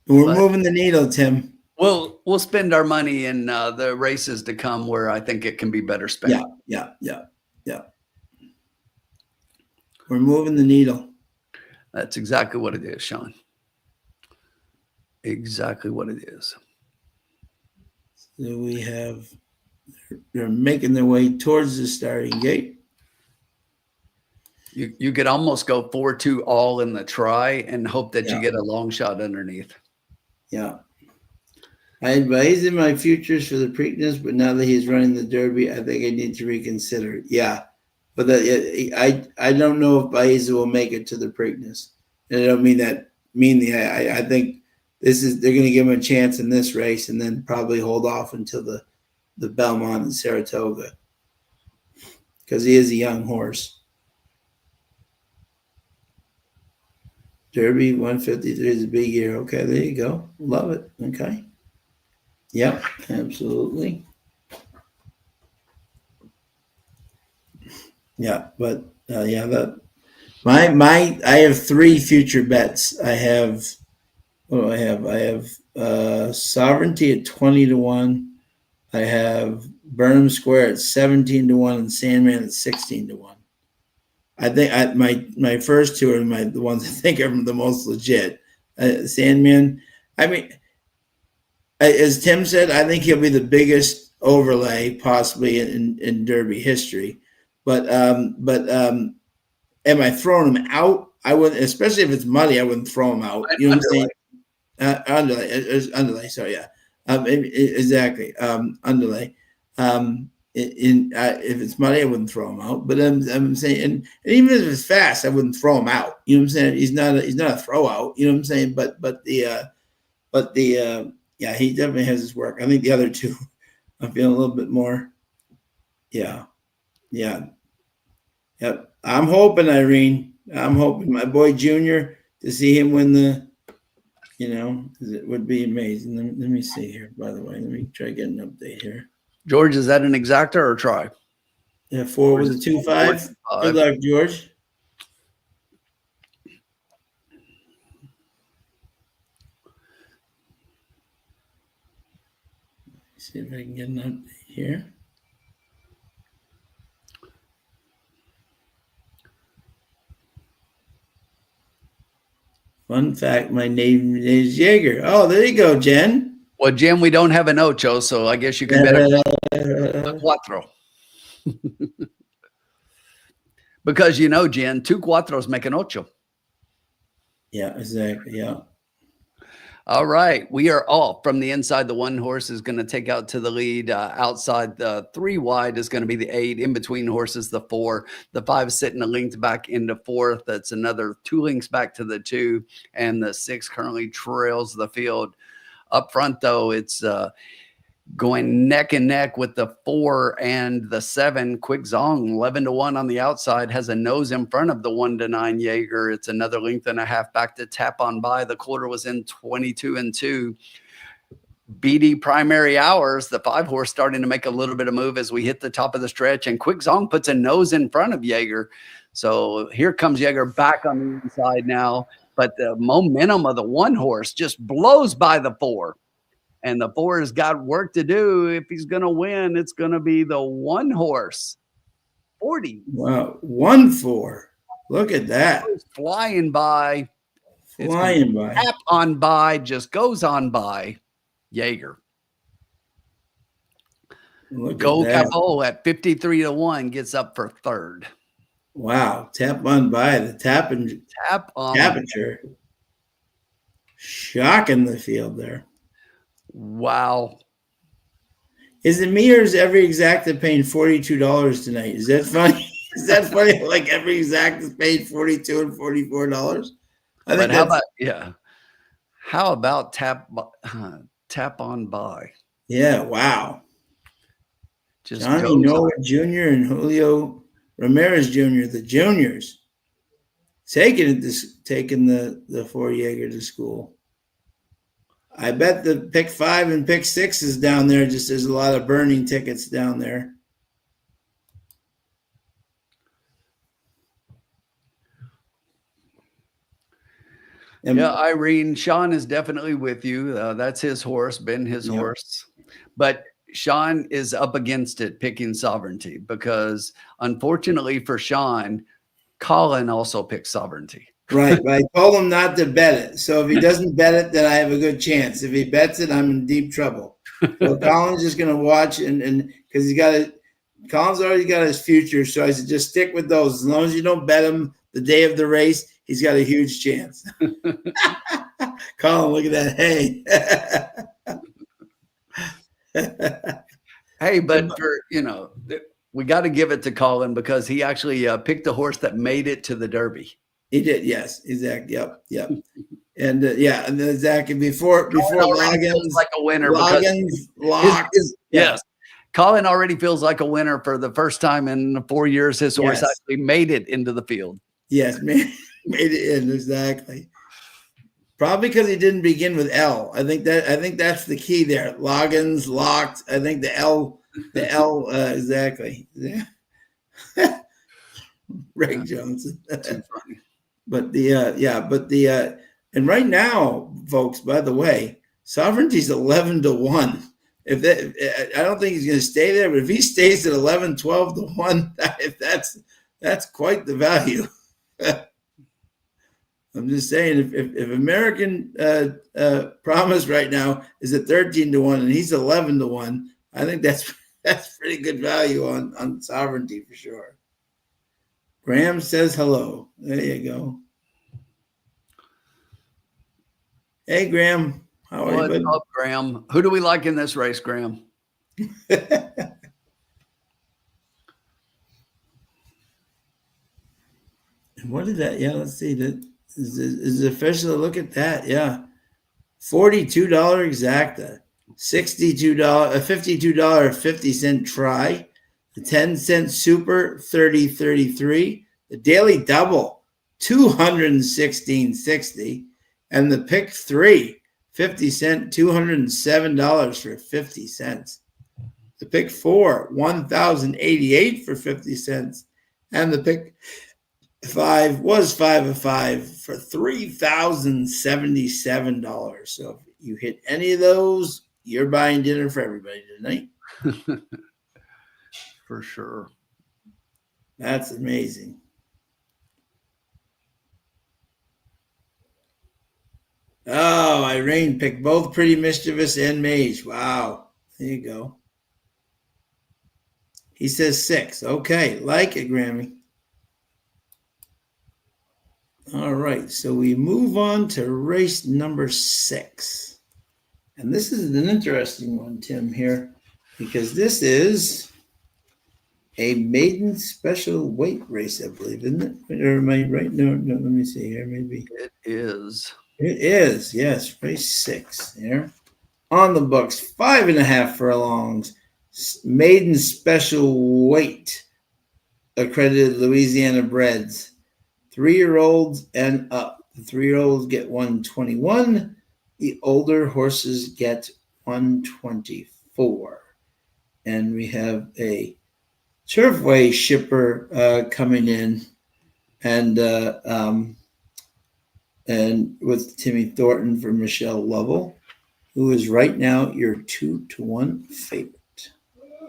We're moving the needle, Tim. We'll spend our money in the races to come where I think it can be better spent. Yeah. We're moving the needle. That's exactly what it is, Sean. Exactly what it is. So we have, they're making their way towards the starting gate. You could almost go 4-2 all in the try and hope that you get a long shot underneath. Yeah. I advised him my futures for the Preakness, but now that he's running the Derby, I think I need to reconsider. Yeah. But I don't know if Baeza will make it to the Preakness. And I don't mean that meanly. I think they're going to give him a chance in this race and then probably hold off until the Belmont and Saratoga because he is a young horse. Derby 153 is a big year. Okay, there you go. Love it. Okay. Yep, absolutely. Yeah, but that I have 3 future bets. I have what do I have? I have Sovereignty at 20-1. I have Burnham Square at 17-1 and Sandman at 16-1. I think my first 2 are the ones I think are the most legit. Sandman. I mean, as Tim said, I think he'll be the biggest overlay possibly in Derby history. But am I throwing him out? I wouldn't, especially if it's muddy. I wouldn't throw him out. You know what I'm saying? Underlay. Sorry, yeah. Exactly. Underlay. If it's muddy, I wouldn't throw him out. But I'm saying, and even if it's fast, I wouldn't throw him out. You know what I'm saying? He's not a throw out. You know what I'm saying? But he definitely has his work. I think the other 2, I'm feeling a little bit more. Yeah. Yep. I'm hoping, Irene. I'm hoping my boy Junior to see him win the. It would be amazing. Let me see here. By the way, let me try to get an update here. George, is that an exacta or a try? Yeah, 4 was a 2-5. Good luck, George. See if I can get an update here. Fun fact, my name is Jaeger. Oh, there you go, Jen. Well, Jim, we don't have an ocho, so I guess you can bet a cuatro. Because Jen, 2 cuatros make an ocho. Yeah, exactly. Yeah. All right. We are off from the inside. The 1 horse is going to take out to the lead. Outside the 3 wide is going to be the 8. In between horses, the 4. The 5 sitting a length back into 4th. That's another 2 lengths back to the 2. And the 6 currently trails the field. Up front, though, it's going neck and neck with the 4 and the 7. Quick Zong, 11-1 on the outside, has a nose in front of the 1-9 Jaeger. It's another length and a half back to Tap on By. The quarter was in 22-2. BD Primary Hours, the 5 horse, starting to make a little bit of move as we hit the top of the stretch, and Quick Zong puts a nose in front of Jaeger. So here comes Jaeger back on the inside now, but the momentum of the 1 horse just blows by the 4. And the 4 has got work to do. If he's going to win, it's going to be the 1 horse. 40. Wow. 1-4. Look at that. Flying by. Flying by. Tap on By, just goes on by. Jaeger. Look Go at that. Capo at 53-1 gets up for third. Wow. Tap on by the Tap on Tapature. Shocking the field there. Wow. Is it me or is every exacta paying $42 tonight? Is that funny? Is that funny? Like every exacta paid $42 and $44? I think how about tap on by? Yeah, wow. Just Johnny Noah Jr. and Julio Ramirez Jr., the juniors, taking the 4 Jaeger to school. I bet the pick 5 and pick 6 is down there. Just there's a lot of burning tickets down there. Yeah, Irene, Sean is definitely with you. That's his horse, been his horse. But Sean is up against it picking Sovereignty because unfortunately for Sean, Colin also picked Sovereignty. Right. But I told him not to bet it. So if he doesn't bet it, then I have a good chance. If he bets it, I'm in deep trouble. So Colin's just going to watch and because Colin's already got his future. So I said, just stick with those. As long as you don't bet him the day of the race, he's got a huge chance. Colin, look at that. Hey. Hey, but we got to give it to Colin because he actually picked a horse that made it to the Derby. He did, yes, exactly. Yep. And and exactly before Loggins, like a winner. Yes, Colin already feels like a winner for the first time in 4 years. His horse actually made it into the field. Yes, made it in, exactly. Probably because he didn't begin with L. I think that's the key there. Loggins, locked. I think the L exactly. Yeah. Rick Johnson. Too funny. But and right now, folks, by the way, Sovereignty's 11-1. If that, I don't think he's going to stay there, but if he stays at 11, 12-1, that's quite the value. I'm just saying, if American Promise right now is at 13-1 and he's 11-1, I think that's pretty good value on Sovereignty for sure. Graham says hello. There you go. Hey, Graham. How are you? What's up, Graham? Who do we like in this race, Graham? And what is that? Yeah, let's see. That is official. Look at that. Yeah. $42 exacta. $62, a $52.50 try. The 10-cent super, 30.33. The daily double, $216.60. And the pick 3, 50-cent, $207 for 50 cents. The pick 4, $1,088 for 50 cents. And the pick 5 was 5 of 5 for $3,077. So if you hit any of those, you're buying dinner for everybody tonight. For sure. That's amazing. Oh, Irene picked both Pretty Mischievous and Mage. Wow. There you go. He says 6. Okay. Like it, Grammy. All right. So we move on to race number 6. And this is an interesting one, Tim, here, because this is a maiden special weight race, I believe, isn't it? Or am I right? No, let me see here. Maybe it is. It is, yes. Race 6 here. On the books, 5.5 furlongs. Maiden special weight. Accredited Louisiana breds. 3-year-olds and up. The 3-year-olds get 121. The older horses get 124. And we have a Turfway shipper coming in, and with Timmy Thornton for Michelle Lovell, who is right now your 2-1 favorite.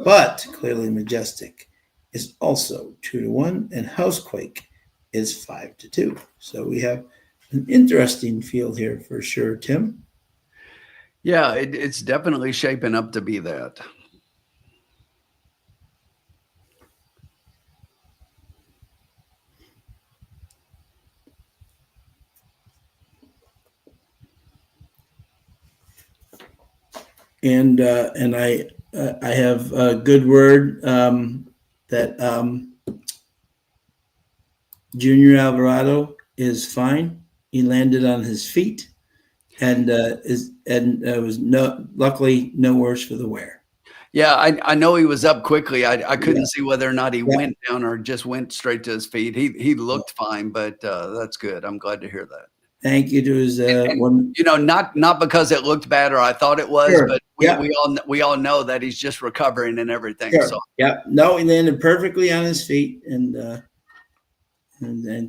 But Clearly Majestic is also 2-1, and Housequake is 5-2. So we have an interesting field here for sure, Tim. Yeah, it's definitely shaping up to be that. And I have a good word that Junior Alvarado is fine. He landed on his feet and was luckily no worse for the wear. Yeah, I know he was up quickly. I Yeah, couldn't see whether or not he yeah. went down or just went straight to his feet. He looked fine, but that's good. I'm glad to hear that. Thank you to his And one. you know, not because it looked bad or I thought it was, Sure. but Yeah. we all know that he's just recovering and everything. So Sure. Yeah. No, he landed perfectly on his feet, and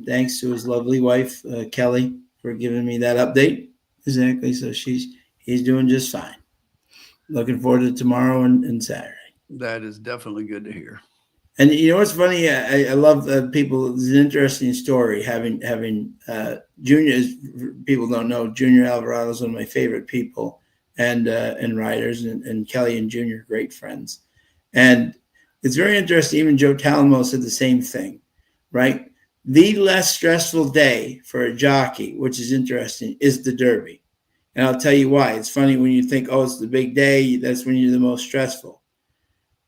thanks to his lovely wife Kelly for giving me that update. Exactly. So he's doing just fine. Looking forward to tomorrow and Saturday. that is definitely good to hear. And you know what's funny? I love people. It's an interesting story having Junior. People don't know Junior Alvarado is one of my favorite people and riders, and Kelly and Junior great friends. And it's very interesting. Even Joe Talamo said the same thing, right? The less stressful day for a jockey, which is interesting, is the Derby. And I'll tell you why. It's funny when you think, oh, it's the big day. That's when you're the most stressful.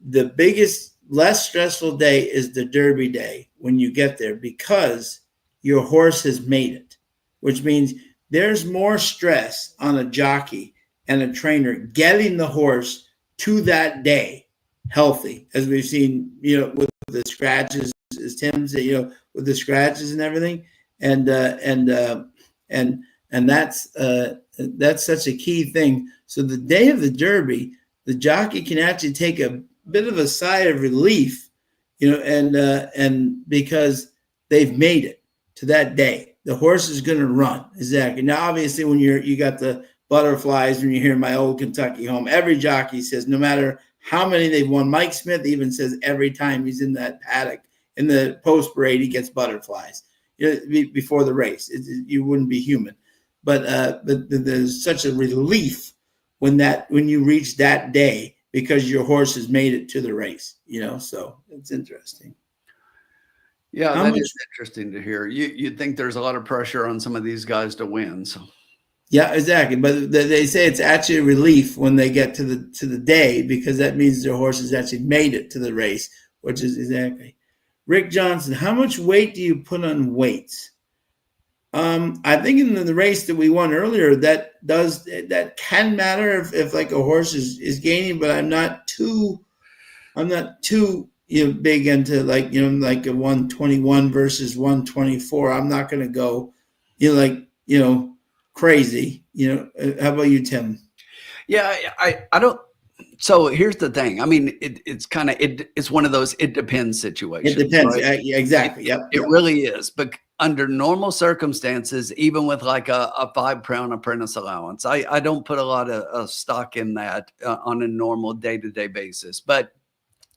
The biggest, less stressful day is the Derby day when you get there because your horse has made it, which means there's more stress on a jockey and a trainer getting the horse to that day healthy, as we've seen, with the scratches, as Tim said, with the scratches and everything, and and and that's such a key thing. So the day of the Derby, the jockey can actually take a bit of a sigh of relief, and because they've made it to that day, the horse is going to run. Exactly. Now, obviously, when you got the butterflies, when you hear my old Kentucky home, every jockey says no matter how many they've won. Mike Smith even says every time he's in that paddock in the post parade, he gets butterflies. Before the race, you wouldn't be human. But there's such a relief when you reach that day because your horse has made it to the race, so it's interesting. Yeah, How that much? is interesting to hear. You'd think there's a lot of pressure on some of these guys to win. So Yeah, exactly. But they say it's actually a relief when they get to the day because that means their horse has actually made it to the race, which is exactly. Rick Johnson, how much weight do you put on weights? I think in the race that we won earlier, that can matter if like a horse is gaining, but I'm not too big into like a 121 versus 124. I'm not going to go crazy. How about you, Tim? yeah, I don't. So here's the thing. I mean, it's one of those it depends It situations, depends. right? Yeah, exactly. Yep. It really is. But under normal circumstances, even with like a 5 pound apprentice allowance, I don't put a lot of stock in that on a normal day-to-day basis. But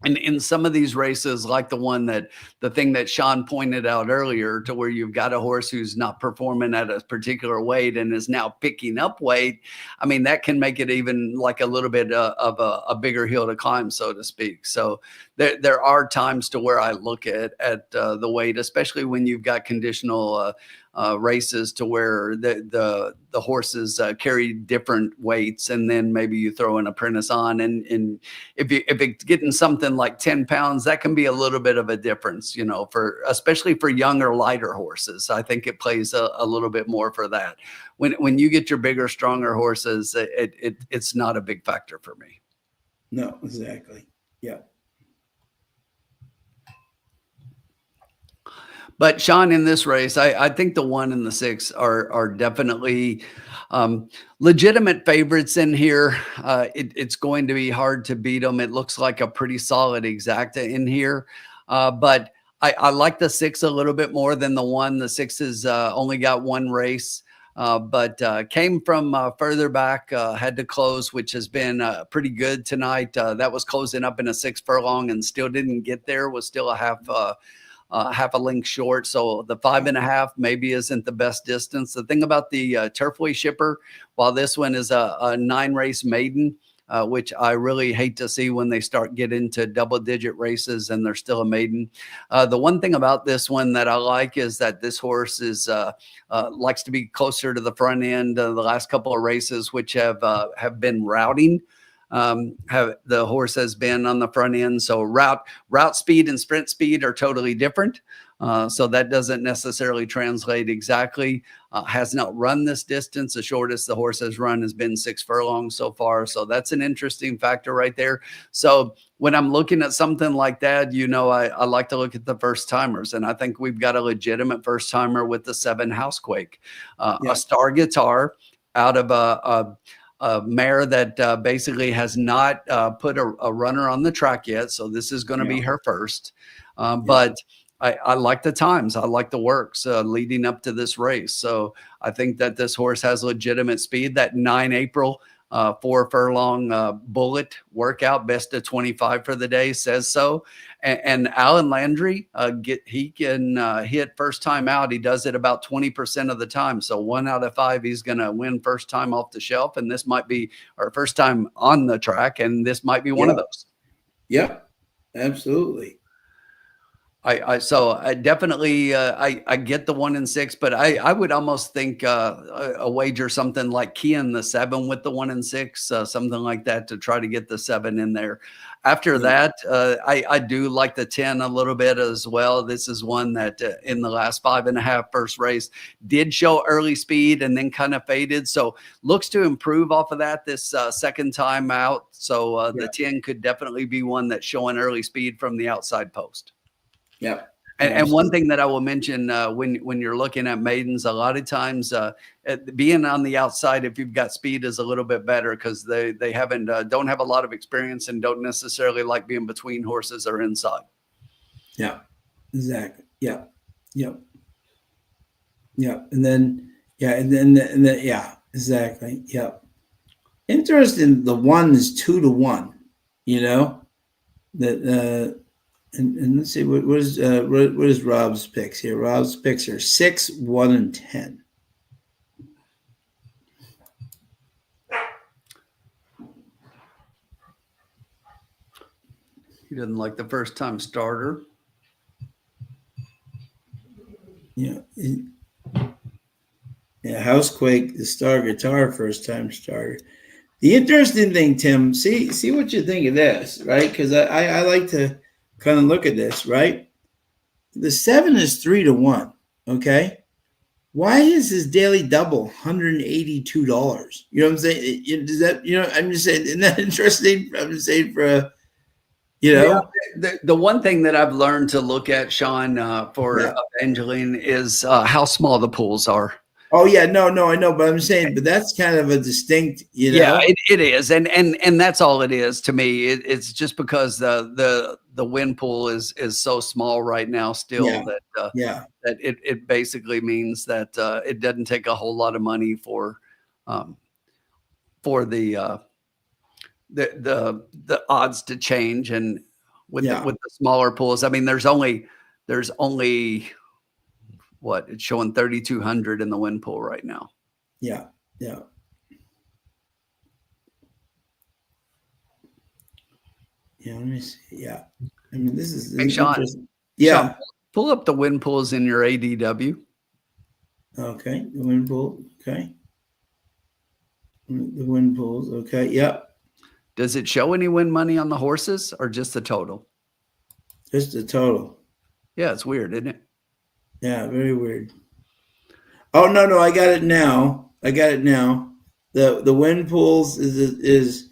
in some of these races, like the thing that Sean pointed out earlier, to where you've got a horse who's not performing at a particular weight and is now picking up weight, I mean, that can make it even like a little bit of a bigger hill to climb, so to speak. So there are times to where I look at the weight, especially when you've got conditional races to where the horses carry different weights, and then maybe you throw an apprentice on, and if it's getting something like 10 pounds, that can be a little bit of a difference, for especially for younger, lighter horses. I think it plays a little bit more for that. When you get your bigger, stronger horses, it's not a big factor for me. No, exactly. Yeah. But Sean, in this race, I think the 1 and the 6 are definitely legitimate favorites in here. It's going to be hard to beat them. It looks like a pretty solid exacta in here, but I like the 6 a little bit more than the 1. The 6 has only got 1 race. But came from further back, had to close, which has been pretty good tonight. That was closing up in a 6 furlong and still didn't get there, was still a half a length short. So the 5.5 maybe isn't the best distance. The thing about the Turfway shipper, while this one is a 9-race maiden, which I really hate to see when they start getting into double-digit races and they're still a maiden. The one thing about this one that I like is that this horse is likes to be closer to the front end. The last couple of races, which have been routing, the horse has been on the front end. So route speed and sprint speed are totally different. So that doesn't necessarily translate exactly. Has not run this distance. The shortest the horse has run has been 6 furlongs so far. So that's an interesting factor right there. So when I'm looking at something like that, I like to look at the first timers. And I think we've got a legitimate first timer with the 7 Housequake, a Star Guitar out of a mare that basically has not put a runner on the track yet. So this is going to be her first. But I like the times. I like the works leading up to this race. So I think that this horse has legitimate speed. That 9 April 4 furlong bullet workout, best of 25 for the day, says so. And Alan Landry, he can hit first time out. He does it about 20% of the time. So 1 out of 5, he's going to win first time off the shelf. And this might be our first time on the track. And this might be one of those. Yep, absolutely. So I definitely I get the 1 and 6, but I would almost think a wager something like Kian the 7 with the 1 and 6, something like that, to try to get the 7 in there. After that, I do like the 10 a little bit as well. This is one that in the last 5.5 first race did show early speed and then kind of faded. So looks to improve off of that this second time out. So the 10 could definitely be one that's showing early speed from the outside post. Yeah. And one thing that I will mention when you're looking at maidens, a lot of times being on the outside, if you've got speed, is a little bit better because they don't have a lot of experience and don't necessarily like being between horses or inside. Yeah, exactly. Yeah. And then exactly. Yeah. Interesting. The 1 is 2 to 1. That. And let's see what is Rob's picks here. Rob's picks are 6, 1, and 10. He doesn't like the first time starter. Yeah. Housequake, the Star Guitar, first time starter. The interesting thing, Tim, see what you think of this, right? Because I like to kind of look at this, right? The 7 is 3 to 1. Okay. Why is his daily double $182? You know what I'm saying? Does that, I'm just saying, isn't that interesting? I'm just saying Yeah, the one thing that I've learned to look at, Sean, for Evangeline is how small the pools are. Oh yeah, no, I know, but I'm saying, but that's kind of a distinct, Yeah, it is, and that's all it is to me. It's just because the win pool is so small right now still that it basically means that it doesn't take a whole lot of money for the odds to change, and with the smaller pools, I mean, there's only what it's showing 3,200 in the win pool right now. Yeah. Let me see. Yeah, I mean, this is Sean. Yeah, Sean, pull up the win pools in your ADW. Okay, the win pool. Okay, the win pools. Okay, yep. Does it show any win money on the horses or just the total? Just the total. Yeah, it's weird, isn't it? Yeah, very weird. Oh no, I got it now. The win pools is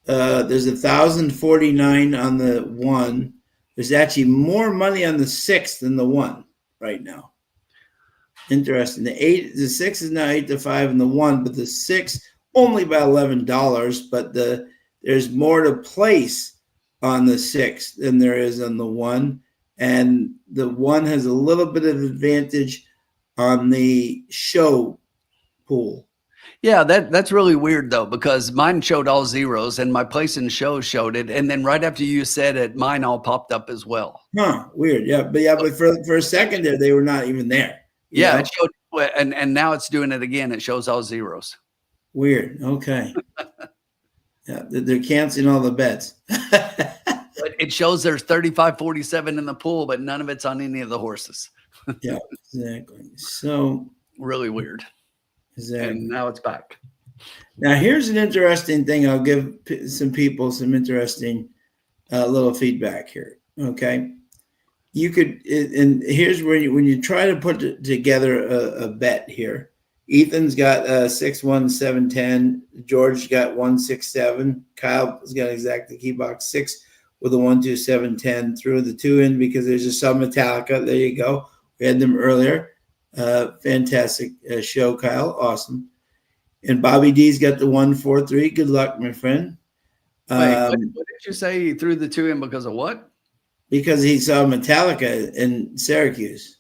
there's 1,049 on the 1. There's actually more money on the 6 than the 1 right now. Interesting. The 6 is now 8 to 5 in the 1, but the 6 only by $11. But there's more to place on the 6 than there is on the 1. And the 1 has a little bit of advantage on the show pool. Yeah, that's really weird though, because mine showed all zeros and my place in show showed it. And then right after you said it, mine all popped up as well. Huh, weird. But for a second there, they were not even there. Yeah, it showed, and now it's doing it again. It shows all zeros. Weird. Okay. Yeah, they're canceling all the bets. But it shows there's 35-47 in the pool, but none of it's on any of the horses. Yeah, exactly. So really weird. Exactly. And now it's back. Now here's an interesting thing. I'll give some people some interesting little feedback here. Okay, you could, and here's where when you try to put together a bet here. Ethan's got 6-1-7-10. George got 1-6-7. Kyle's got exactly key box 6 with a 1-2-7-10. Threw the 2 in because there's a sub Metallica. There you go. We had them earlier. Fantastic show, Kyle. Awesome. And Bobby D's got the 1-4-3. Good luck, my friend. Wait, what did you say? He threw the 2 in because of what? Because he saw Metallica in Syracuse.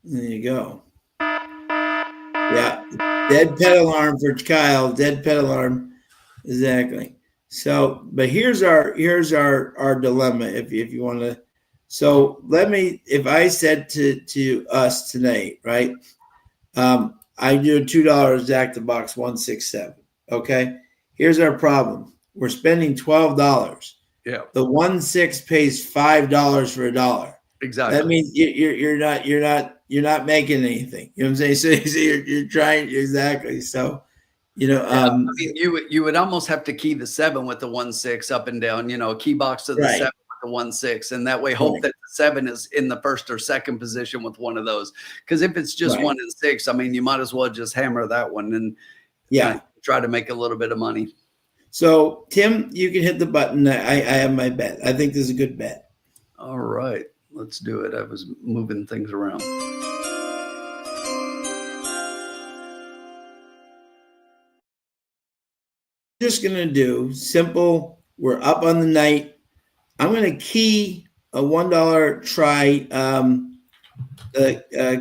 There you go. Yeah. Dead pet alarm for Kyle. Dead pet alarm. Exactly. So, but here's our dilemma if you want to. So if I said to us tonight, right? I do $2 Zach the box 167. Okay. Here's our problem. We're spending $12. Yeah. The 1-6 pays $5 for $1. Exactly. That means you're not making anything. You know what I'm saying? So you're trying exactly. So, I mean, you would almost have to key the 7 with the 1-6 up and down. Key box to the 7 with the 1-6, and that way hope that the 7 is in the first or second position with one of those. Because if it's just 1 and 6, I mean, you might as well just hammer that one and try to make a little bit of money. So Tim, you can hit the button. I have my bet. I think this is a good bet. All right. Let's do it. I was moving things around. Just going to do simple. We're up on the night. I'm going to key a $1 try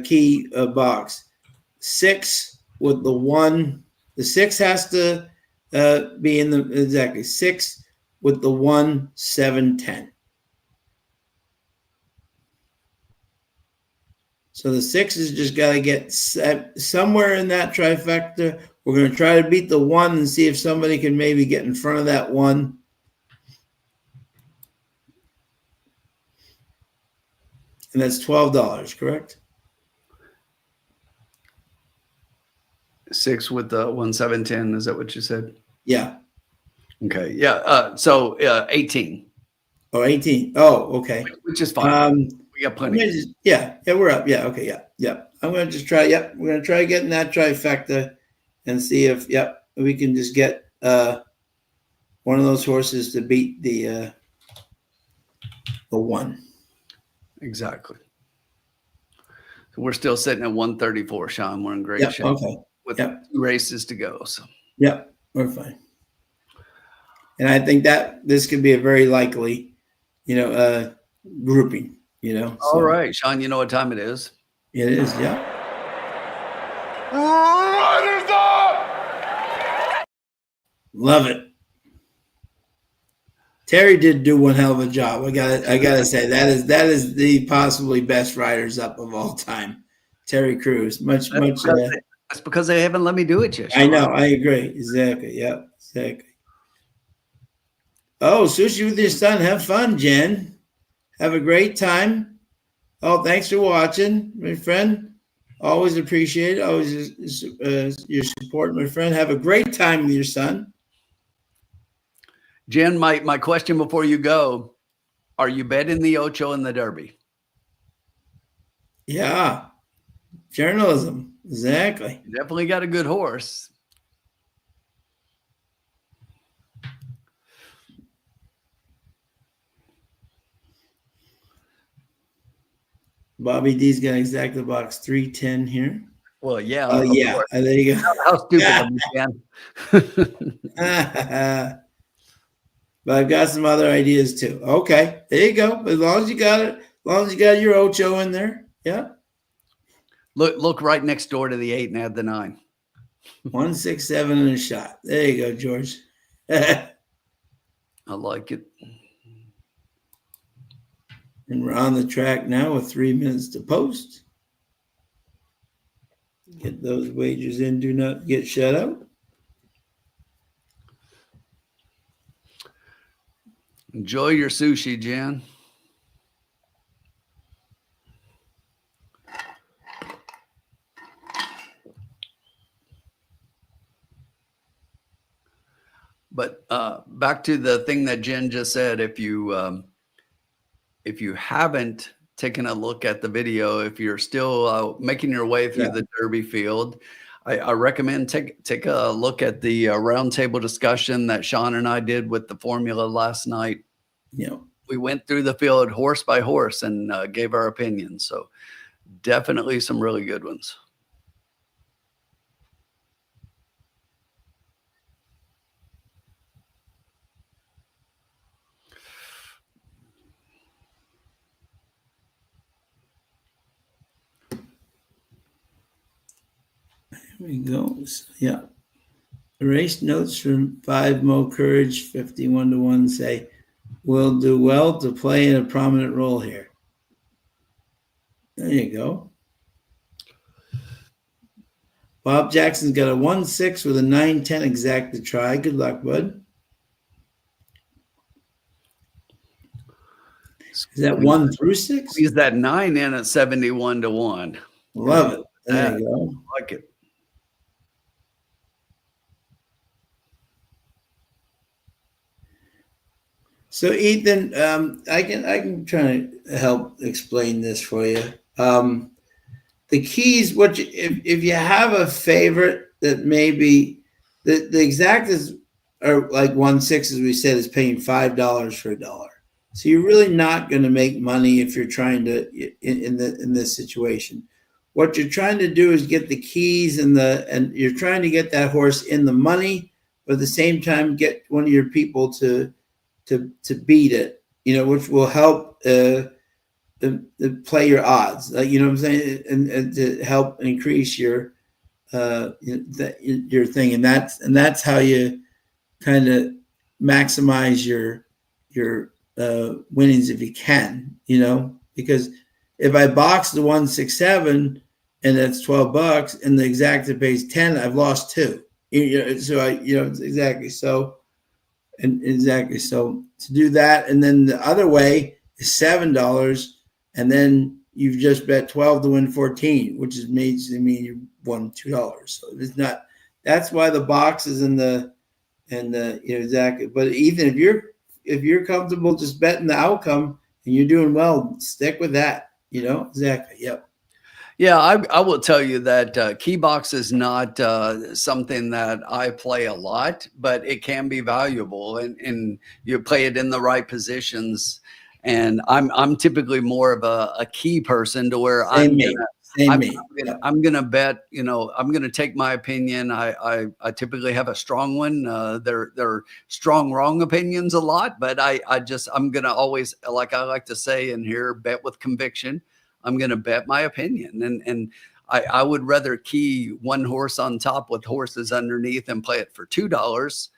key box. 6 with the 1. The 6 has to be in the exactly 6 with the 1-7-10. So the 6 has just got to get set somewhere in that trifecta. We're going to try to beat the 1 and see if somebody can maybe get in front of that 1. And that's $12, correct? 6 with the 1-7-10. Is that what you said? Yeah. Okay. Yeah. So 18. Oh, 18. Oh, okay. Which is fine. We got plenty. Yeah, we're up. Yeah, okay, yeah. I'm going to just try. Yep, we're going to try getting that trifecta and see if we can just get one of those horses to beat the 1. Exactly. So we're still sitting at 134, Sean. We're in great shape. Okay. With 2 races to go. So. Yep, we're fine. And I think that this could be a very likely, grouping. All right, Sean, you know what time it is? It is, yeah. Riders up! Love it. Terry did do one hell of a job. I gotta say that is the possibly best riders up of all time. Terry Crews, much. That's because they haven't let me do it yet. Sean. I know. I agree. Exactly. Yeah. Exactly. Oh, sushi with your son. Have fun, Jen. Have a great time. Oh, thanks for watching, my friend. Always appreciate it. Always your support, my friend. Have a great time with your son. Jen, my question before you go, are you betting the Ocho in the Derby? Yeah. Journalism. Exactly. You definitely got a good horse. Bobby D's got exactly box 310 here. Well, yeah. Oh, yeah. There you go. How stupid am I? But I've got some other ideas too. Okay. There you go. As long as you got it, as long as you got your Ocho in there. Yeah. Look right next door to the 8 and add the 9. 167 and a shot. There you go, George. I like it. And we're on the track now with 3 minutes to post. Get those wagers in. Do not get shut out. Enjoy your sushi, Jen. But back to the thing that Jen just said, if you haven't taken a look at the video, if you're still making your way through the Derby field, I recommend take a look at the roundtable discussion that Sean and I did with the formula last night. Yeah. We went through the field horse by horse and gave our opinions. So definitely some really good ones. Here we go. So, yeah. The race notes from 5 Mo Courage, 51 to 1 say, will do well to play in a prominent role here. There you go. Bob Jackson's got a 1-6 with a 9-10 exact to try. Good luck, bud. Is that 1 through 6? Use that 9 in at 71 to 1. Love it. There you go. I like it. So Ethan, I can try to help explain this for you. The keys, if you have a favorite that maybe the exact are like 1-6, as we said, is paying $5 for $1. So you're really not going to make money if you're trying to in this situation. What you're trying to do is get the keys and you're trying to get that horse in the money, but at the same time get one of your people to beat it, which will help play your odds, you know what I'm saying, and to help increase your thing, and that's how you kind of maximize your winnings if you can, because if I box the 167 and that's $12 and the exacta pays 10, I've lost 2. So exactly. So. And exactly. So to do that, and then the other way is $7, and then you've just bet 12 to win 14, which is made to mean you won $2. So it's not. That's why the boxes and the exactly. But Ethan, if you're comfortable just betting the outcome and you're doing well, stick with that. Exactly. Yep. Yeah, I will tell you that key box is not something that I play a lot, but it can be valuable, and you play it in the right positions. And I'm typically more of a key person to where I'm gonna bet. I'm gonna take my opinion. I typically have a strong one. They're strong wrong opinions a lot, but I'm gonna always, like I like to say in here, bet with conviction. I'm going to bet my opinion. And I would rather key one horse on top with horses underneath and play it for $2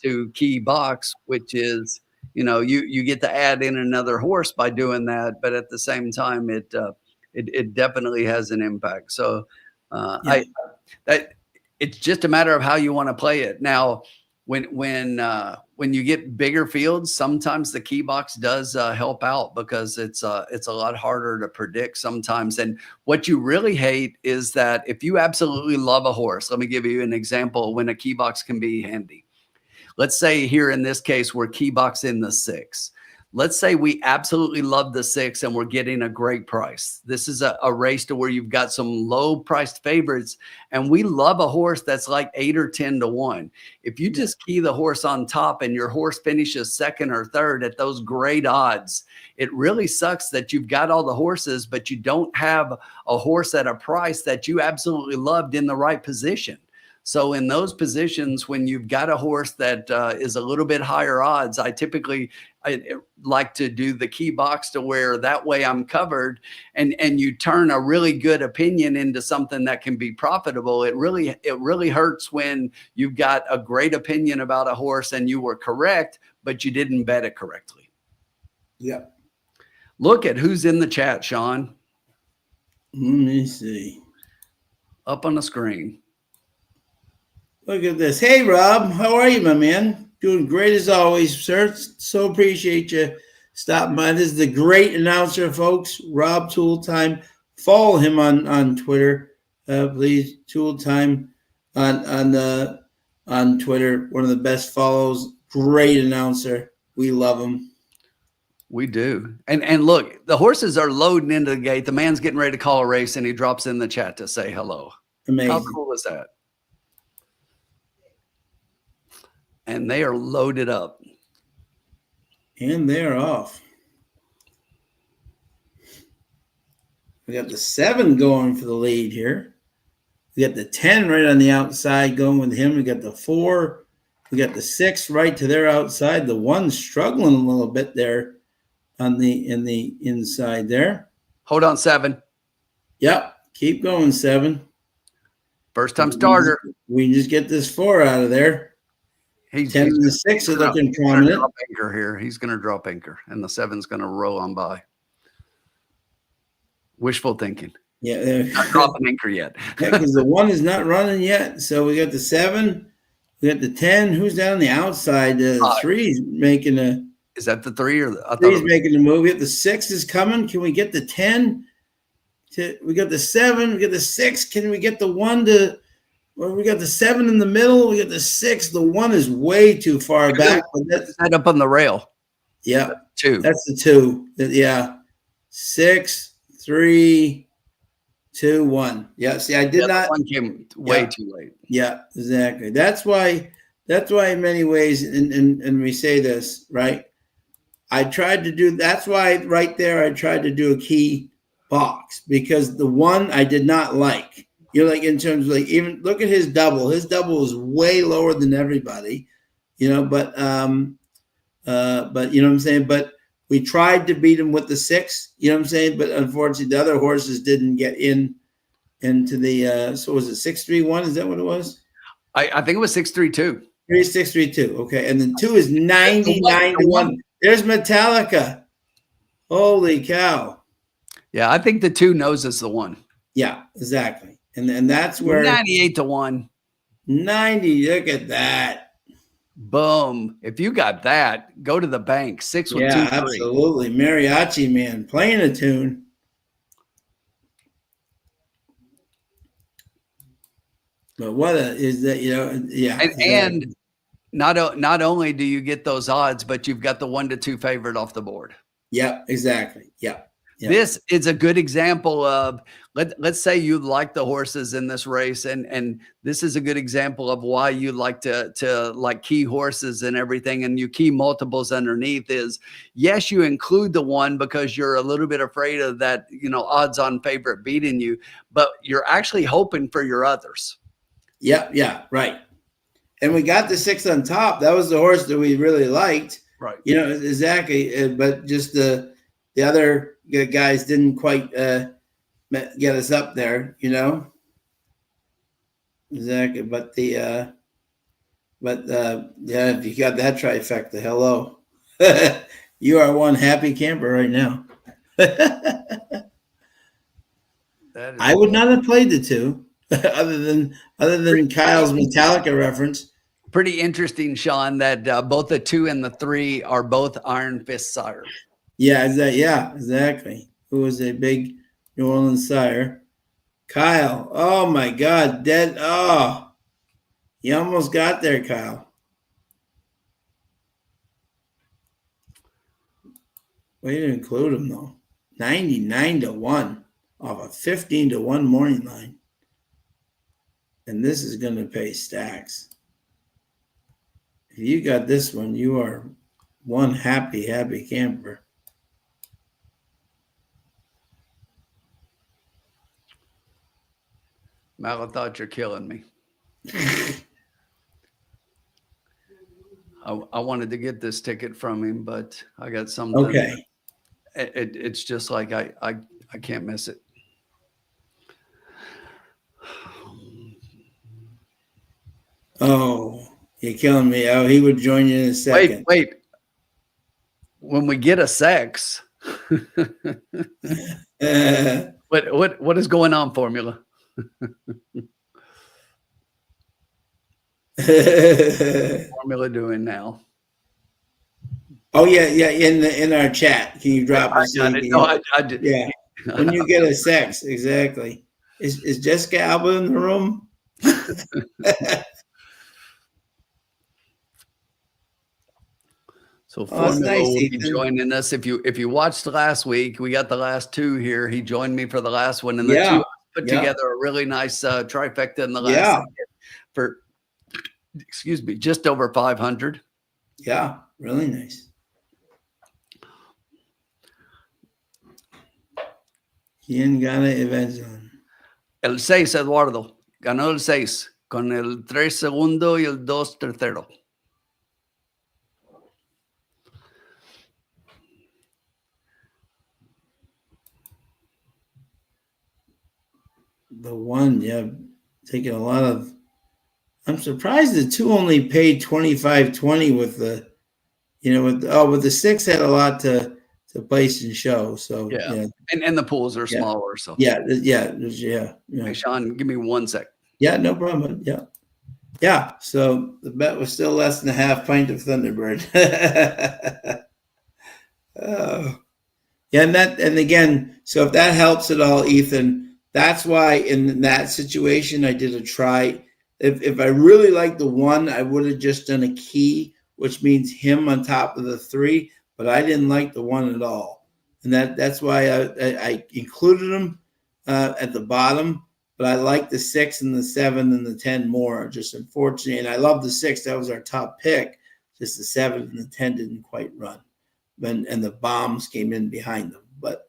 to key box, which is, you get to add in another horse by doing that. But at the same time, it definitely has an impact. So it's just a matter of how you want to play it. Now, when you get bigger fields, sometimes the key box does help out because it's a lot harder to predict sometimes. And what you really hate is that if you absolutely love a horse, let me give you an example when a key box can be handy. Let's say here in this case, we're key box in the 6. Let's say we absolutely love the 6 and we're getting a great price. This is a race to where you've got some low priced favorites and we love a horse that's like 8 or 10 to 1. If you just key the horse on top and your horse finishes 2nd or 3rd at those great odds, it really sucks that you've got all the horses, but you don't have a horse at a price that you absolutely loved in the right position. So in those positions, when you've got a horse that is a little bit higher odds, I like to do the key box to where that way I'm covered, and you turn a really good opinion into something that can be profitable. It really hurts when you've got a great opinion about a horse and you were correct, but you didn't bet it correctly. Yeah. Look at who's in the chat, Sean. Let me see. Up on the screen. Look at this. Hey, Rob. How are you, my man? Doing great as always, sir. So appreciate you stopping by. This is the great announcer, folks. Rob Tool Time. Follow him on Twitter, please. Tool Time on Twitter. One of the best follows. Great announcer. We love him. We do. And look, the horses are loading into the gate. The man's getting ready to call a race, and he drops in the chat to say hello. Amazing. How cool is that? And they are loaded up. And they're off. We got the 7 going for the lead here. We got the 10 right on the outside going with him. We got the 4. We got the 6 right to their outside. The 1 struggling a little bit there in the inside there. Hold on, 7. Yep. Keep going, 7. First time starter. We can just get this 4 out of there. 10 and the 6 are looking prominent. Drop anchor here. He's going to drop anchor, and the 7's going to roll on by. Wishful thinking. Yeah, not dropping anchor yet. Yeah, because the 1 is not running yet. So we got the 7, we got the 10. Who's down the outside? The 3's making a. Is that the 3 or the? 3's making the move. We got the 6 is coming. Can we get the 10? We got the 7. We got the 6. Can we get the 1 to? Well, we got the 7 in the middle. We got the 6. The 1 is way too far back. But that's set up on the rail. Yeah, 2. That's the 2. Yeah, 6, 3, 2, 1. Yeah. See, I did not. 1 came way too late. Yeah, exactly. That's why in many ways, and we say this, right? I tried to do. That's why right there I tried to do a key box, because the 1 I did not like. You're like, in terms of like, even look at his double. His double is way lower than everybody, but you know what I'm saying? But we tried to beat him with the 6, you know what I'm saying? But unfortunately the other horses didn't get into the, so was it 6-3-1? Is that what it was? I think it was 6-3-2. 6-3-2. Okay. And then 2 is 99-1. There's Metallica. Holy cow. Yeah. I think the 2 knows it's the 1. Yeah, exactly. And that's where 98-1. 90. Look at that. Boom. If you got that, go to the bank. 6 with 2, 3. Absolutely. Mariachi man playing a tune. But what is that, yeah. And not only do you get those odds, but you've got the 1 to 2 favorite off the board. Yeah, exactly. Yeah. Yeah. This is a good example of, let's say you like the horses in this race, and this is a good example of why you like to like key horses and everything, and you key multiples underneath is, yes, you include the 1 because you're a little bit afraid of that, odds on favorite beating you, but you're actually hoping for your others. Yeah, right. And we got the 6 on top. That was the horse that we really liked. Right. Exactly. But just the other guys didn't quite get us up there, Exactly. But if you got that trifecta, hello. You are one happy camper right now. I would not have played the 2 other than Kyle's Metallica reference. Pretty interesting, Sean, that both the 2 and the 3 are both Iron Fist sires. Yeah, exactly. Who was a big New Orleans sire? Kyle. Oh my God, dead. Oh, you almost got there, Kyle. Way to include him though. 99-1 off a 15-1 morning line, and this is going to pay stacks. If you got this one, you are one happy camper. Mal, I thought you're killing me. I wanted to get this ticket from him, but I got something. Okay. It's just like I can't miss it. Oh, you're killing me. Oh, he would join you in a second. Wait. When we get a sex, what is going on, Formula? Formula doing now? Oh yeah. In our chat, can you drop us? I did. Yeah. When you get a sex, exactly. Is Jessica Alba in the room? So Formula will be joining us. If you watched last week, we got the last two here. He joined me for the last one, and the two put together a really nice trifecta in the last for, excuse me, just over 500. Yeah, really nice. ¿Quién gana Evangeline? El 6, Eduardo. Ganó el 6 con el 3 segundo y el 2 tercero. The one, taking a lot of. I'm surprised the two only paid 25.20 with the, with the 6 had a lot to place and show. So and the pools are smaller. So yeah. Hey, Sean, give me 1 sec. Yeah, no problem. Yeah. So the bet was still less than a half pint of Thunderbird. Oh. Yeah, and again, so if that helps at all, Ethan, that's why in that situation I did a try. If I really liked the 1, I would have just done a key, which means him on top of the 3, but I didn't like the 1 at all. And that's why I included them at the bottom, but I like the 6 and the 7 and the 10 more, just unfortunately. And I love the 6. That was our top pick. Just the 7 and the 10 didn't quite run. And the bombs came in behind them. But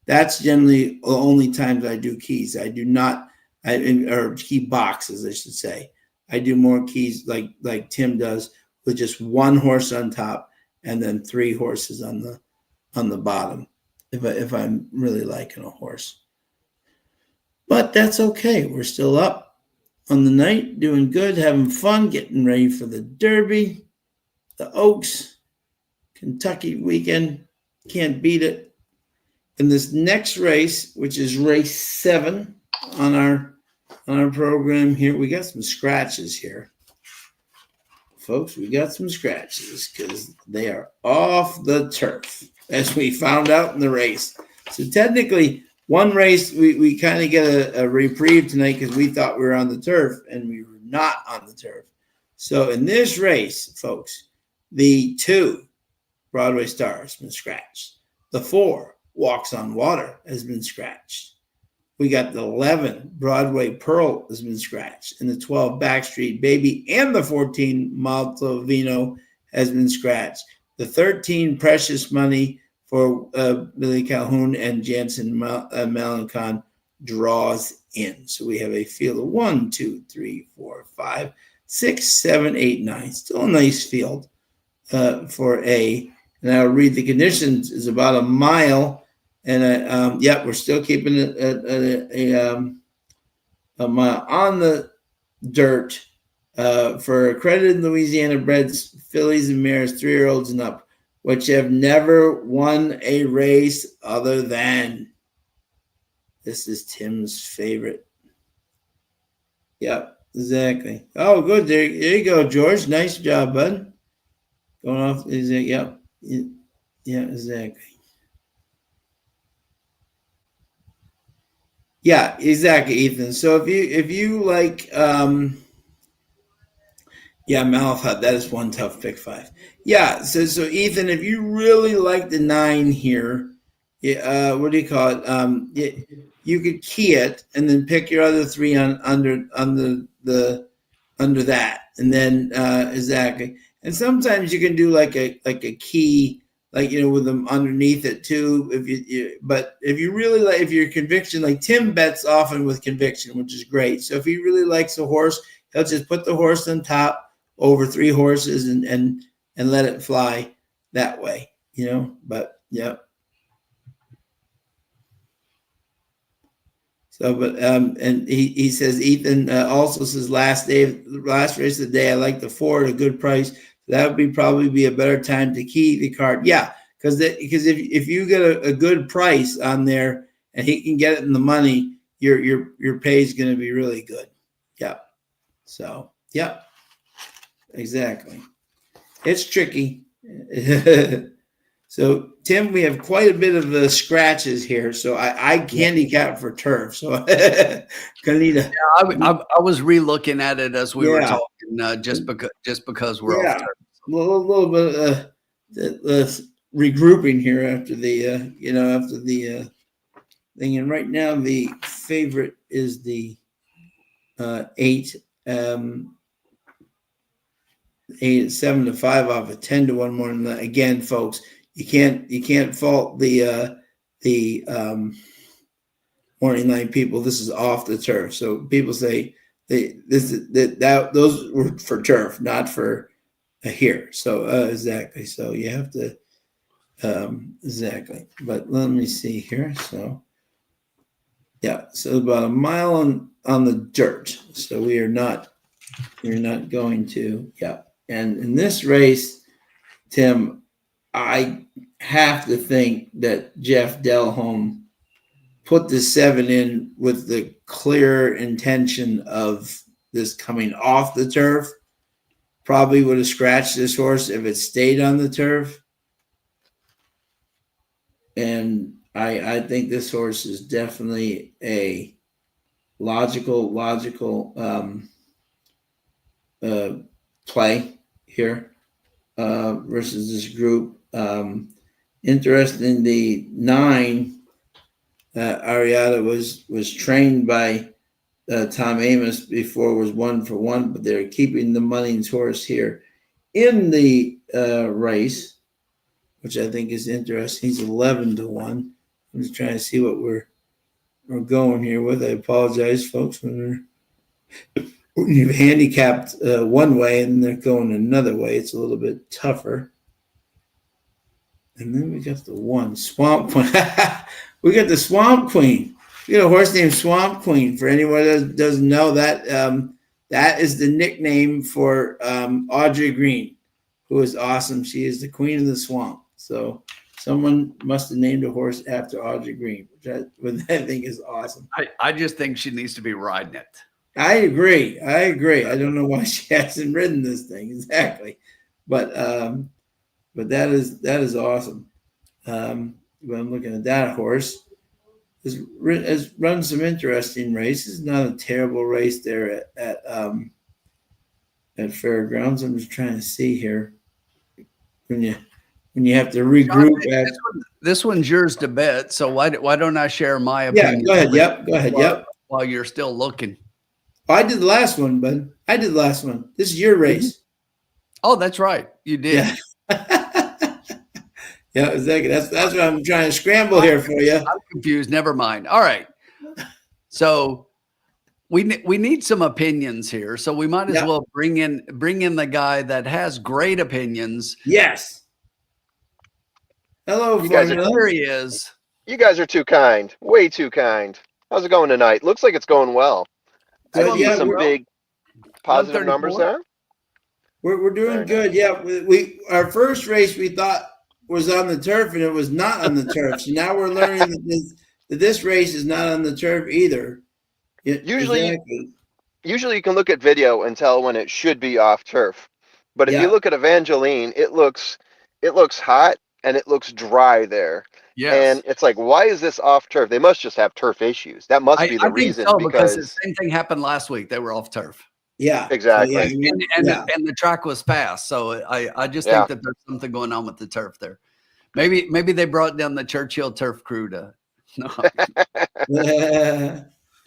that's generally the only times I do keys. I do not, or key boxes, I should say. I do more keys like Tim does with just 1 horse on top and then 3 horses on the bottom if I'm really liking a horse. But that's okay. We're still up on the night, doing good, having fun, getting ready for the Derby, the Oaks, Kentucky weekend. Can't beat it. In this next race, which is race 7 on our program here, we got some scratches here. Folks, we got some scratches because they are off the turf, as we found out in the race. So technically, one race, we kind of get a reprieve tonight because we thought we were on the turf, and we were not on the turf. So in this race, folks, the 2, Broadway Star, has been scratched. The 4, Walks on Water, has been scratched. We got the 11, Broadway Pearl, has been scratched. And the 12, Backstreet Baby, and the 14, Malto Vino, has been scratched. The 13, Precious Money, for Billy Calhoun and Jansen Melancon, draws in. So we have a field of 1, 2, 3, 4, 5, 6, 7, 8, 9. Still a nice field for A. And I'll read the conditions. Is about a mile. And we're still keeping it a mile on the dirt for accredited Louisiana breds, fillies and mares, 3-year-olds and up, which have never won a race other than, this is Tim's favorite. Yep, exactly. Oh, good. There you go, George. Nice job, bud. Going off. Yep. Yeah, exactly. Yeah, exactly, Ethan. So if you like, Malafat, that is one tough pick 5. Yeah, so Ethan, if you really like the 9 here, what do you call it? You could key it and then pick your other 3 under that, and then exactly. And sometimes you can do like a key like, with them underneath it too. But if you really like, if your conviction, like Tim bets often with conviction, which is great. So if he really likes a horse, he'll just put the horse on top over 3 horses and let it fly that way, but yeah. So, but and he says Ethan also says last race of the day, I like the 4 at a good price. So that would probably be a better time to key the card. Yeah, because if you get a good price on there and he can get it in the money, your pay is going to be really good. Yeah. So yeah, exactly. It's tricky. So, Tim, we have quite a bit of scratches here. So I handicap for turf. So gonna need a. Yeah, I was re-looking at it as we were talking, just because we're off turf. A little bit regrouping here after the thing. And right now the favorite is the 8. 8 7-5 off a 10-1 more than that. Again, folks, you can't fault the morning line people. This is off the turf. So people say those were for turf, not for here. So exactly. So you have to exactly. But let me see here. So yeah, so about a mile on the dirt. So we're not going to And in this race, Tim, I have to think that Jeff Delhomme put the 7 in with the clear intention of this coming off the turf. Probably would have scratched this horse if it stayed on the turf. And I think this horse is definitely a logical play here versus this group. Interesting, the 9 Ariada was trained by Tom Amos before, was 1-for-1, but they're keeping the Munnings horse here in the race, which I think is interesting. He's 11-1. I'm just trying to see what we're going here with. I apologize, folks, when you've handicapped one way and they're going another way. It's a little bit tougher. And then we got the 1 Swamp Queen. We got the Swamp Queen. We got a horse named Swamp Queen. For anyone that doesn't know, that is the nickname for Audrey Green, who is awesome. She is the queen of the swamp. So someone must have named a horse after Audrey Green, which I think is awesome. I just think she needs to be riding it. I agree. I don't know why she hasn't ridden this thing exactly, but that is awesome. When I'm looking at that horse, has run some interesting races. Not a terrible race there at Fairgrounds. I'm just trying to see here when you have to regroup. John, this one's yours to bet. So why don't I share my opinion? Yeah, go ahead. Yep, go ahead. Yep. While you're still looking. Oh, I did the last one, bud. I did the last one. This is your race. Oh, that's right. You did. Yeah, yeah, exactly. That's what I'm trying to scramble here for you. I'm confused. Never mind. All right. So we need some opinions here. So we might as well bring in the guy that has great opinions. Yes. Hello, here he is. You guys are too kind. Way too kind. How's it going tonight? Looks like it's going well. I see some big positive numbers there. We're doing good. Yeah, we our first race we thought was on the turf and it was not on the turf. So now we're learning that this race is not on the turf either. Usually you can look at video and tell when it should be off turf. But if you look at Evangeline, it looks hot and it looks dry there. Yes. And it's like, why is this off turf? They must just have turf issues. That must be the reason. So, because the same thing happened last week. They were off turf. Yeah, exactly. So, yeah, and the track was fast. So I just think that there's something going on with the turf there. Maybe they brought down the Churchill turf crew to. No.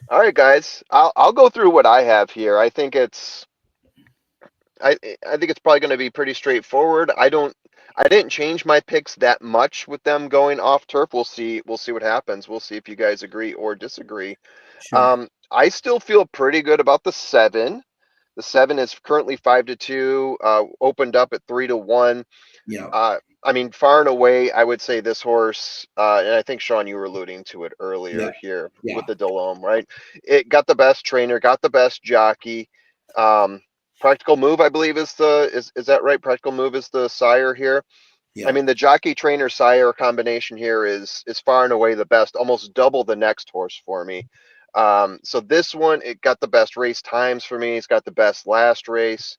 All right, guys. I'll go through what I have here. I think it's probably going to be pretty straightforward. I don't I didn't change my picks that much with them going off turf. We'll see. We'll see what happens. We'll see if you guys agree or disagree. Sure. I still feel pretty good about the 7. The 7 is currently 5-2. Opened up at 3-1. Yeah. I mean, far and away, I would say this horse, and I think Sean, you were alluding to it Yeah. earlier here Yeah. with the Delhomme, right? It got the best trainer, got the best jockey. Practical Move, I believe, is that right? Practical Move is the sire here. I Yeah. mean, the jockey trainer sire combination here is far and away the best, almost double the next horse for me. So this one, it got the best race times for me. It's got the best last race.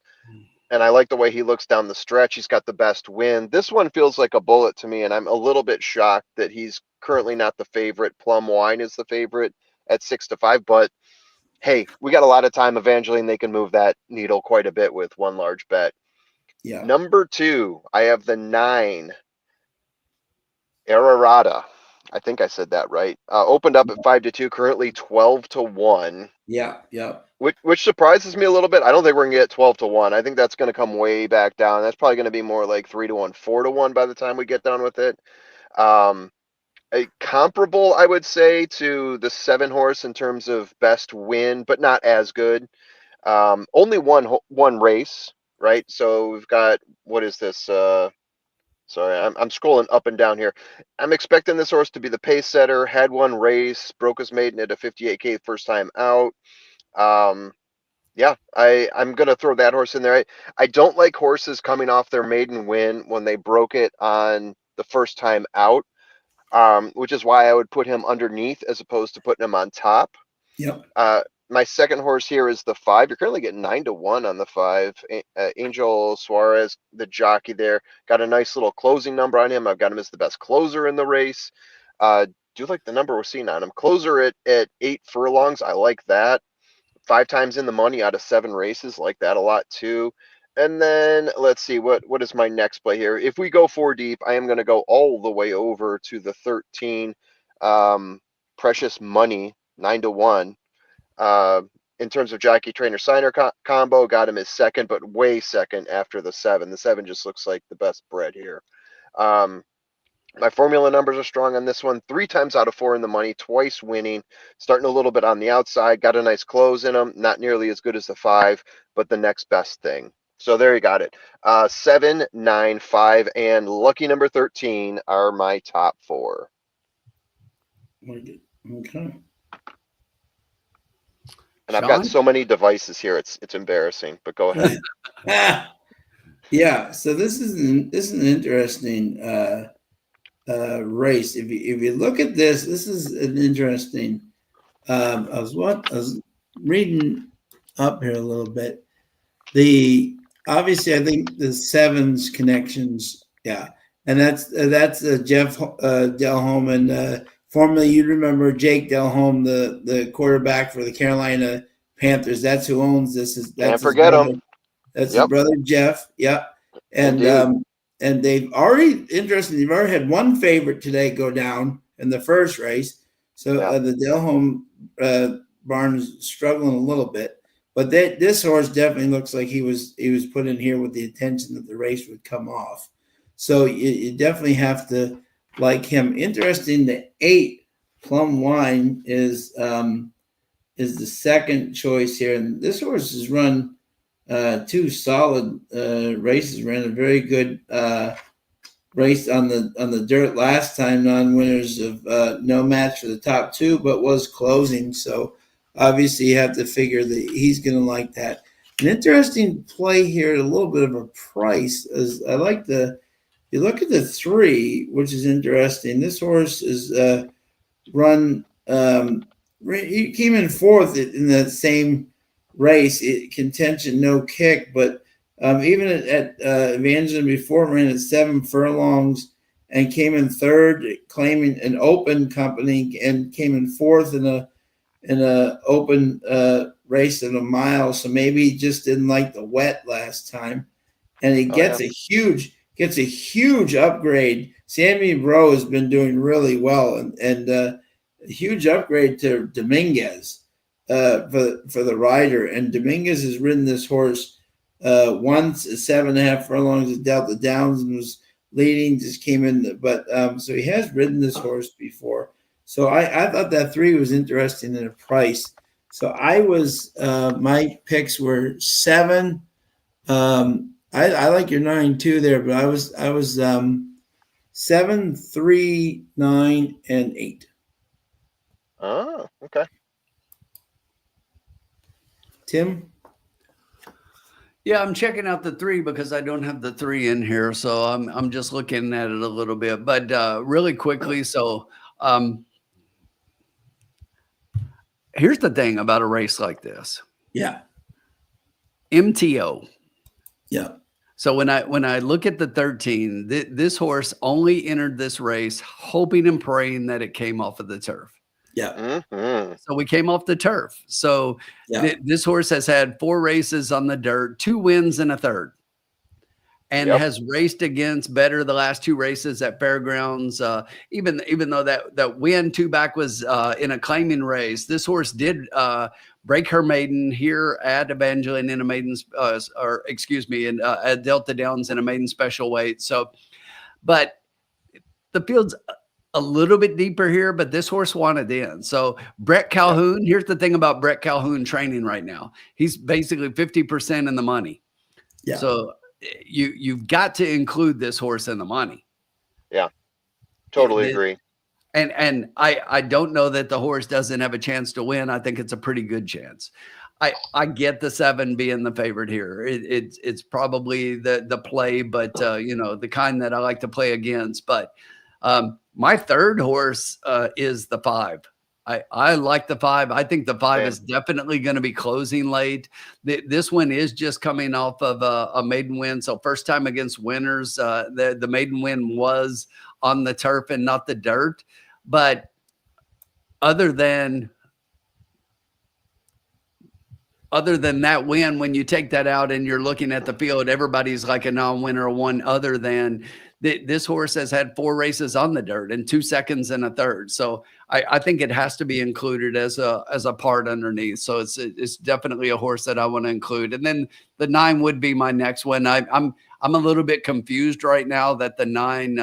And I like the way he looks down the stretch. He's got the best win. This one feels like a bullet to me, and I'm a little bit shocked that he's currently not the favorite. Plum Wine is the favorite at 6-5, but hey, we got a lot of time. Evangeline, they can move that needle quite a bit with one large bet. Yeah. Number 2, I have the 9, Ararata. I think I said that right. Opened up at 5-2, currently 12-1. Yeah. Yeah. Which surprises me a little bit. I don't think we're gonna get 12-1. I think that's gonna come way back down. That's probably gonna be more like 3-1, 4-1 by the time we get done with it. A comparable, I would say, to the 7 horse in terms of best win, but not as good. Only one race, right? So we've got, what is this? Sorry, I'm scrolling up and down here. I'm expecting this horse to be the pace setter. Had one race, broke his maiden at a 58K first time out. Yeah, I'm gonna throw that horse in there. I don't like horses coming off their maiden win when they broke it on the first time out, which is why I would put him underneath as opposed to putting him on top. Yep. My second horse here is the 5. You're currently getting 9-1 on the 5. Angel Suarez, the jockey there, got a nice little closing number on him. I've got him as the best closer in the race. Do like the number we're seeing on him. Closer at 8 furlongs. I like that. 5 times in the money out of 7 races, like that a lot too. And then let's see, what is my next play here? If we go 4 deep, I am going to go all the way over to the 13, Precious Money, 9-1. In terms of jockey trainer signer combo, got him as second, but way second after the 7. The 7 just looks like the best bread here. My formula numbers are strong on this one. 3 times out of 4 in the money, twice winning, starting a little bit on the outside, got a nice close in them. Not nearly as good as the 5, but the next best thing. So there you got it. 7, 9, 5, and lucky number 13 are my top 4. Okay. And I've got so many devices here, it's embarrassing, but go ahead. Yeah, so this is an interesting race. If you look at this is an interesting. I was reading up here a little bit. Obviously I think the 7's connections, yeah, and that's Jeff Delhomme, and formerly you'd remember Jake Delhomme, the quarterback for the Carolina Panthers. That's who owns this. Can't forget him. That's his brother Jeff. Yep. And and they've already had one favorite today go down in the first race. So the Delhomme barn is struggling a little bit, but this horse definitely looks like he was put in here with the intention that the race would come off. So you definitely have to like him. Interesting, the 8 Plum Wine is the second choice here, and this horse has run 2 solid races. Ran a very good race on the dirt last time, non-winners of no match for the top 2, but was closing. So obviously you have to figure that he's going to like that. An interesting play here, a little bit of a price. As I like you look at the 3, which is interesting. This horse is run. He came in 4th in that same race, contention, no kick, but even at Evangeline before, ran at 7 furlongs and came in 3rd, claiming an open company, and came in 4th in a open race in a mile. So maybe he just didn't like the wet last time, and he gets a huge upgrade. Sammy Rowe has been doing really well, and a huge upgrade to Dominguez for the rider. And Dominguez has ridden this horse once at 7.5 furlongs at Delta Downs and was leading, just came in. But so he has ridden this horse before. So I thought that 3 was interesting in a price. So I was my picks were 7. I like your 9 too there, but I was 7, 3, 9, and 8. Oh, okay. Tim? Yeah, I'm checking out the 3 because I don't have the 3 in here, so I'm just looking at it a little bit. But really quickly, so here's the thing about a race like this. Yeah. MTO. Yeah. So when I look at the 13, this horse only entered this race hoping and praying that it came off of the turf. Yeah. Mm-hmm. So we came off the turf. So Yeah. this horse has had 4 races on the dirt, 2 wins and a third, and has raced against Bettor the last 2 races at Fairgrounds. Even though that win 2 back was in a claiming race, this horse did break her maiden here at Evangeline in a maiden's, at Delta Downs in a maiden special weight. So, but the field's a little bit deeper here, but this horse wanted in. So Brett Calhoun, here's the thing about Brett Calhoun training right now. He's basically 50% in the money. Yeah. So you've got to include this horse in the money. Yeah. Totally agree. And I don't know that the horse doesn't have a chance to win. I think it's a pretty good chance. I get the 7 being the favorite here. It's probably the play, but the kind that I like to play against. But my third horse is the 5. I like the 5. I think the 5 is definitely going to be closing late. This one is just coming off of a maiden win. So first time against winners. The maiden win was on the turf and not the dirt. But other than that win, when you take that out and you're looking at the field, everybody's like a non-winner, one other than this horse has had 4 races on the dirt and 2 seconds and a third. So I think it has to be included as a part underneath. So it's definitely a horse that I want to include. And then the 9 would be my next one. I'm a little bit confused right now that the 9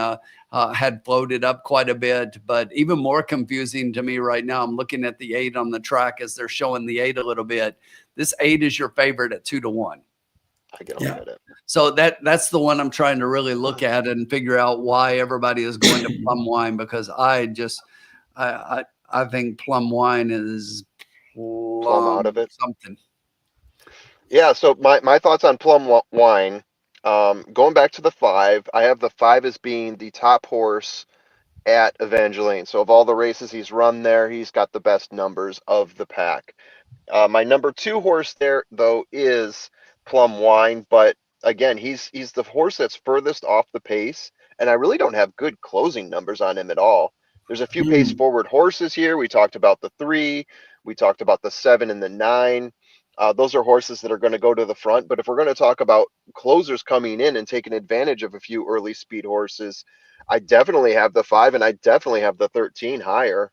had floated up quite a bit, but even more confusing to me right now, I'm looking at the 8 on the track as they're showing the 8 a little bit. This 8 is your favorite at 2-1. I get a look at it. So that's the one I'm trying to really look at and figure out why everybody is going to Plum Wine, because I think Plum Wine is Plum out of it. Something. Yeah. So my thoughts on Plum Wine. Going back to the 5, I have the 5 as being the top horse at Evangeline. So of all the races he's run there, he's got the best numbers of the pack. My number 2 horse there, though, is Plum Wine. But again, he's the horse that's furthest off the pace, and I really don't have good closing numbers on him at all. There's a few pace forward horses here. We talked about the 3. We talked about the 7 and the 9. Those are horses that are going to go to the front. But if we're going to talk about closers coming in and taking advantage of a few early speed horses, I definitely have the 5, and I definitely have the 13 higher.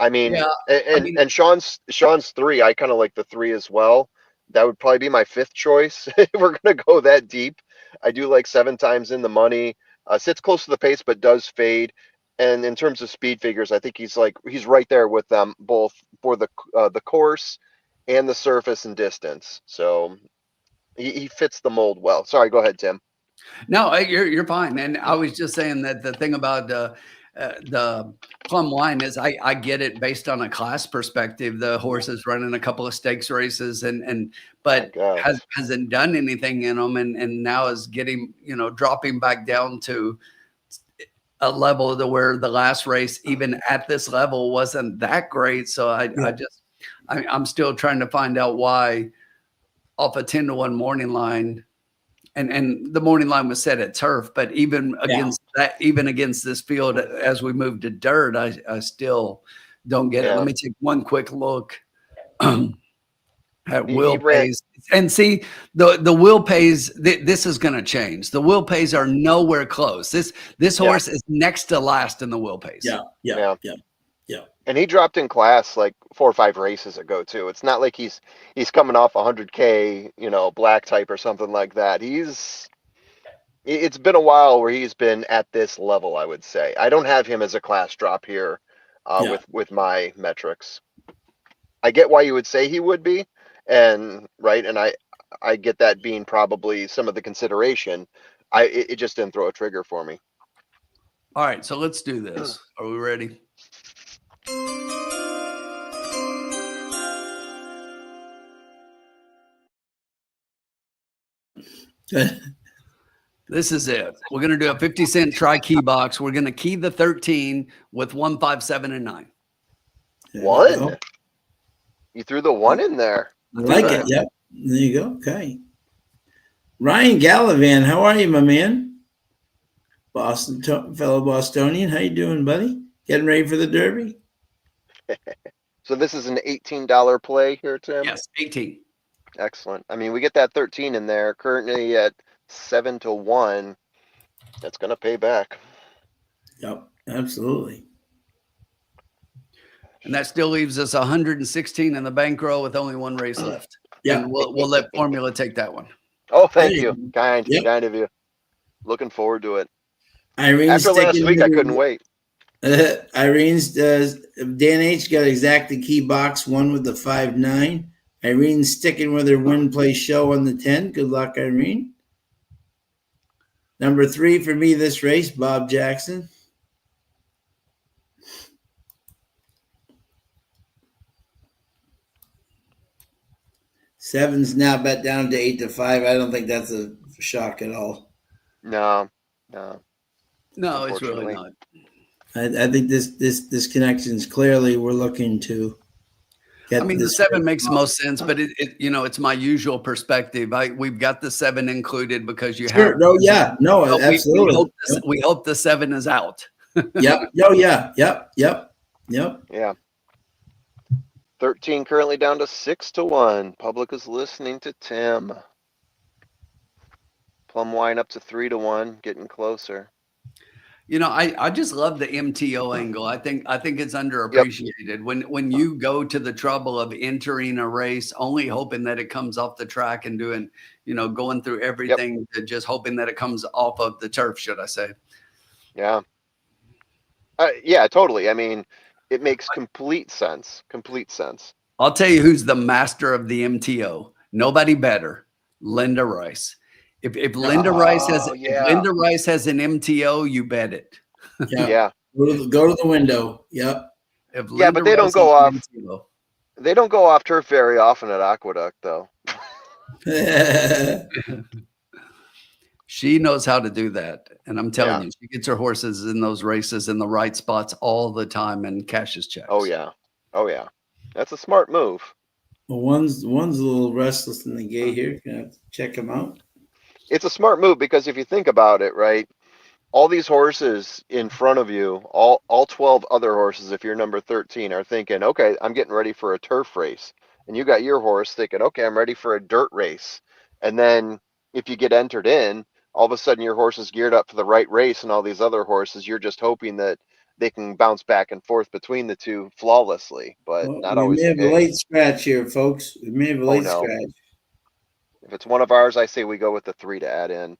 I mean, and Sean's 3, I kind of like the 3 as well. That would probably be my 5th choice if we're going to go that deep. I do like 7 times in the money. Sits close to the pace, but does fade. And in terms of speed figures, I think he's right there with them both for the course and the surface and distance. So he fits the mold well. Sorry, go ahead, Tim. No, you're fine. And I was just saying that the thing about the Plum Wine is I get it based on a class perspective. The horse is running a couple of stakes races but hasn't done anything in them, and now is getting, dropping back down to a level to where the last race, even at this level, wasn't that great. So I'm still trying to find out why off a 10-1 morning line, and the morning line was set at turf, but even against this field, as we move to dirt, I still don't get it. Let me take one quick look at Will Pays and see the Will Pays. This is going to change. The Will Pays are nowhere close. This horse is next to last in the Will Pays. Yeah. And he dropped in class like 4 or 5 races ago too. It's not like he's coming off 100K, black type or something like that. He's It's been a while where he's been at this level, I would say. I don't have him as a class drop here Yeah. with my metrics. I get why you would say he would be, and right, and I get that being probably some of the consideration. It just didn't throw a trigger for me. All right, so let's do this. Are we ready? This is it. We're going to do a 50-cent try key box. We're going to key the 13 with 1, 5, 7, and 9. One? You threw the one in there. I like it. Yep. There you go. Okay. Ryan Gallivan, how are you, my man? Fellow Bostonian. How you doing, buddy? Getting ready for the Derby? So this is an $18 play here, Tim? Yes, 18. Excellent. I mean, we get that 13 in there, currently at 7-1. That's going to pay back. Yep, absolutely. And that still leaves us 116 in the bankroll with only one race left. Yeah. And we'll let Formula take that one. Oh, thank you. Kind Yep. of you. Looking forward to it. Irene's After last sticking week, I with couldn't wait. Irene's Dan H got exactly key box 1 with the 5-9. Irene's sticking with her win play show on the 10. Good luck, Irene. Number 3 for me this race, Bob Jackson. Seven's now bet down to 8-5. I don't think that's a shock at all. No, it's really not. I think this connection is clearly we're looking to get. I mean, the 7 makes most sense, but it's my usual perspective. We've got the 7 included because you have. No, yeah, no, absolutely. We hope the 7 is out. Yep. Oh, yeah. Yep. Yeah. 13 currently down to 6-1. Public is listening to Tim. Plum wine up to 3-1, getting closer. I just love the MTO angle. I think it's underappreciated. When you go to the trouble of entering a race, only hoping that it comes off the track and doing, going through everything, to just hoping that it comes off of the turf, should I say? Yeah. Yeah, totally. I mean, it makes complete sense. Complete sense. I'll tell you who's the master of the MTO. Nobody better. Linda Rice. If Linda Rice has an MTO, you bet it. Yeah. Go to the window. Yep. But they don't go off. They don't go off turf very often at Aqueduct, though. She knows how to do that, and I'm telling you, she gets her horses in those races in the right spots all the time and cashes checks. Oh yeah. That's a smart move. Well, one's a little restless in the gate here. Gonna have to check him out. It's a smart move because if you think about it, right, all these horses in front of you, all 12 other horses, if you're number 13, are thinking, okay, I'm getting ready for a turf race. And you got your horse thinking, okay, I'm ready for a dirt race. And then if you get entered in, all of a sudden your horse is geared up for the right race, and all these other horses, you're just hoping that they can bounce back and forth between the two flawlessly, but not always the case. We may have a late scratch here, folks. We may have a late scratch. If it's one of ours, I say we go with the 3 to add in.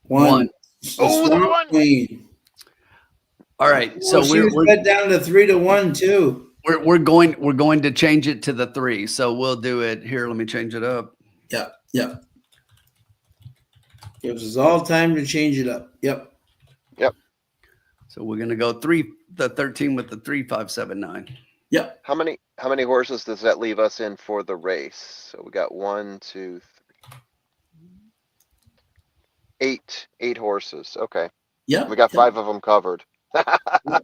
One. Oh, the one. Queen. All right, so we're bet down to 3-1 too. We're going to change it to the 3. So we'll do it here. Let me change it up. Yep. Gives us all time to change it up. Yep. So we're gonna go the 13 with the 3, 5, 7, 9. Yep. How many horses does that leave us in for the race? So we got 1, 2, 3, 8 horses. Okay. Yep. We got 5 of them covered. I'm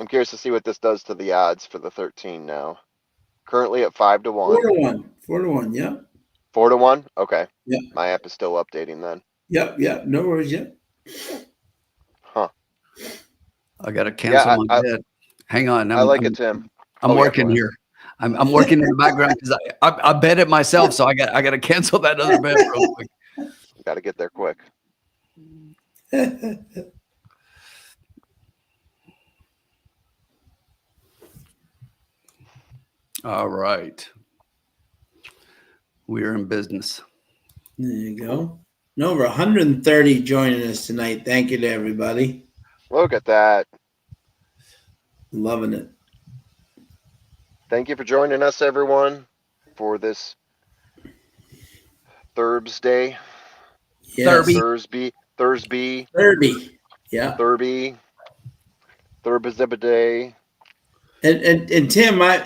curious to see what this does to the odds for the 13 now. Currently at 5-1. 4-1. Yep. 4-1. Okay. Yep. My app is still updating then. Yep. No worries yet. Huh. I got to cancel my bet. Hang on. I like it, Tim. I'm working here. I'm working in the background because I bet it myself, so I got to cancel that other bet real quick. Got to get there quick. All right. We are in business. There you go. And over 130 joining us tonight. Thank you to everybody. Look at that. Loving it. Thank you for joining us, everyone, for this Thursday. Yes. Thursby. Thursby. Yeah. Thursday. And Tim, I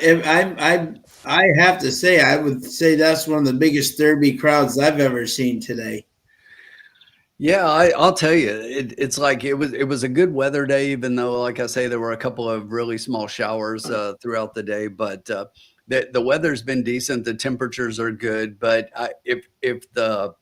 have to say, I would say that's one of the biggest derby crowds I've ever seen today. Yeah, I'll tell you, it's like it was a good weather day, even though, like I say, there were a couple of really small showers throughout the day. But the weather's been decent, the temperatures are good. But if the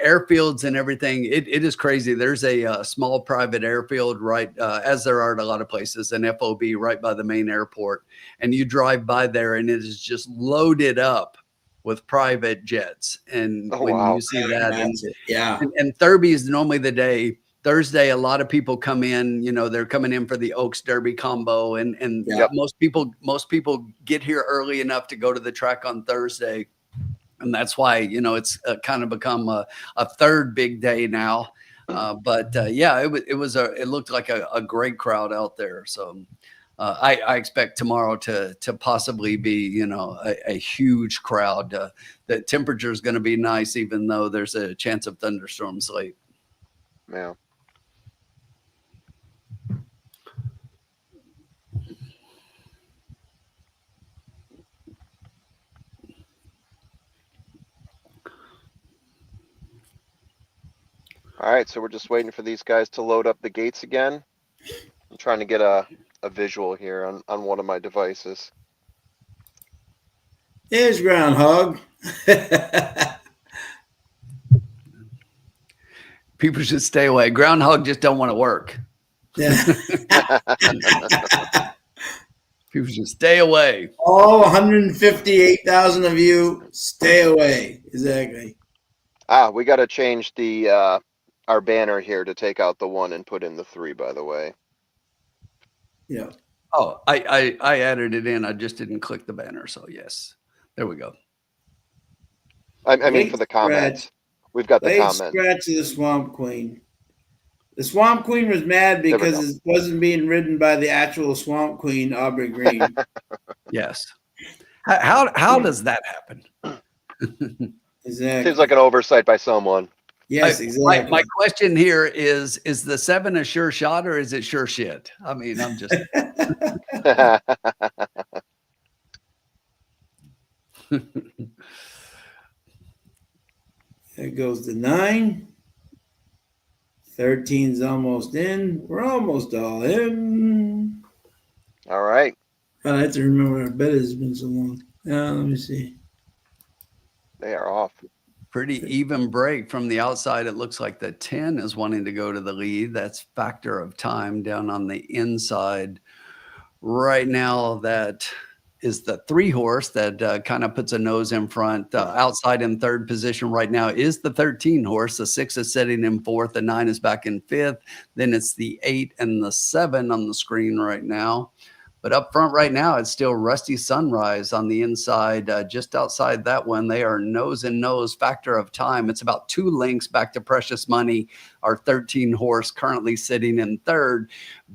airfields and everything, it is crazy. There's a small private airfield right as there are at a lot of places, an FOB right by the main airport, and you drive by there, and it is just loaded up with private jets. And Oh, when wow. you see that, Yeah. and Thurby is normally the day. Thursday, a lot of people come in, they're coming in for the Oaks Derby combo. And Yep. most people get here early enough to go to the track on Thursday. And that's why, it's kind of become a third big day now. Yeah, it looked like a great crowd out there. So I expect tomorrow to possibly be, a huge crowd. The temperature is going to be nice, even though there's a chance of thunderstorms late. Yeah. All right, so we're just waiting for these guys to load up the gates again. I'm trying to get a visual here on one of my devices. There's Groundhog. People should stay away. Groundhog just don't want to work. Yeah. People should stay away. All 158,000 of you, stay away. Exactly. We got to change the our banner here to take out the 1 and put in the 3, by the way. Yeah. Oh, I added it in. I just didn't click the banner. So yes, there we go. I mean, for the comments. We've got the Late comments. scratch of the Swamp Queen. The Swamp Queen was mad because it wasn't being ridden by the actual Swamp Queen, Aubrey Green. Yes. How does that happen? Exactly. Seems like an oversight by someone. Yes, exactly. My question here is the 7 a sure shot or is it sure shit? I mean, I'm just. There goes the 9. 13's almost in. We're almost all in. All right. God, I have to remember our bet has been so long. Let me see. They are off. Pretty even break from the outside. It looks like the 10 is wanting to go to the lead. That's factor of time down on the inside. Right now, that is the 3 horse that kind of puts a nose in front. Outside in third position right now is the 13 horse. The 6 is sitting in 4th. The 9 is back in 5th. Then it's the 8 and the 7 on the screen right now. But up front right now, it's still Rusty Sunrise on the inside. Just outside that one, they are nose and nose, factor of time. It's about 2 lengths back to Precious Money, our 13 horse currently sitting in 3rd.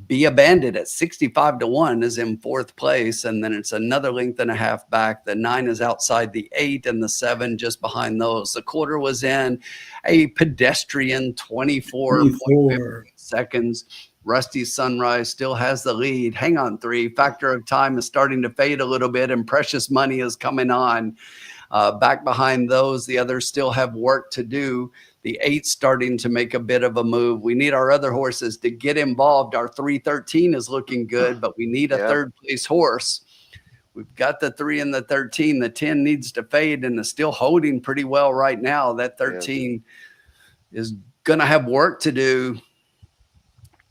Be a Bandit at 65-1 is in 4th place. And then it's another length and a half back. The 9 is outside the 8 and the 7 just behind those. The quarter was in a pedestrian 24.5 seconds. Rusty Sunrise still has the lead. Hang on 3. Factor of time is starting to fade a little bit, and Precious Money is coming on. Back behind those, the others still have work to do. The 8 starting to make a bit of a move. We need our other horses to get involved. Our 313 is looking good, but we need a 3rd place horse. We've got the 3 and the 13. The 10 needs to fade and is still holding pretty well right now. That 13 is going to have work to do.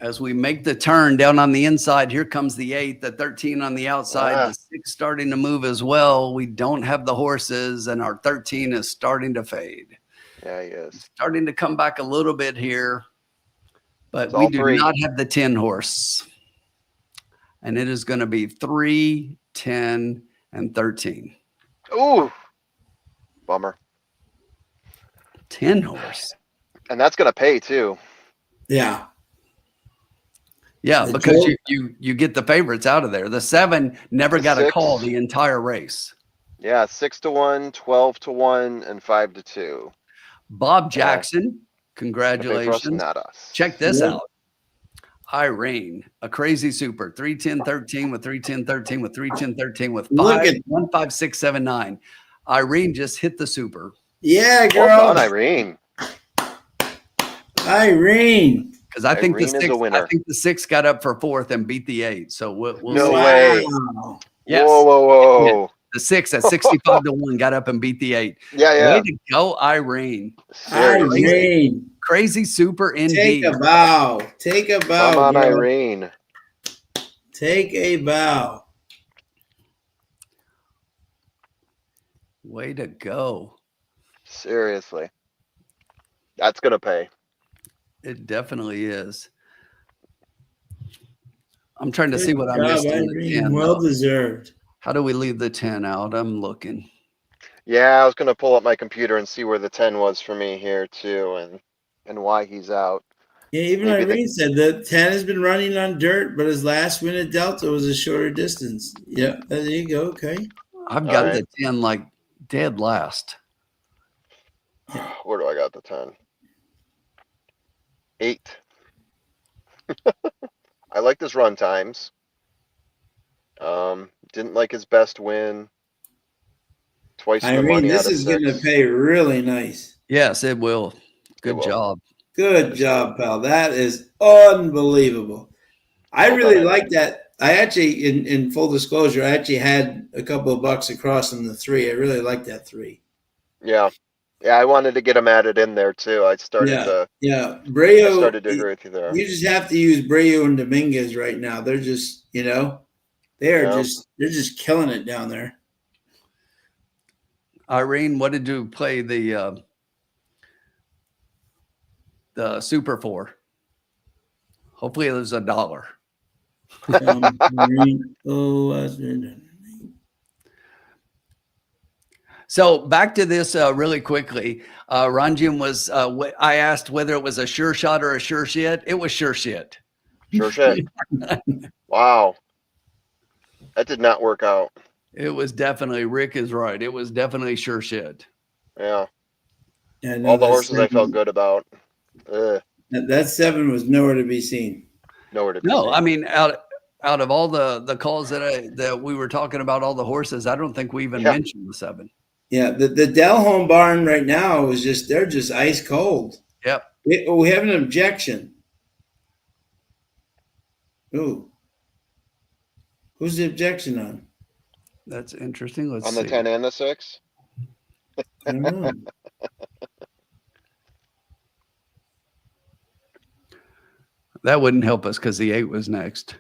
As we make the turn down on the inside, here comes the 8, the 13 on the outside, the 6 starting to move as well. We don't have the horses, and our 13 is starting to fade. Yeah, he is. Starting to come back a little bit here, but It's we all do 3. not have the 10 horse. And it is going to be 3, 10, and 13. Ooh. Bummer. 10 horse. And that's going to pay too. Yeah. Yeah, The because joke- you get the favorites out of there. The 7 never The got a 6. call the entire race. Yeah, 6-1, 12-1, and 5-2. Bob Jackson, Gonna pay for us, congratulations. not us. Check this Yeah. out. Irene, a crazy super, 310-13 with 310-13 with 310-13 with Look at 15679. Irene just hit the super. yeah, girl. Well done, Irene. Irene. Because I think Irene is a winner. I think the 6 got up for 4th and beat the 8. So we'll No see. way. Wow. Yes. Whoa. The 6 at 65-1 got up and beat the 8. Yeah. Way to go, Irene. Seriously. Irene. Crazy super Take indeed. a bow. Take a bow. Come on, girl. Irene. Take a bow. Way to go. Seriously. That's going to pay. It definitely is. I'm trying to Good see what I job, missed in the Irene. 10. Well though. deserved. How do we leave the 10 out? I'm looking. Yeah, I was going to pull up my computer and see where the 10 was for me here too, and why he's out. Yeah, even Maybe Irene said that 10 has been running on dirt, but his last win at Delta was a shorter distance. Yeah, there you go. Okay. I've got All right. the 10 like dead last. Where do I got the 10? 8. I like his run times. Didn't like his best win. Twice the Irene, money this out of is going to 6. pay really nice. Yes, it will. Good will. job. Good job, pal. That is unbelievable. I Well really done, like that. I actually, in full disclosure, I actually had a couple of bucks across on the 3. I really like that 3. Yeah, I wanted to get him added in there too. I started to Breo, agree with you there. you just have to use Breo and Dominguez right now. They're just, they're Yeah. just killing it down there. Irene, what did you play the super for? Hopefully it was $1. So back to this really quickly. Ranjan was, I asked whether it was a sure shot or a sure shit. It was sure shit. Sure shit. Wow. That did not work out. It was definitely, Rick is right. It was definitely sure shit. Yeah. No, All the horses I felt good about. That 7 was nowhere to be seen. Nowhere to be No, seen. I mean, out of all the calls that we were talking about, all the horses, I don't think we even mentioned the 7. Yeah, the Delhome barn right now is they're just ice cold. Yep. We have an objection. Ooh. Who's the objection on? That's interesting. Let's on see. the 10 and the 6. I don't know. That wouldn't help us because the 8 was next.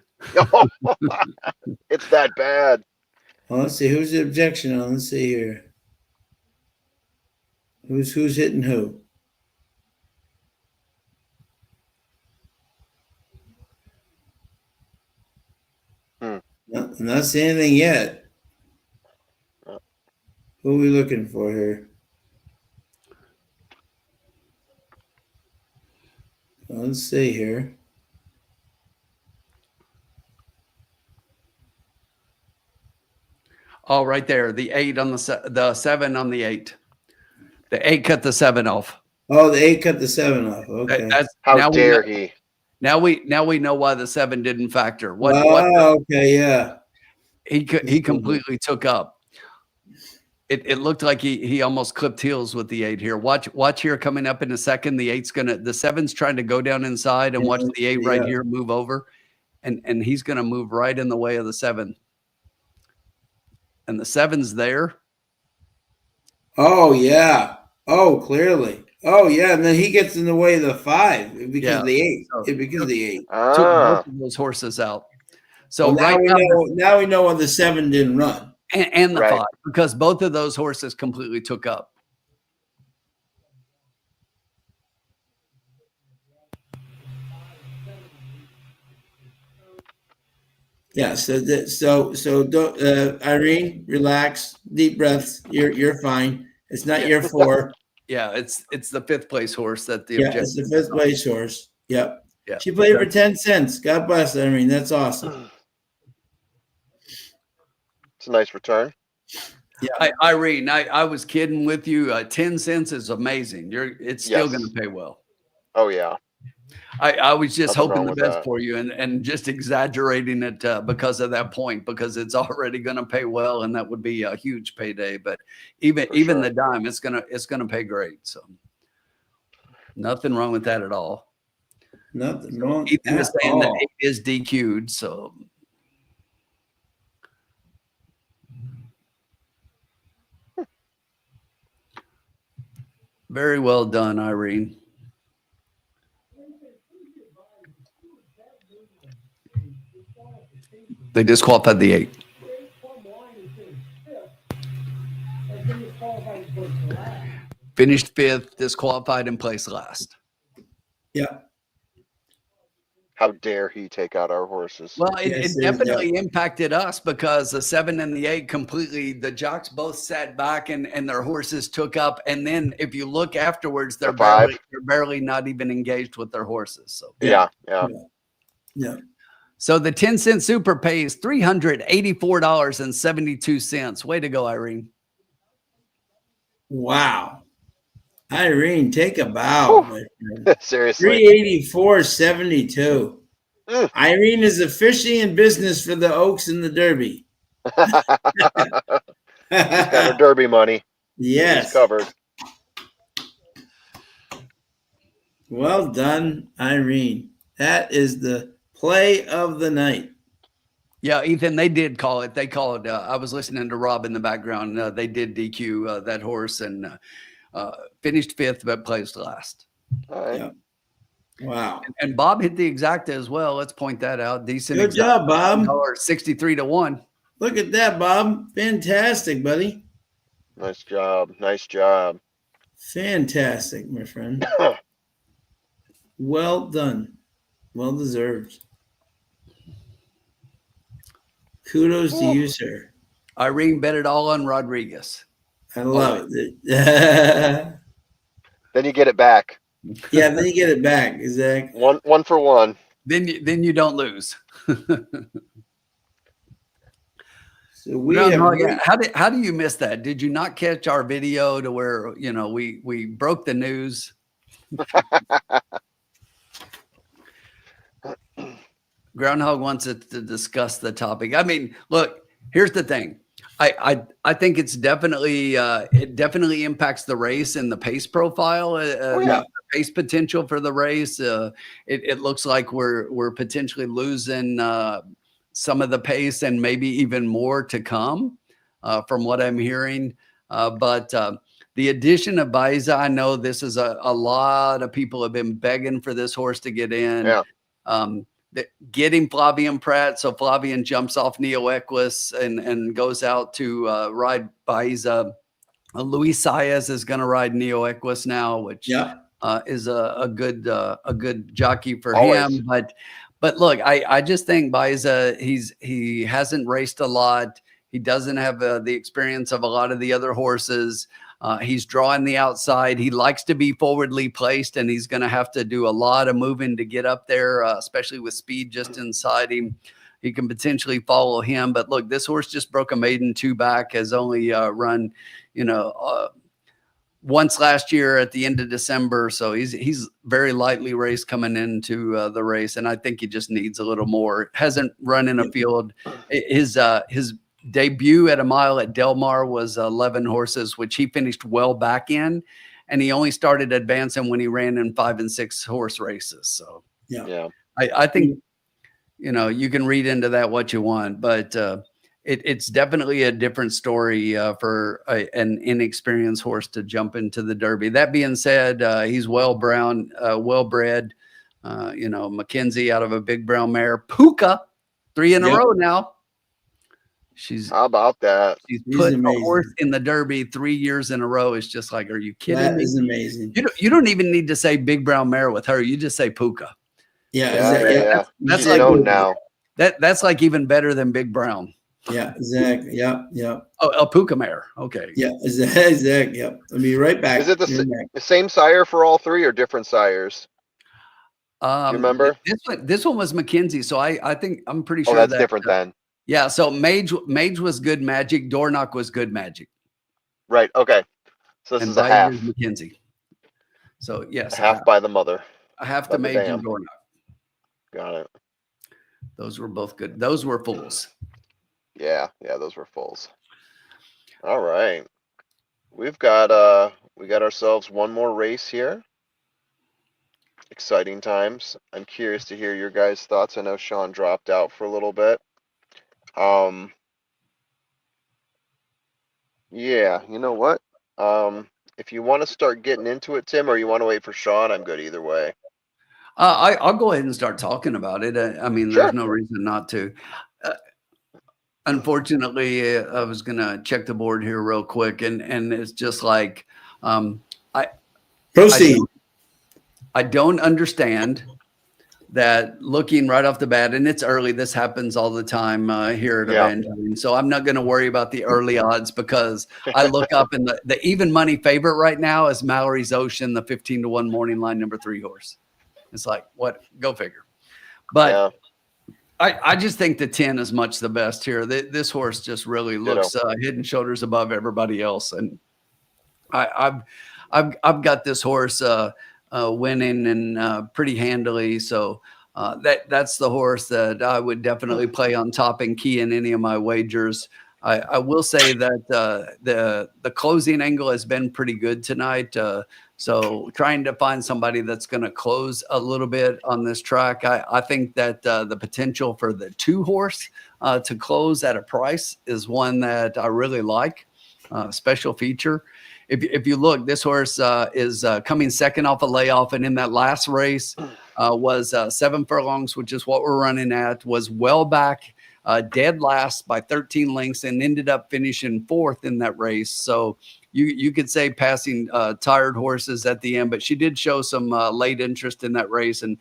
It's that bad. Well, let's see. Who's the objection on? Let's see here. Who's hitting who? No, I'm not seeing anything yet. Who are we looking for here? Let's see here. Oh, right there. The 8 on the 7 on the 8. The 8 cut the 7 off. Oh, the 8 cut the 7 off. Okay. How dare he? Now we know why the 7 didn't factor. Okay, yeah. He completely took up. It looked like he almost clipped heels with the 8 here. Watch here coming up in a second. The 7's trying to go down inside and watch the 8 right here move over, and he's gonna move right in the way of the 7. And the 7's there. Oh yeah. Oh, clearly. Oh yeah, and then he gets in the way of the 5 because of the 8. Because of the 8. Took both of those horses out. So well, now we know why the 7 didn't run. And the 5, because both of those horses completely took up. Yeah. So don't, Irene, relax, deep breaths. You're fine. It's not your 4. Yeah, it's the 5th place horse that the Yeah, it's the 5th place horse. Yep. Yeah. She played for 10 cents. God bless her. I mean, that's awesome. It's a nice return. Yeah. Irene, I was kidding with you. 10 cents is amazing. It's still going to pay well. Oh yeah. I was just Nothing hoping wrong the with best that. for you and just exaggerating it because of that point, because it's already going to pay well, and that would be a huge payday. But even sure. the dime, it's gonna pay great. So nothing wrong with that at all. Nothing wrong. Ethan is saying that 8 is DQ'd. So very well done, Irene. They disqualified the 8. Finished 5th, disqualified, and placed last. Yeah. How dare he take out our horses? Well, it definitely impacted us because the 7 and the 8 completely, the jocks both sat back and their horses took up. And then if you look afterwards, they're barely not even engaged with their horses. So Yeah. So the 10-cent super pays $384.72. Way to go, Irene. Wow. Irene, take a bow, my friend. Seriously. 384.72. Irene is officially in business for the Oaks and the Derby. She's got her Derby money. Yes. She's covered. Well done, Irene. That is the play of the night. Yeah, Ethan, they did call it. They called. I was listening to Rob in the background. They did DQ that horse and finished 5th, but placed last. All right. Yeah. Wow. And Bob hit the exacta as well. Let's point that out. Decent. Good job, Bob. 63 to 1. Look at that, Bob. Fantastic, buddy. Nice job. Nice job. Fantastic, my friend. Well done. Well deserved. Kudos to you, sir. Irene bet it all on Rodriguez. I love it. Then you get it back. Yeah, then you get it back. Exactly. One for one. Then you don't lose. So we how do you miss that? Did you not catch our video to where we broke the news? Groundhog wants us to discuss the topic. I mean, look, here's the thing. I think it's definitely it definitely impacts the race and the pace profile, the pace potential for the race. It looks like we're potentially losing some of the pace and maybe even more to come from what I'm hearing. But the addition of Baiza, I know this is a lot of people have been begging for this horse to get in. Yeah. Getting Flavian Pratt, so Flavian jumps off Neo Equus and goes out to ride Baiza. Luis Saez is going to ride Neo Equus now, which is a good jockey for him. But look, I just think Baiza, he hasn't raced a lot. He doesn't have the experience of a lot of the other horses. He's drawing the outside. He likes to be forwardly placed, and he's going to have to do a lot of moving to get up there, especially with speed just inside him. He can potentially follow him. But look, this horse just broke a maiden 2 back, has only run, once last year at the end of December. So he's very lightly raced coming into the race, and I think he just needs a little more. Hasn't run in a field. His debut at a mile at Del Mar was 11 horses, which he finished well back in, and he only started advancing when he ran in 5 and 6 horse races. So I think you can read into that what you want, but it's definitely a different story for an inexperienced horse to jump into the Derby. That being said, he's well bred. Mackenzie out of a big brown mare, Puka, 3 in a row now. How about that? She's put a horse in the Derby 3 years in a row. It's just like, are you kidding me? That is amazing. You don't even need to say big brown mare with her. You just say Puka. Yeah. That's like known now. That's like even better than Big Brown. Yeah, exactly. Yep, yep. Oh, El Pucamare. Okay. Yeah, exactly. Yep. I'll be right back. Is it You're back. the same sire for all three or different sires? Do you remember? This one was McKenzie, so I think I'm pretty Oh, sure that's that different then. yeah. So Mage was Good Magic, Dornock was Good Magic, Right. Okay. So this and is a Briar half. is McKenzie. So A yes, half by the mother. a half By to the Mage and dam. Dornock. Got it. Those were both good. Those were fools. Yeah. Yeah. Those were fulls. All right. We got ourselves one more race here. Exciting times. I'm curious to hear your guys' thoughts. I know Sean dropped out for a little bit. Yeah, you know what? If you want to start getting into it, Tim, or you want to wait for Sean, I'm good either way. I'll go ahead and start talking about it. I mean, Sure. there's no reason not to. Unfortunately, I was gonna check the board here real quick, and it's just like I Proceed. I don't understand that looking right off the bat, and it's early. This happens all the time here at Yeah. Evangeline. So I'm not going to worry about the early odds because I look up and the even money favorite right now is Mallory's Ocean, the 15-1 morning line, number 3 horse. It's like, what? Go figure. But Yeah. I just think the 10 is much the best here. This horse just really looks head and shoulders above everybody else. And I've got this horse winning and pretty handily. So that's the horse that I would definitely play on top and key in any of my wagers. I will say that the closing angle has been pretty good tonight. So trying to find somebody that's going to close a little bit on this track, I think that the potential for the 2 horse to close at a price is one that I really like. Special feature. If you look, this horse is coming second off a layoff, and in that last race was 7 furlongs, which is what we're running at, was well back, dead last by 13 lengths, and ended up finishing 4th in that race. So you could say passing tired horses at the end, but she did show some late interest in that race and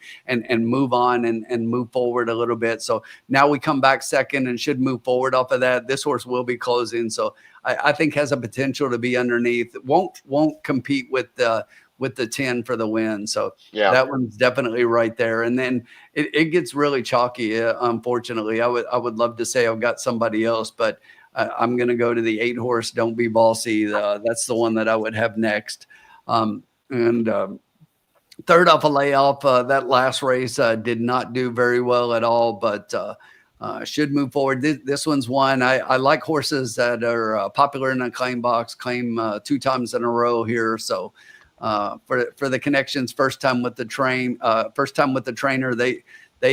move on and move forward a little bit. So now we come back second and should move forward off of that. This horse will be closing, so I think has a potential to be underneath. Won't compete with the 10 for the win. So Yeah. that one's definitely right there. And then it gets really chalky. Unfortunately, I would love to say I've got somebody else, but I'm going to go to the 8 horse. Don't Be Bossy. That's the one that I would have next. Third off a layoff. That last race did not do very well at all, but should move forward. This one's one. I like horses that are popular in a claim box, claim 2 times in a row here. So for the connections, first time with the trainer, they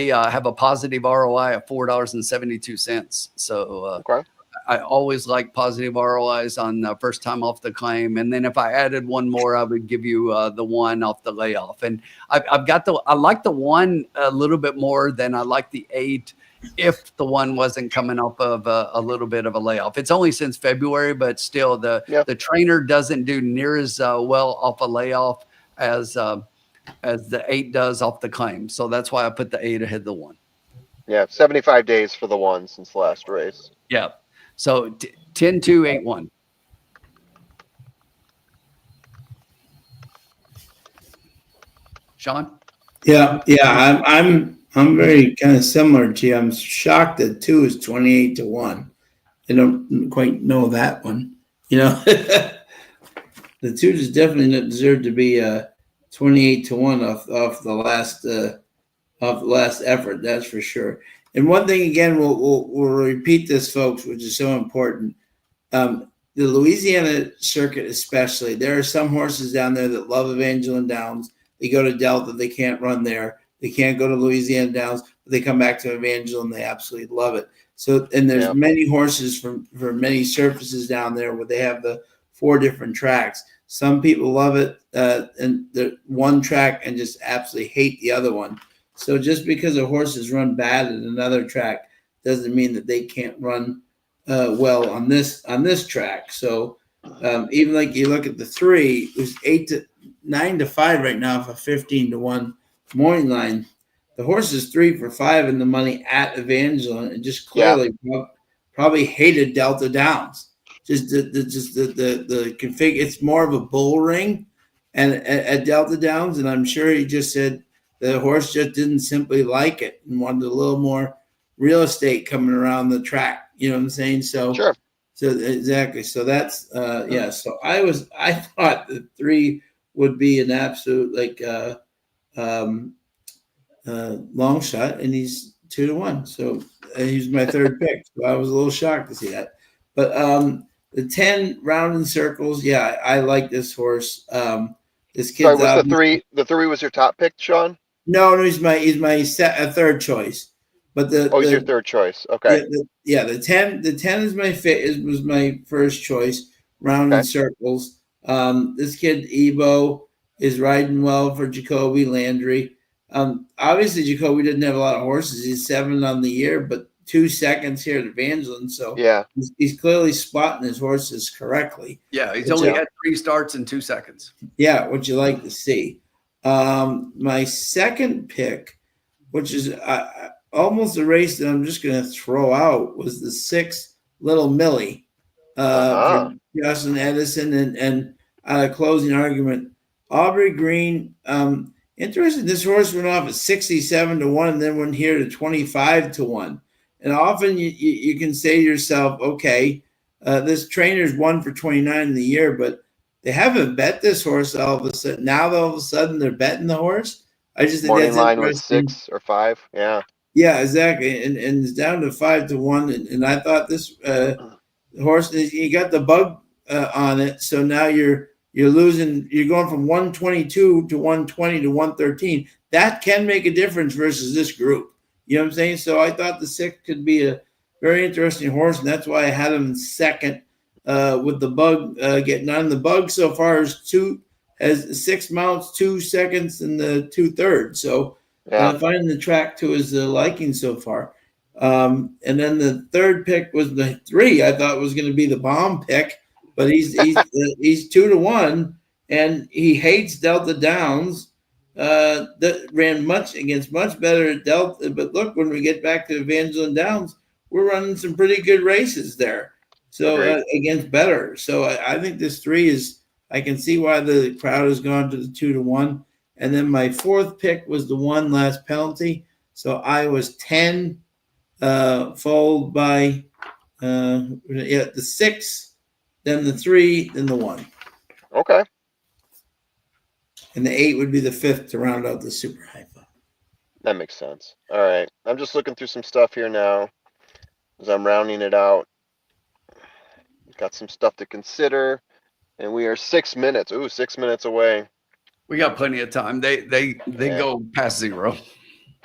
have a positive ROI of $4.72. So Okay. I always like positive ROIs on first time off the claim. And then if I added one more, I would give you the 1 off the layoff. And I like the 1 a little bit more than I like the 8 if the 1 wasn't coming off of a little bit of a layoff. It's only since February, but still the trainer doesn't do near as well off a layoff as the 8 does off the claim. So that's why I put the 8 ahead of the 1. Yeah. 75 days for the 1 since the last race. Yeah. So 10-2-8-1. Sean? Yeah, I'm very kind of similar to you. I'm shocked that 2 is 28-1. I don't quite know that one. You know, the 2 just definitely deserve to be 28-1 off the last effort. That's for sure. And one thing again, we'll repeat this, folks, which is so important. The Louisiana circuit, especially, there are some horses down there that love Evangeline Downs. They go to Delta, they can't run there. They can't go to Louisiana Downs, but they come back to Evangeline, they absolutely love it. So, and there's many horses from many surfaces down there where they have the 4 different tracks. Some people love it and the one track and just absolutely hate the other one. So just because a horse is run bad at another track doesn't mean that they can't run well on this track. So even like you look at the 3, it was 9-5 right now for 15-1 morning line. The horse is 3 for 5 in the money at Evangeline and just clearly probably hated Delta Downs. Just the config. It's more of a bull ring, and at Delta Downs, and I'm sure he just said the horse just didn't simply like it and wanted a little more real estate coming around the track. You know what I'm saying? So Sure. so exactly. So that's yeah. So I thought the 3 would be an absolute like um, long shot, and he's 2-1. So he's my third pick. So I was a little shocked to see that. But the 10 round in circles, yeah, I like this horse. This Sorry, kid's was the obviously 3 was your top pick, Sean? no, he's my third choice. But Oh, he's your third choice. Okay. yeah, the ten is my was my first choice. Round in Okay. circles. This kid Evo is riding well for Jacoby Landry. Obviously Jacoby didn't have a lot of horses. He's 7 on the year, but 2 seconds here at Evangeline. So Yeah. he's clearly spotting his horses correctly. Yeah, he's Which only I- had 3 starts in 2 seconds. yeah, what you like to see. My second pick, which is almost a race that I'm just going to throw out, was the 6 Little Millie Uh-huh. for Justin Edison and closing argument. Aubrey Green. Interesting. This horse went off at 67-1 and then went here to 25-1. And often you can say to yourself, okay, this trainer's 1 for 29 in the year, but they haven't bet this horse all of a sudden. Now all of a sudden they're betting the horse. I just think Morning that's line was interesting. 6 or 5. Yeah. Yeah, exactly. And it's down to 5-1. And I thought this horse, you got the bug on it. So now you're losing, you're going from 122 to 120 to 113. That can make a difference versus this group. You know what I'm saying? So I thought the 6 could be a very interesting horse. And that's why I had him second with the bug getting on. The bug so far has 6 mounts, 2 seconds, and the 2/3. So Yeah. finding the track to his liking so far. And then the third pick was the 3. I thought was going to be the bomb pick, but he's 2-1, and he hates Delta Downs. That ran much better at Delta. But look, when we get back to Evangeline Downs, we're running some pretty good races there. So against better. So I think this 3 is. I can see why the crowd has gone to the 2-1. And then my fourth pick was the 1 last penalty. So I was 10, followed by the 6, then the 3, then the 1. Okay. And the 8 would be the 5th to round out the super high five. That makes sense. All right. I'm just looking through some stuff here now as I'm rounding it out. Got some stuff to consider. And we are 6 minutes. Ooh, 6 minutes away. We got plenty of time. They go past 0.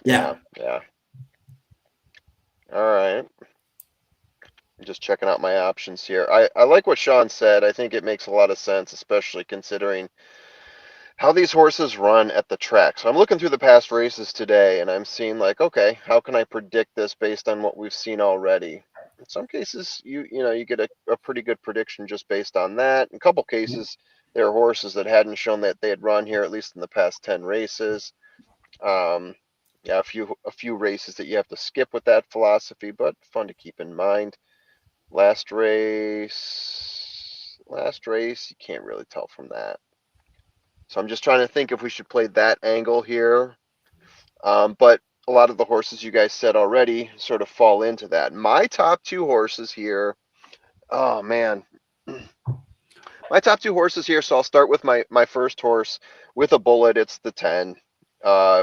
Yeah. Yeah. All right. I'm just checking out my options here. I like what Sean said. I think it makes a lot of sense, especially considering how these horses run at the track. So I'm looking through the past races today, and I'm seeing like, okay, how can I predict this based on what we've seen already? In some cases, you get a pretty good prediction just based on that. In a couple cases, there are horses that hadn't shown that they had run here at least in the past 10 races. Yeah, a few races that you have to skip with that philosophy, but fun to keep in mind. Last race, you can't really tell from that. So I'm just trying to think if we should play that angle here. But a lot of the horses you guys said already sort of fall into that. My top 2 horses here, oh man. My top 2 horses here, so I'll start with my first horse with a bullet. It's the 10.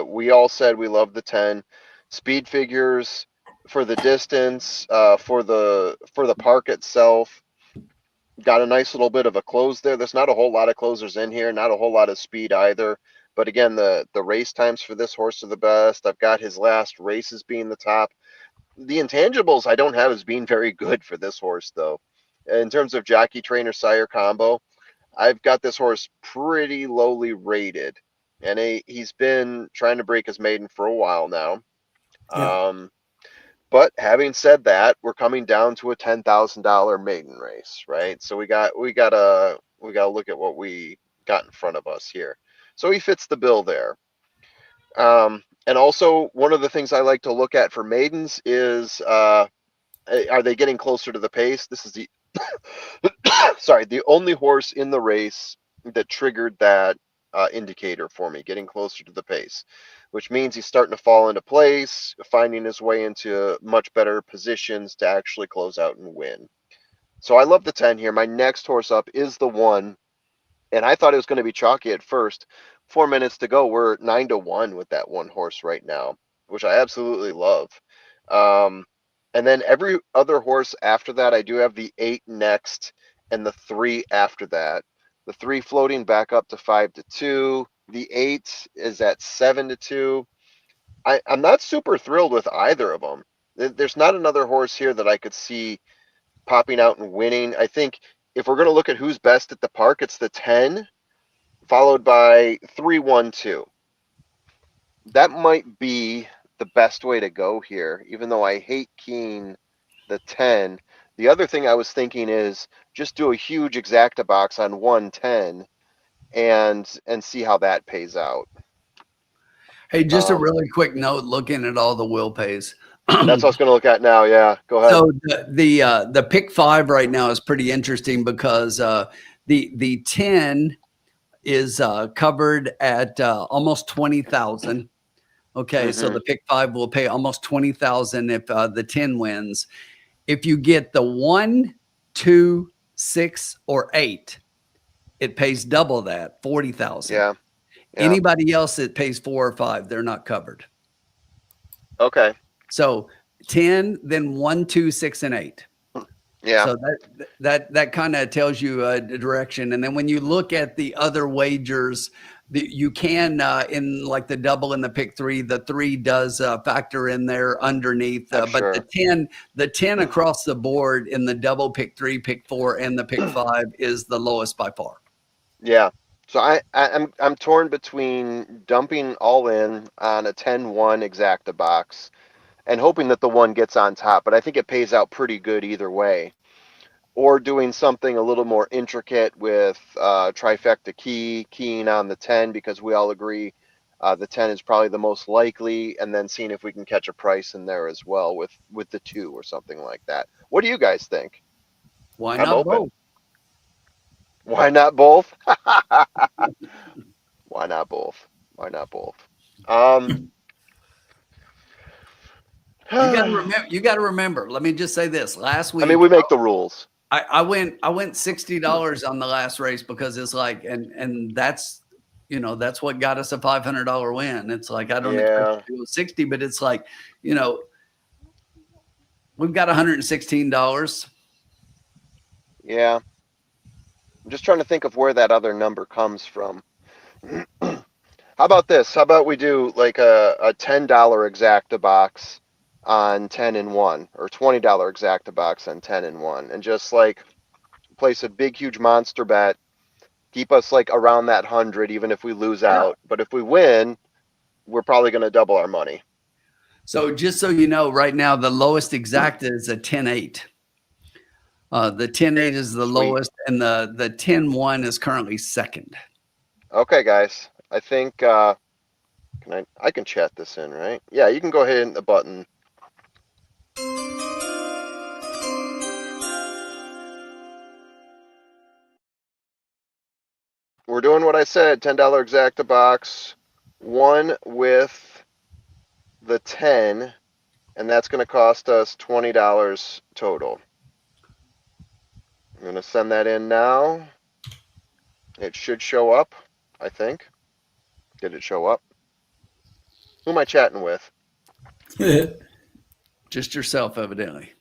We all said we love the 10. Speed figures for the distance, for the park itself. Got a nice little bit of a close there. There's not a whole lot of closers in here, not a whole lot of speed either. But again, the race times for this horse are the best. I've got his last races being the top. The intangibles I don't have as being very good for this horse, though. In terms of jockey trainer sire combo, I've got this horse pretty lowly rated. And he's been trying to break his maiden for a while now. Yeah. But having said that, we're coming down to a $10,000 maiden race, right? So we gotta look at what we got in front of us here. So he fits the bill there. And also one of the things I like to look at for maidens is Are they getting closer to the pace? This is the sorry, the only horse in the race that triggered that indicator for me, getting closer to the pace, which means he's starting to fall into place, finding his way into much better positions to actually close out and win. So I love the 10 here. My next horse up is the 1, and I thought it was going to be chalky at first. 4 minutes to go. We're 9-1 with that 1 horse right now, which I absolutely love. And then every other horse after that, I do have the 8 next and the 3 after that. The 3 floating back up to 5-2. The 8 is at 7-2. I'm not super thrilled with either of them. There's not another horse here that I could see popping out and winning. I think if we're going to look at who's best at the park, it's the 10, followed by 3-1-2. That might be the best way to go here, even though I hate keying the 10. The other thing I was thinking is just do a huge exacta box on 110 and see how that pays out. Hey, just a really quick note, looking at all the will pays. That's what I was going to look at now. Yeah, go ahead. So the pick 5 right now is pretty interesting because the 10 is covered at almost 20,000. Okay, so the pick 5 will pay almost 20,000 if the 10 wins. If you get the 1, 2, 6, or 8, it pays double that, 40,000. Yeah. Anybody else that pays 4 or 5, they're not covered. Okay. So 10, then 1, 2, 6, and 8. Yeah. So that kind of tells you a direction. And then when you look at the other wagers, you can in like the double and the pick 3, the 3 does factor in there underneath. But sure. the 10 across the board in the double, pick 3, pick 4, and the pick 5 is the lowest by far. Yeah. So I'm torn between dumping all in on a 10-1 exacta box and hoping that the 1 gets on top, but I think it pays out pretty good either way. Or doing something a little more intricate with trifecta keying on the 10 because we all agree the 10 is probably the most likely, and then seeing if we can catch a price in there as well with the 2 or something like that. What do you guys think? Why not both? Why not both? Why not both? Why not both? You got to remember. Let me just say this. Last week, I mean, we make the rules. I went $60 on the last race because it's like, and that's, that's what got us a $500 win. It's like, I don't expect to do 60, but it's like, we've got $116. Yeah. I'm just trying to think of where that other number comes from. How about this? How about we do like a $10 exacta box on 10-1 or $20 exacta box on 10-1 and just like place a big, huge monster bet, keep us like around that 100, even if we lose out. But if we win, we're probably going to double our money. So just so you know, right now, the lowest exacta is a 10-8. The 10-8 is the lowest, and the 10-1 is currently second. Okay, guys. I think I can chat this in, right? Yeah, you can go ahead and hit the button. We're doing what I said, $10 exacta box, 1 with the 10, and that's going to cost us $20 total. I'm going to send that in now. It should show up, I think. Did it show up? Who am I chatting with? Just yourself, evidently.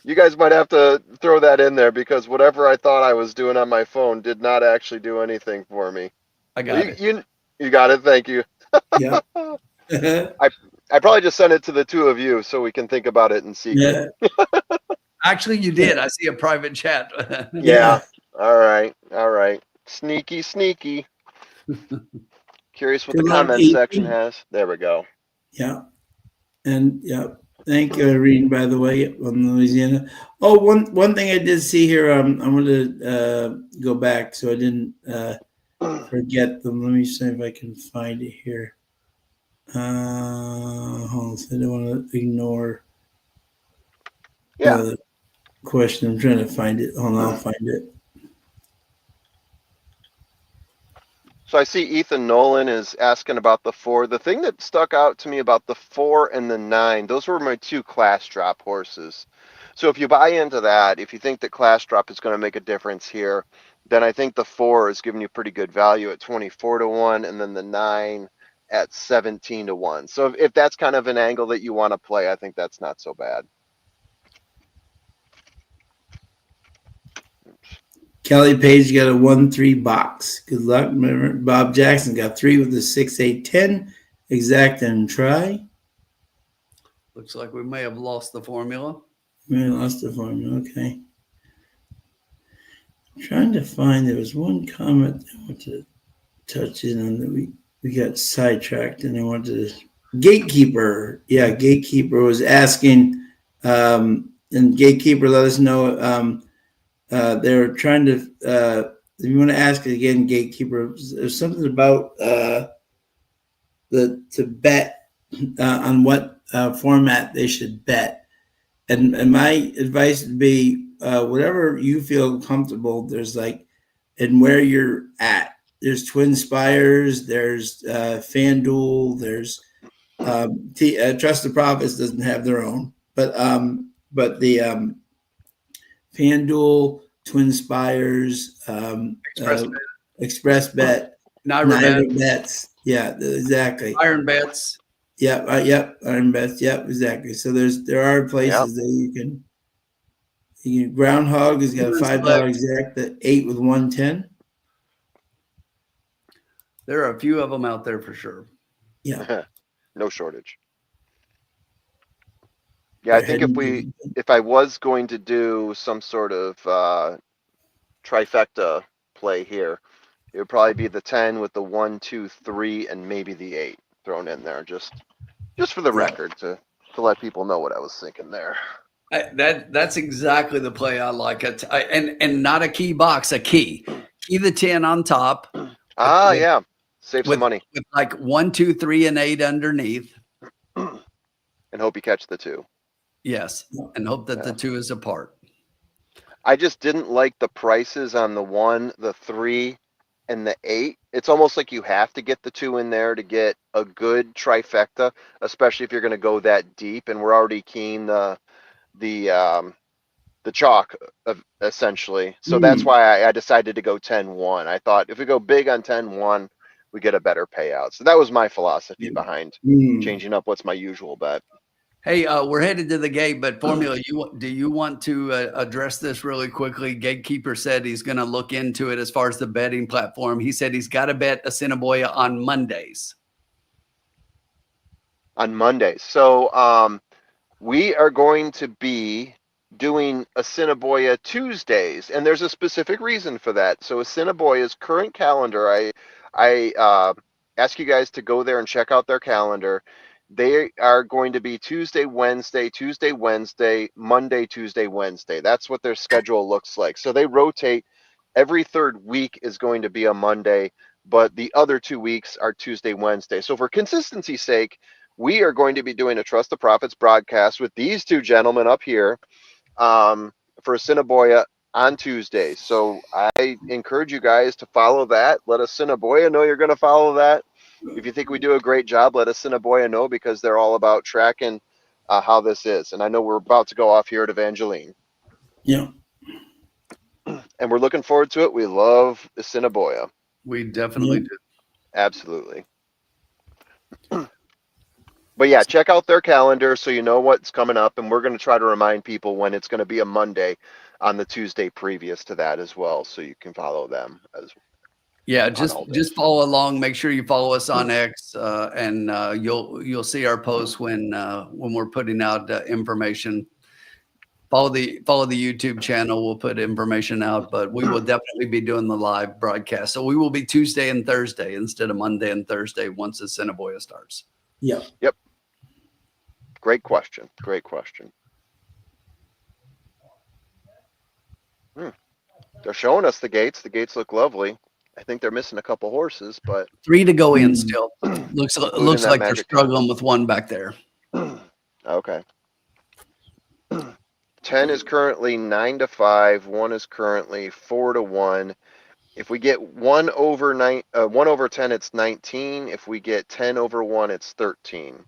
You guys might have to throw that in there because whatever I thought I was doing on my phone did not actually do anything for me. I got it. You got it. Thank you. Yeah. I probably just sent it to the 2 of you so we can think about it in secret. Yeah. Actually, you did. I see a private chat. Yeah. All right. Sneaky. Curious what the comment section has. There we go. Yeah. And yeah. Thank you, Irene, by the way, from Louisiana. Oh, one thing I did see here, I'm going to go back so I didn't forget them. Let me see if I can find it here. Hold on, so I don't want to ignore Yeah. the question. I'm trying to find it. Hold on, I'll find it. So I see Ethan Nolan is asking about the 4. The thing that stuck out to me about the 4 and the 9, those were my 2 class drop horses. So if you buy into that, if you think that class drop is going to make a difference here, then I think the 4 is giving you pretty good value at 24 to 1, and then the 9 at 17 to 1. So if that's kind of an angle that you want to play, I think that's not so bad. Kelly Page got a 1-3 box. Good luck. Remember, Bob Jackson got 3 with the 6-8-10. Exact and try. Looks like we may have lost the formula. We lost the formula. Okay. I'm trying to find, there was one comment I want to touch in on that we got sidetracked and I wanted to. Gatekeeper. Yeah, Gatekeeper was asking, and Gatekeeper let us know. They're trying to, if you want to ask again, Gatekeeper, there's something about to bet on what format they should bet. And my advice would be whatever you feel comfortable. There's like, and where you're at. There's Twin Spires, there's FanDuel, there's Trust the Profits doesn't have their own, but the FanDuel, Twin Spires, Express Bet, Naira Bets. Yeah, exactly. Iron Bets. Yep, Iron Bets. Yep, exactly. So there are places that you can. Groundhog has got a $5 exact, the 8 with 110. There are a few of them out there for sure. Yeah, no shortage. Yeah, I think if I was going to do some sort of trifecta play here, it would probably be the 10 with the 1, 2, 3, and maybe the 8 thrown in there, just for the record to let people know what I was thinking there. That's exactly the play I like. It and not a key box, a key the 10 on top. Yeah, save some money with like 1, 2, 3, and 8 underneath, and hope you catch the 2. Yes, and hope that the 2 is apart. I just didn't like the prices on the 1, the 3, and the 8. It's almost like you have to get the 2 in there to get a good trifecta, especially if you're going to go that deep. And we're already keying the chalk essentially. So that's why I decided to go 10-1. I thought if we go big on 10-1, we get a better payout. So that was my philosophy behind changing up what's my usual bet. Hey, we're headed to the gate, but Formula, do you want to address this really quickly? Gatekeeper said he's going to look into it as far as the betting platform. He said he's got to bet Assiniboia on Mondays. On Mondays. So we are going to be doing Assiniboia Tuesdays, and there's a specific reason for that. So Assiniboia's current calendar, I ask you guys to go there and check out their calendar. They are going to be Tuesday, Wednesday, Monday, Tuesday, Wednesday. That's what their schedule looks like. So they rotate. Every third week is going to be a Monday, but the other 2 weeks are Tuesday, Wednesday. So for consistency's sake, we are going to be doing a Trust the Profits broadcast with these 2 gentlemen up here for Assiniboia on Tuesdays. So I encourage you guys to follow that. Let Assiniboia know you're going to follow that. If you think we do a great job, let Assiniboia know, because they're all about tracking how this is. And I know we're about to go off here at Evangeline. Yeah. And we're looking forward to it. We love Assiniboia. We definitely do. Absolutely. But yeah, check out their calendar so you know what's coming up. And we're going to try to remind people when it's going to be a Monday on the Tuesday previous to that as well, so you can follow them as well. Yeah, just follow along. Make sure you follow us on X, and you'll see our posts when we're putting out information. Follow the YouTube channel. We'll put information out, but we will definitely be doing the live broadcast. So we will be Tuesday and Thursday instead of Monday and Thursday once the Assiniboia starts. Yeah. Yep. Great question. Great question. They're showing us the gates. The gates look lovely. think they're missing a couple horses, but 3 to go in still. Looks including looks that like they're Magic struggling with one back there. Okay. 10 is currently 9 to 5. 1 is currently 4 to 1. If we get 1 over 10, it's 19. If we get 10 over 1, it's 13.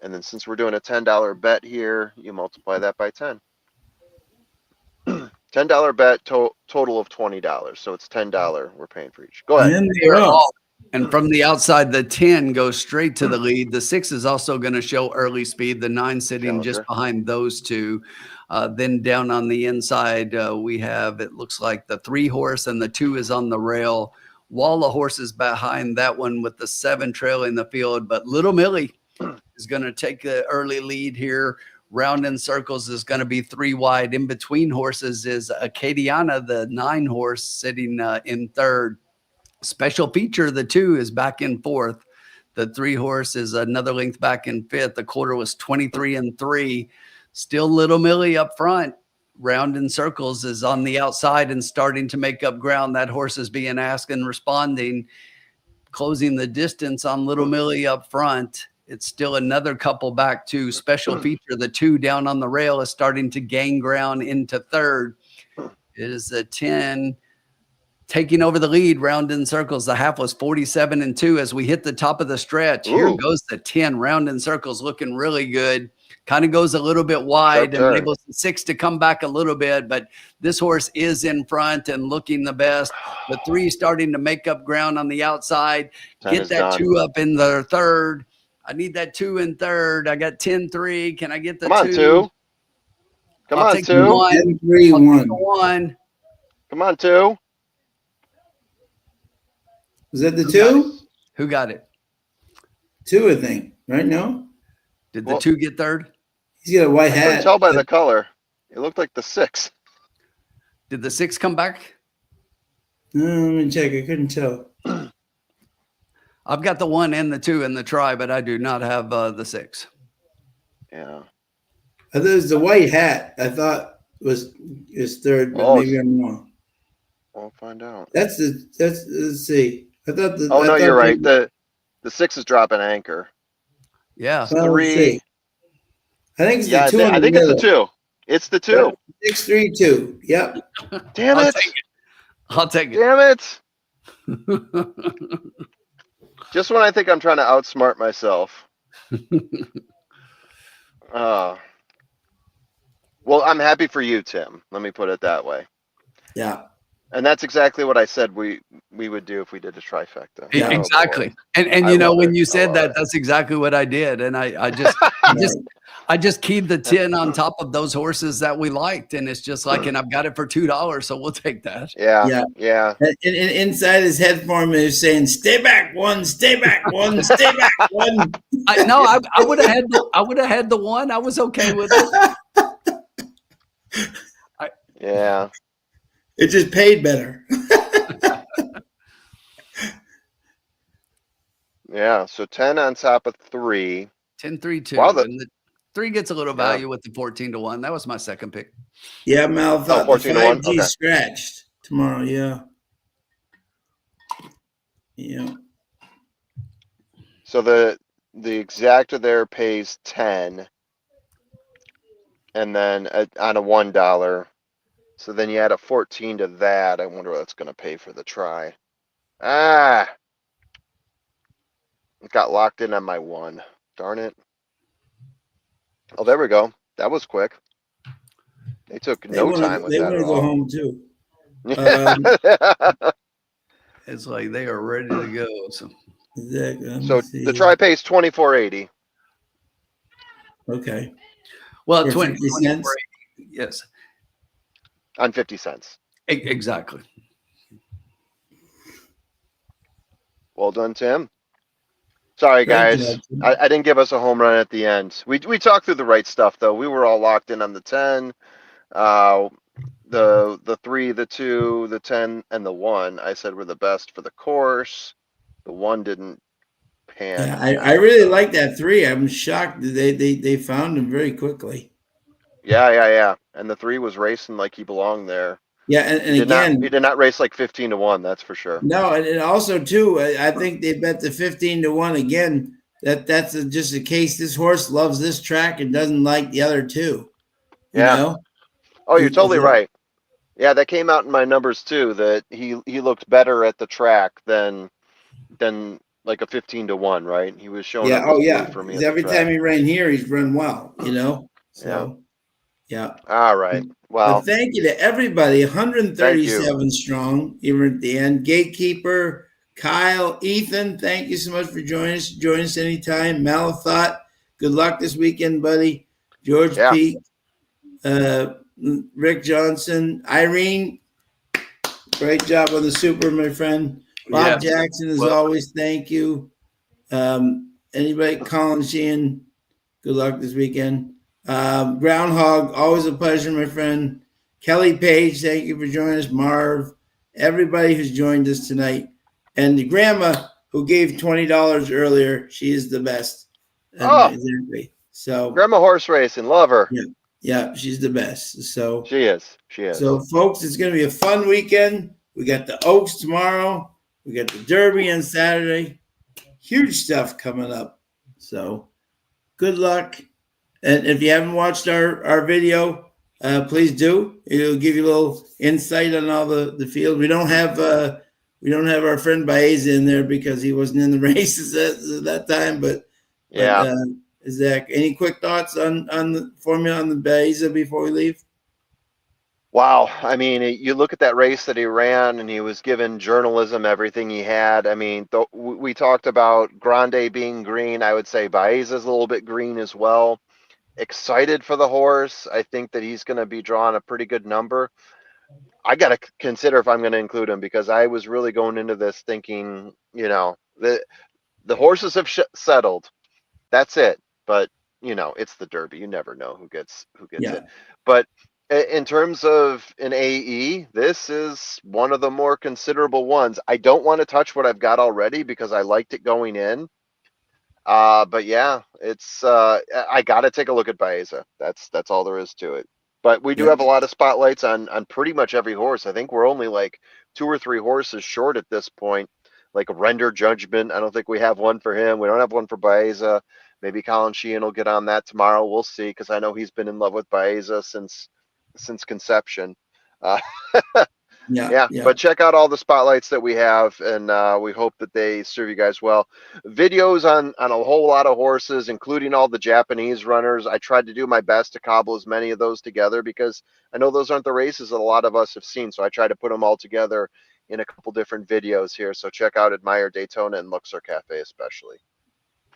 And then since we're doing a $10 bet here, you multiply that by 10. $10 bet, total of $20. So it's $10 we're paying for each. Go ahead. And they're off. And from the outside, the 10 goes straight to the lead. The 6 is also going to show early speed. The 9 sitting just Challenger. behind those two. Then down on the inside, we have, it looks like the 3 horse and the 2 is on the rail. Wall of horses behind that one with the 7 trailing the field. But Little Millie is going to take the early lead here. Round in circles is going to be 3 wide. In between horses is Acadiana, the 9 horse, sitting in third. Special feature, the 2 is back in fourth. The 3 horse is another length back in fifth. The quarter was 23-3. Still Little Millie up front. Round in circles is on the outside and starting to make up ground. That horse is being asked and responding, closing the distance on Little Millie up front. It's still another couple back to special feature. The 2 down on the rail is starting to gain ground into third. It is the 10 taking over the lead. Round in circles. The half was 47-2 as we hit the top of the stretch. Here goes the 10. Round in circles, looking really good. Kind of goes a little bit wide and enables the 6 to come back a little bit, but this horse is in front and looking the best. The 3 starting to make up ground on the outside. Get that 2 up in the third. I need that 2 in third. I got 10-3. Can I get the 2? Come on, 2. Come I'll on, take 2. the 1. 10-3, I'll take 1. the 1. Come on, 2. Was that the 2? Who got it? 2, I think. Right now? Did the 2 get third? He's got a white I couldn't hat. tell by the color. It looked like the 6. Did the 6 come back? No, let me check. I couldn't tell. I've got the 1 and the 2 in the try, but I do not have the 6. Yeah. I thought it was the white hat. I thought is third, but maybe I'm wrong. We'll find out. That's let's see. I thought the. Oh, I no, thought you're right. The 6 is dropping anchor. Yeah. Well, let's 3. see. I think it's Yeah, the 2. I think it's the 2. It's the 2. 6-3-2. Yep. Damn I'll it. take it. I'll take it. Damn it. Just when I think I'm trying to outsmart myself. Well, I'm happy for you, Tim. Let me put it that way. Yeah. And that's exactly what I said we would do if we did a trifecta. Yeah. Exactly. And I you know, love when it. you I said love that, it. that's exactly what I did. And I just keyed the 10 on top of those horses that we liked. And it's just like, and I've got it for $2. So we'll take that. Yeah. And inside his head form is saying, "Stay back 1, stay back 1, stay back 1." I would have had the 1. I was okay with it. Yeah. It just paid better. Yeah. So 10 on top of 3. 10-3-2. Wow, And the 3 gets a little value with the 14-1. That was my second pick. Yeah, Mal thought the 14-1? 5G Okay. scratched tomorrow. Yeah. Yeah. So the exacta there pays 10. And then on a $1. So then you add a 14 to that. I wonder what that's going to pay for the try. It got locked in on my 1. Darn it. Oh, there we go. That was quick. They took no time with they that want at to go all. home too. It's like they are ready to go. So Exactly. Let me So see. the try pays $24.80 Okay. well, For 20 50 cents? yes, on 50 cents. exactly. Well done, Tim. Sorry, Great guys. job, Tim. I didn't give us a home run at the end. We talked through the right stuff, though. We were all locked in on the 10, the 3, the 2, the 10, and the 1. I said were the best for the course. The 1 didn't pan. Yeah, I really like that 3. I'm shocked that they found him very quickly. Yeah. And the 3 was racing like he belonged there. Yeah, and again, He did not race like 15 to 1, that's for sure. no, and also too, I think they bet the 15 to 1 again. That's just a case. This horse loves this track and doesn't like the other two. You Yeah. know, Oh, you're totally right. Yeah, that came out in my numbers too, that he looked better at the track than like a 15 to 1, right? He was showing Yeah. up Oh, as blue yeah. for me Because at the every time track. he ran here, he's run well. Yeah. So yeah. All right. But Well, thank you to everybody. thank you. 137 strong, even at the end. Gatekeeper, Kyle, Ethan, thank you so much for joining us. Join us anytime. Malathot, good luck this weekend, buddy. George Yeah. Peak, uh, Rick Johnson, Irene, great job on the super, my friend. Bob Yes. Jackson, as Well, always, thank you. Anybody, Colin Sheehan, good luck this weekend. Groundhog, always a pleasure, my friend. Kelly Page, thank you for joining us. Marv, everybody who's joined us tonight. And the grandma who gave $20 earlier, she is the best. Oh, Exactly. So, Grandma Horse Racing, love her. yeah, she's the best. So, She is. She is. so, folks, it's going to be a fun weekend. We got the Oaks tomorrow. We got the Derby on Saturday. Huge stuff coming up. So, good luck. And if you haven't watched our video, please do. It'll give you a little insight on all the field. We don't have our friend Baeza in there because he wasn't in the races at that time. But Yeah. Zach, any quick thoughts on the formula on the Baeza before we leave? Wow. I mean, you look at that race that he ran, and he was given journalism everything he had. I mean, we talked about Grande being green. I would say Baeza's a little bit green as well. Excited for the horse. I think that he's going to be drawing a pretty good number. I got to consider if I'm going to include him, because I was really going into this thinking, the horses have settled. That's it. But it's the Derby. You never know who gets Yeah, it. But in terms of an AE, this is one of the more considerable ones. I don't want to touch what I've got already because I liked it going in. But yeah, it's I got to take a look at Baeza. That's all there is to it. But we do yeah, have a lot of spotlights on pretty much every horse. I think we're only like 2 or 3 horses short at this point. Like Render Judgment, I don't think we have one for him. We don't have one for Baeza. Maybe Colin Sheehan will get on that tomorrow. We'll see, because I know he's been in love with Baeza since conception. Uh, yeah, yeah, yeah. but check out all the spotlights that we have, and we hope that they serve you guys well. Videos on a whole lot of horses, including all the Japanese runners. I tried to do my best to cobble as many of those together, because I know those aren't the races that a lot of us have seen. So I try to put them all together in a couple different videos here. So check out Admire Daytona and Luxor Cafe especially.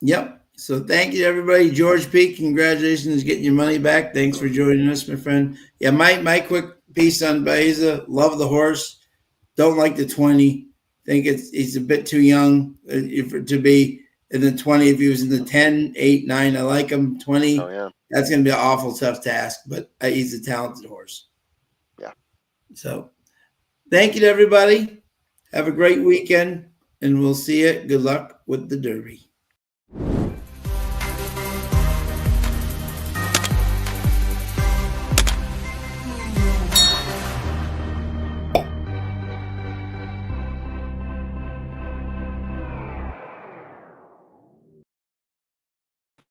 Yep. So thank you, everybody. George Peak, congratulations getting your money back. Thanks for joining us, my friend. Yeah, my quick piece on Baeza. Love the horse. Don't like the 20. Think he's a bit too young to be in the 20. If he was in the 10, 8, 9, I like him. 20, Oh yeah, that's going to be an awful tough task, but he's a talented horse. yeah. So thank you to everybody. Have a great weekend, and we'll see you. Good luck with the Derby.